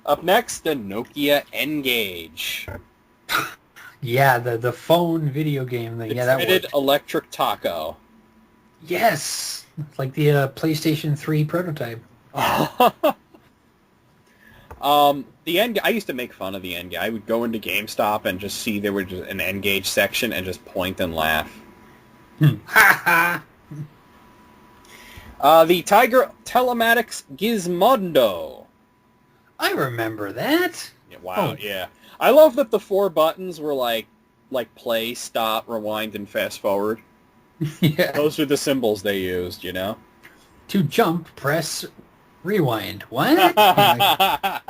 Speaker 2: Up next, the Nokia N-Gage.
Speaker 1: Yeah, the phone video game thing.
Speaker 2: The
Speaker 1: Yeah, that
Speaker 2: dreaded
Speaker 1: worked.
Speaker 2: electric taco.
Speaker 1: Yes, it's like the PlayStation 3 prototype.
Speaker 2: The N. I used to make fun of the N-Gage. I would go into GameStop and just see there was just an N-Gage section and just point and laugh.
Speaker 1: Ha
Speaker 2: The Tiger Telematics Gizmondo.
Speaker 1: I remember that.
Speaker 2: Yeah, wow,
Speaker 1: Oh.
Speaker 2: yeah. I love that the 4 buttons were like play, stop, rewind, and fast forward.
Speaker 1: Yeah.
Speaker 2: Those are the symbols they used, you know?
Speaker 1: To jump, press rewind. What? Yeah,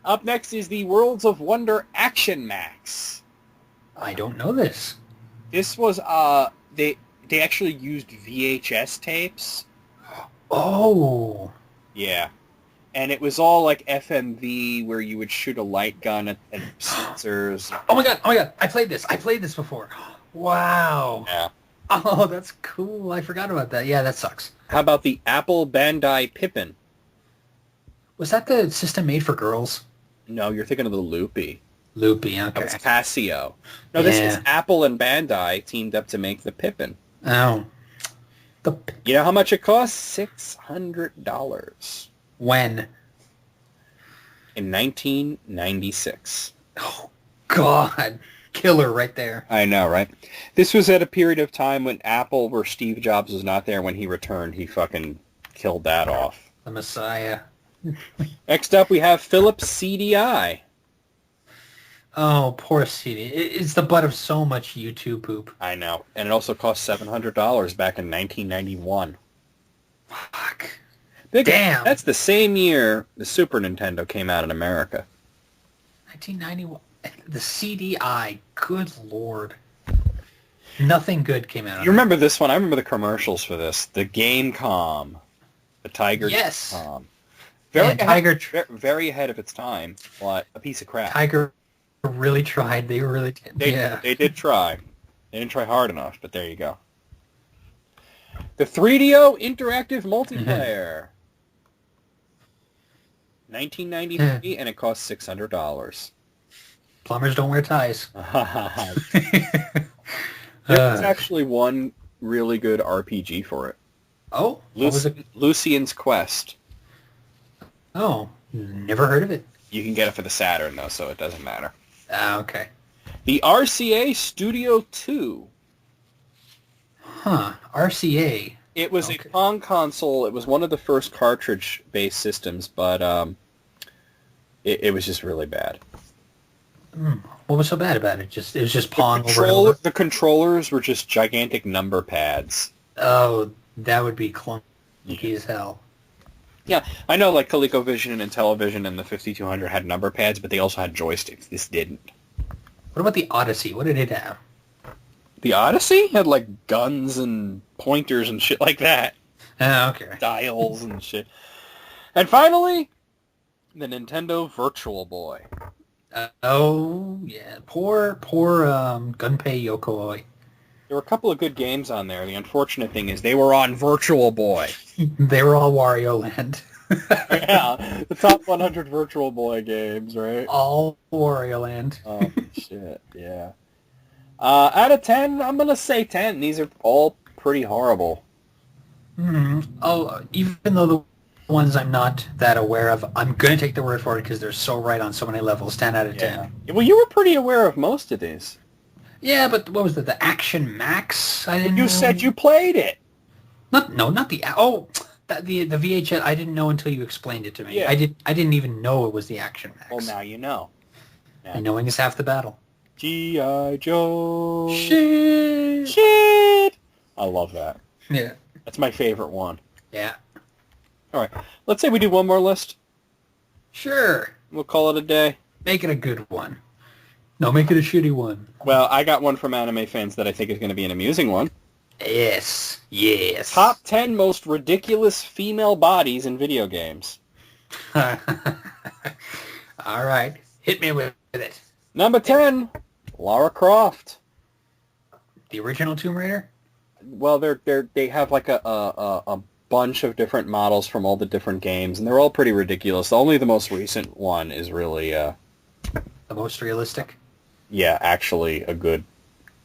Speaker 2: Up next is the Worlds of Wonder Action Max.
Speaker 1: I don't know this.
Speaker 2: This was, they actually used VHS tapes.
Speaker 1: Oh.
Speaker 2: Yeah. And it was all like FMV where you would shoot a light gun at sensors.
Speaker 1: Oh my god. I played this before. Wow.
Speaker 2: Yeah.
Speaker 1: Oh, that's cool. I forgot about that. Yeah, that sucks.
Speaker 2: How about the Apple Bandai Pippin?
Speaker 1: Was that the system made for girls?
Speaker 2: No, you're thinking of the Loopy.
Speaker 1: Loopy,
Speaker 2: That
Speaker 1: okay.
Speaker 2: was Casio. No, this is
Speaker 1: Yeah.
Speaker 2: Apple and Bandai teamed up to make the Pippin.
Speaker 1: Oh.
Speaker 2: You know how much it cost? $600
Speaker 1: When?
Speaker 2: in 1996.
Speaker 1: Oh, God. Killer right there.
Speaker 2: I know, right? This was at a period of time when Apple, where Steve Jobs was not there when he returned. He fucking killed that off.
Speaker 1: The Messiah.
Speaker 2: Next up, we have Philips CDI.
Speaker 1: Oh, poor CD. It's the butt of so much YouTube poop.
Speaker 2: I know. And it also cost $700 back in 1991.
Speaker 1: Fuck.
Speaker 2: Big-
Speaker 1: Damn.
Speaker 2: That's the same year the Super Nintendo came out in America.
Speaker 1: 1991. The CDI. Good lord. Nothing good came out of
Speaker 2: You remember this one? I remember the commercials for this. The Gamecom. The Tiger
Speaker 1: Yes.
Speaker 2: Gamecom.
Speaker 1: And Tiger
Speaker 2: Very ahead of its time, but a piece of crap.
Speaker 1: Tiger really tried. They really did.
Speaker 2: They did try. They didn't try hard enough, but there you go. The 3DO Interactive Multiplayer. 1993, and it cost $600.
Speaker 1: Plumbers don't wear ties.
Speaker 2: There was actually one really good RPG for it.
Speaker 1: Oh, what was it?
Speaker 2: Lucian's Quest.
Speaker 1: Oh, never heard of it.
Speaker 2: You can get it for the Saturn, though, so it doesn't matter.
Speaker 1: Ah, okay.
Speaker 2: The RCA Studio 2.
Speaker 1: Huh. RCA.
Speaker 2: It was
Speaker 1: Okay.
Speaker 2: a Pong console. It was one of the first cartridge-based systems, but it was just really bad.
Speaker 1: What was so bad about it? It was just Pong over and over.
Speaker 2: The controllers were just gigantic number pads.
Speaker 1: Oh, that would be clunky as hell.
Speaker 2: Yeah, I know, like ColecoVision and Intellivision and the 5200 had number pads, but they also had joysticks. This didn't.
Speaker 1: What about the Odyssey? What did it have?
Speaker 2: The Odyssey had, like, guns and pointers and shit like that.
Speaker 1: Oh, okay.
Speaker 2: Dials and shit. And finally, the Nintendo Virtual Boy.
Speaker 1: Oh, yeah. Poor Gunpei Yokoi.
Speaker 2: There were a couple of good games on there. The unfortunate thing is they were on Virtual Boy.
Speaker 1: They were all Wario Land.
Speaker 2: Yeah, the top 100 Virtual Boy games, right?
Speaker 1: All Wario Land.
Speaker 2: Oh, shit, yeah. Out of 10, I'm going to say 10. These are all pretty horrible.
Speaker 1: Oh, even though the ones I'm not that aware of, I'm going to take the word for it because they're so right on so many levels. 10 out of 10.
Speaker 2: Well, you were pretty aware of most of these.
Speaker 1: Yeah, but what was it? The Action Max? I didn't know.
Speaker 2: You said you played it.
Speaker 1: Not the the VHS. I didn't know until you explained it to me.
Speaker 2: Yeah.
Speaker 1: I didn't even know it was the Action Max.
Speaker 2: Well, now you know.
Speaker 1: And knowing is half the battle.
Speaker 2: G.I. Joe.
Speaker 1: Shit.
Speaker 2: Shit. I love that.
Speaker 1: Yeah.
Speaker 2: That's my favorite one.
Speaker 1: Yeah.
Speaker 2: All right. Let's say we do one more list.
Speaker 1: Sure.
Speaker 2: We'll call it a day.
Speaker 1: Make it a good one. No, make it a shitty one.
Speaker 2: Well, I got one from anime fans that I think is going to be an amusing one.
Speaker 1: Yes. Yes.
Speaker 2: Top 10 most ridiculous female bodies in video games.
Speaker 1: All right. Hit me with it.
Speaker 2: Number 10, Lara Croft.
Speaker 1: The original Tomb Raider?
Speaker 2: Well, they have like a bunch of different models from all the different games, and they're all pretty ridiculous. Only the most recent one is really,
Speaker 1: The most realistic?
Speaker 2: yeah, actually a good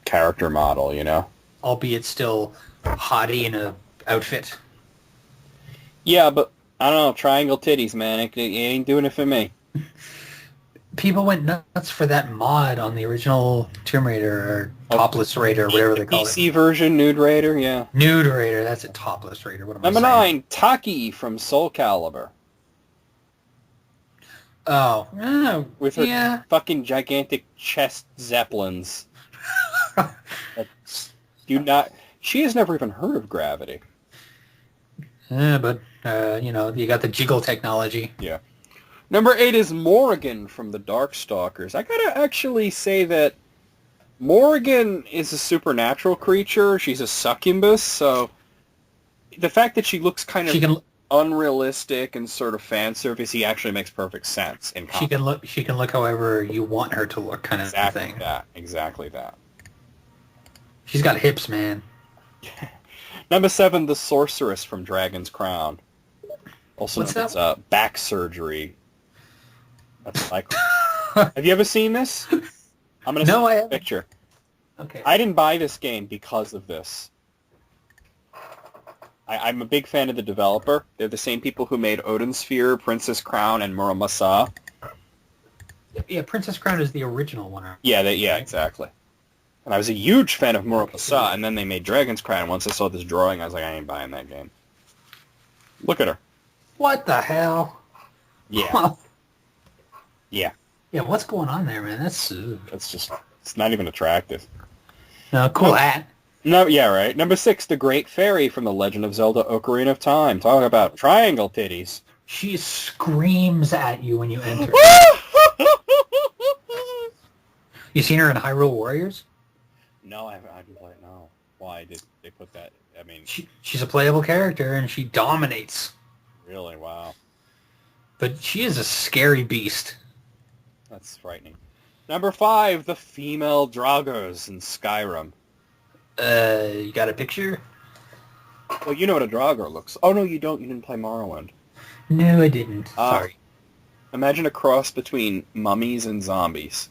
Speaker 2: character model, you know?
Speaker 1: Albeit still hottie in a outfit.
Speaker 2: Yeah, but, I don't know, triangle titties, man. It ain't doing it for me.
Speaker 1: People went nuts for that mod on the original Tomb Raider, or Topless Raider, whatever they call it.
Speaker 2: PC version, Nude Raider, yeah.
Speaker 1: Nude Raider, that's a Topless Raider. What am
Speaker 2: Number
Speaker 1: I saying?
Speaker 2: 9, Taki from Soul Calibur.
Speaker 1: Oh,
Speaker 2: With her
Speaker 1: yeah.
Speaker 2: fucking gigantic chest zeppelins. Do not... She has never even heard of gravity.
Speaker 1: But, you got the jiggle technology.
Speaker 2: Yeah. Number 8 is Morrigan from the Darkstalkers. I gotta actually say that Morrigan is a supernatural creature. She's a succubus, so the fact that she looks kind of unrealistic and sort of fan servicey actually makes perfect sense in comics.
Speaker 1: She can look however you want her to look, kind of thing.
Speaker 2: Exactly that.
Speaker 1: She's got hips, man.
Speaker 2: Number 7, the Sorceress from Dragon's Crown. Also
Speaker 1: What's
Speaker 2: known as
Speaker 1: that?
Speaker 2: back surgery. That's like. Have you ever seen this? I'm gonna send you a picture.
Speaker 1: Okay.
Speaker 2: I didn't buy this game because of this. I'm a big fan of the developer. They're the same people who made Odin Sphere, Princess Crown, and Muramasa.
Speaker 1: Yeah, Princess Crown is the original one. Right?
Speaker 2: Yeah, exactly. And I was a huge fan of Muramasa, and then they made Dragon's Crown. Once I saw this drawing, I was like, I ain't buying that game. Look at her.
Speaker 1: What the hell?
Speaker 2: Yeah. Yeah.
Speaker 1: Yeah, what's going on there, man? That's
Speaker 2: just, it's not even attractive.
Speaker 1: no cool hat.
Speaker 2: No, yeah, right. Number 6, the Great Fairy from The Legend of Zelda Ocarina of Time. Talk about triangle titties.
Speaker 1: She screams at you when you enter. You seen her in Hyrule Warriors?
Speaker 2: No, I haven't played. No. Why did they put that? I mean,
Speaker 1: she's a playable character, and she dominates.
Speaker 2: Really? Wow.
Speaker 1: But she is a scary beast.
Speaker 2: That's frightening. Number 5, the female Draugrs in Skyrim.
Speaker 1: You got a picture?
Speaker 2: Well, you know what a Draugr looks. Oh no, you don't. You didn't play Morrowind.
Speaker 1: No, I didn't. Sorry.
Speaker 2: Imagine a cross between mummies and zombies.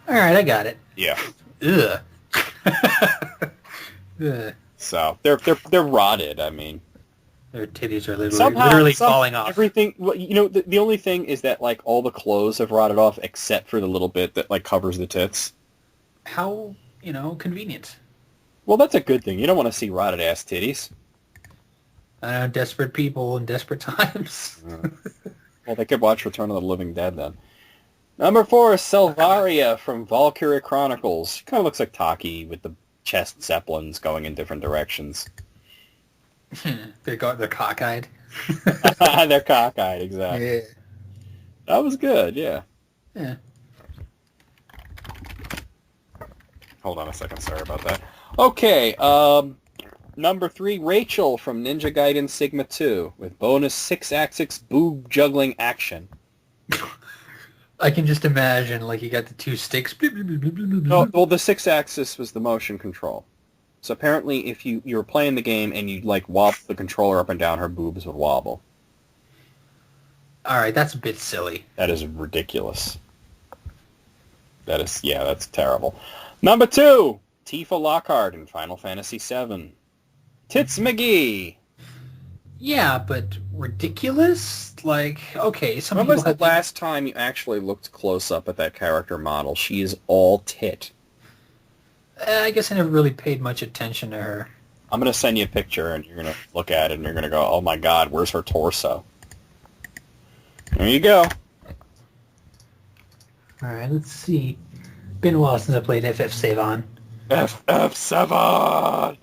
Speaker 1: All right, I got it.
Speaker 2: Yeah.
Speaker 1: Ugh. Ugh.
Speaker 2: So they're rotted. I mean,
Speaker 1: their titties are literally falling off.
Speaker 2: Everything. Well, the only thing is that like all the clothes have rotted off except for the little bit that like covers the tits.
Speaker 1: How convenient.
Speaker 2: Well, that's a good thing. You don't want to see rotted ass titties.
Speaker 1: Desperate people in desperate times.
Speaker 2: Well, they could watch Return of the Living Dead then. Number 4 is Selvaria from Valkyria Chronicles. She kind of looks like Taki with the chest zeppelins going in different directions.
Speaker 1: They're cockeyed.
Speaker 2: They're cockeyed, exactly.
Speaker 1: Yeah.
Speaker 2: That was good, yeah.
Speaker 1: Yeah.
Speaker 2: Hold on a second, sorry about that. Okay, number 3, Rachel from Ninja Gaiden Sigma 2 with bonus 6-axis boob juggling action.
Speaker 1: I can just imagine, like, you got the two sticks.
Speaker 2: No, well, the 6-axis was the motion control. So apparently if you were playing the game and you, like, wobble the controller up and down, her boobs would wobble.
Speaker 1: Alright, that's a bit silly.
Speaker 2: That is ridiculous. That's terrible. Number 2, Tifa Lockhart in Final Fantasy VII. Tits McGee.
Speaker 1: Yeah, but ridiculous? Like, okay,
Speaker 2: When was the last time you actually looked close up at that character model? She is all tit.
Speaker 1: I guess I never really paid much attention to her.
Speaker 2: I'm going to send you a picture, and you're going to look at it, and you're going to go, oh my god, where's her torso? There you go.
Speaker 1: Alright, let's see. Been a while since I played FF7.
Speaker 2: FF7!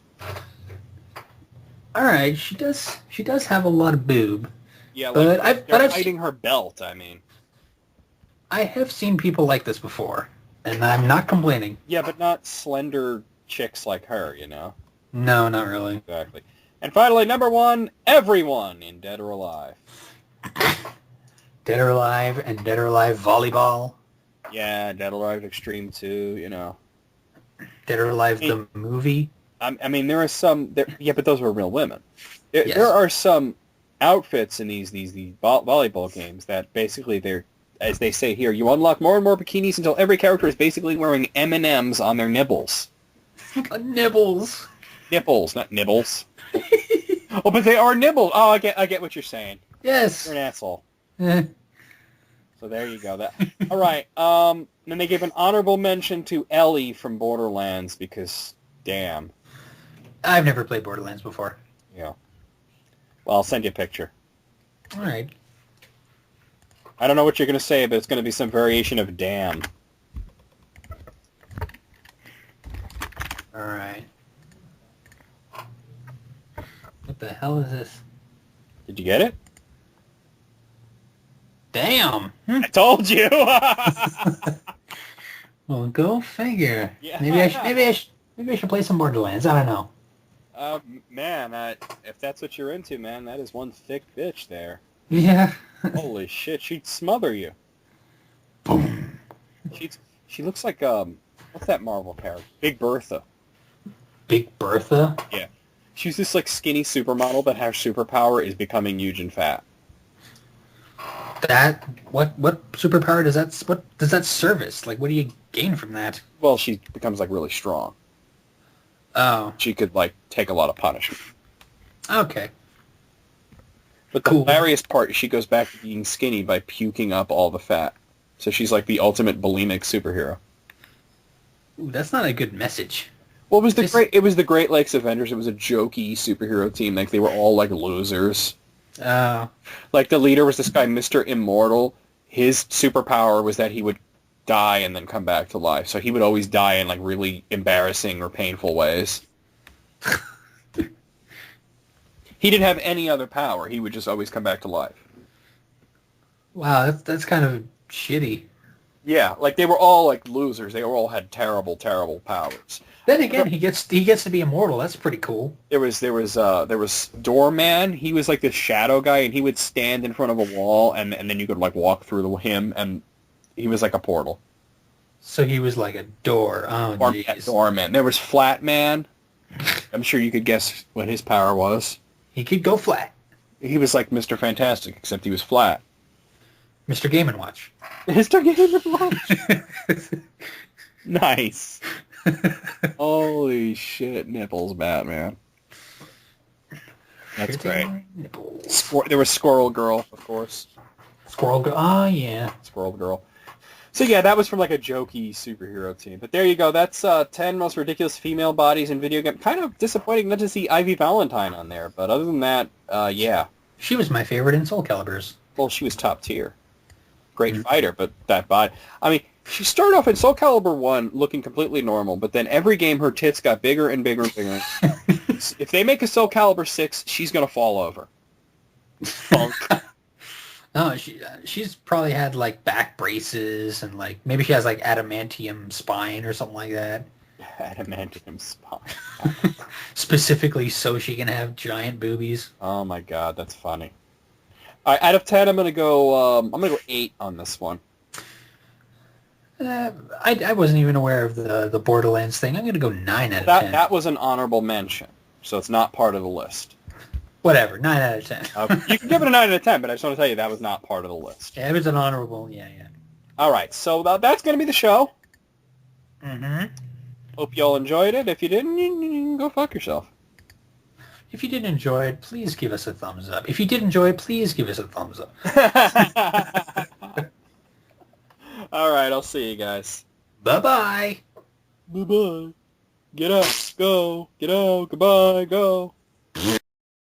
Speaker 1: Alright, she does have a lot of boob.
Speaker 2: Yeah,
Speaker 1: but
Speaker 2: like, they're hiding her belt, I mean.
Speaker 1: I have seen people like this before, and I'm not complaining.
Speaker 2: Yeah, but not slender chicks like her,
Speaker 1: No, not really.
Speaker 2: Exactly. And finally, number 1, everyone in Dead or Alive.
Speaker 1: Dead or Alive and Dead or Alive Volleyball.
Speaker 2: Yeah, Dead or Alive Extreme 2,
Speaker 1: Dead or Alive the movie.
Speaker 2: I mean, there are some... yeah, but those were real women. There are some outfits in these volleyball games that basically they're, as they say here, you unlock more and more bikinis until every character is basically wearing M&Ms on their nibbles.
Speaker 1: Nibbles.
Speaker 2: Nipples, not nibbles. Oh, but they are nibbles. Oh, I get what you're saying.
Speaker 1: Yes.
Speaker 2: You're an asshole.
Speaker 1: Eh.
Speaker 2: So there you go. All right. Then they gave an honorable mention to Ellie from Borderlands because, damn.
Speaker 1: I've never played Borderlands before.
Speaker 2: Yeah. Well, I'll send you a picture.
Speaker 1: All right.
Speaker 2: I don't know what you're going to say, but it's going to be some variation of damn.
Speaker 1: All right. What the hell is this?
Speaker 2: Did you get it?
Speaker 1: Damn.
Speaker 2: I told you.
Speaker 1: Well, go figure.
Speaker 2: Yeah.
Speaker 1: Maybe I should play some Borderlands. I don't know.
Speaker 2: Man, if that's what you're into, man, that is one thick bitch there.
Speaker 1: Yeah.
Speaker 2: Holy shit, she'd smother you.
Speaker 1: Boom.
Speaker 2: She looks like what's that Marvel character? Big Bertha.
Speaker 1: Big Bertha?
Speaker 2: Yeah. She's this like skinny supermodel that her superpower is becoming huge and fat.
Speaker 1: What superpower does that service? Like, what do you gain from that?
Speaker 2: Well, she becomes like really strong.
Speaker 1: Oh.
Speaker 2: She could like take a lot of punishment.
Speaker 1: Okay.
Speaker 2: But the
Speaker 1: Cool.
Speaker 2: hilarious part is she goes back to being skinny by puking up all the fat. So she's like the ultimate bulimic superhero.
Speaker 1: Ooh, that's not a good message.
Speaker 2: Well, it was the Great Lakes Avengers. It was a jokey superhero team. Like they were all like losers. Like the leader was this guy, Mr. Immortal. His superpower was that he would die and then come back to life. So he would always die in like really embarrassing or painful ways. He didn't have any other power. He would just always come back to life.
Speaker 1: Wow, that's kind of shitty.
Speaker 2: Yeah, like they were all like losers. They all had terrible, terrible powers.
Speaker 1: Then again, he gets to be immortal. That's pretty cool.
Speaker 2: There was Doorman. He was like this shadow guy, and he would stand in front of a wall, and then you could like walk through him, and he was like a portal.
Speaker 1: So he was like a door. Oh, jeez.
Speaker 2: Doorman. There was Flatman. I'm sure you could guess what his power was.
Speaker 1: He could go flat.
Speaker 2: He was like Mr. Fantastic, except he was flat.
Speaker 1: Mr. Game & Watch.
Speaker 2: Mr. Game & Watch. Nice. Holy shit, nipples, Batman. That's great. There was Squirrel Girl, of course.
Speaker 1: Squirrel Girl. Oh, yeah.
Speaker 2: Squirrel Girl. So yeah, that was from like a jokey superhero team. But there you go. That's 10 most ridiculous female bodies in video game. Kind of disappointing not to see Ivy Valentine on there. But other than that, yeah.
Speaker 1: She was my favorite in Soul Calibers.
Speaker 2: Well, she was top tier. Great fighter, but that body. I mean, she started off in Soul Calibur 1 looking completely normal, but then every game her tits got bigger and bigger and bigger. If they make a Soul Calibur 6, she's going to fall over. Funk.
Speaker 1: Oh, she's probably had like back braces and like maybe she has like adamantium spine or something like that.
Speaker 2: Adamantium spine.
Speaker 1: Specifically so she can have giant boobies.
Speaker 2: Oh my god, that's funny. All right, out of 10, I'm gonna go 8 on this one.
Speaker 1: I wasn't even aware of the Borderlands thing. I'm gonna go 9 out of 10.
Speaker 2: That was an honorable mention, so it's not part of the list.
Speaker 1: Whatever, 9 out of 10.
Speaker 2: You can give it a 9 out of 10, but I just want to tell you that was not part of the list.
Speaker 1: Yeah, it was an honorable, yeah.
Speaker 2: All right, so that's going to be the show.
Speaker 1: Mm-hmm.
Speaker 2: Hope you all enjoyed it. If you didn't, you can go fuck yourself.
Speaker 1: If you did enjoy it, please give us a thumbs up. If you did enjoy it, please give us a thumbs up.
Speaker 2: All right, I'll see you guys.
Speaker 1: Bye-bye.
Speaker 2: Bye-bye. Get up. Go. Get out. Goodbye. Go.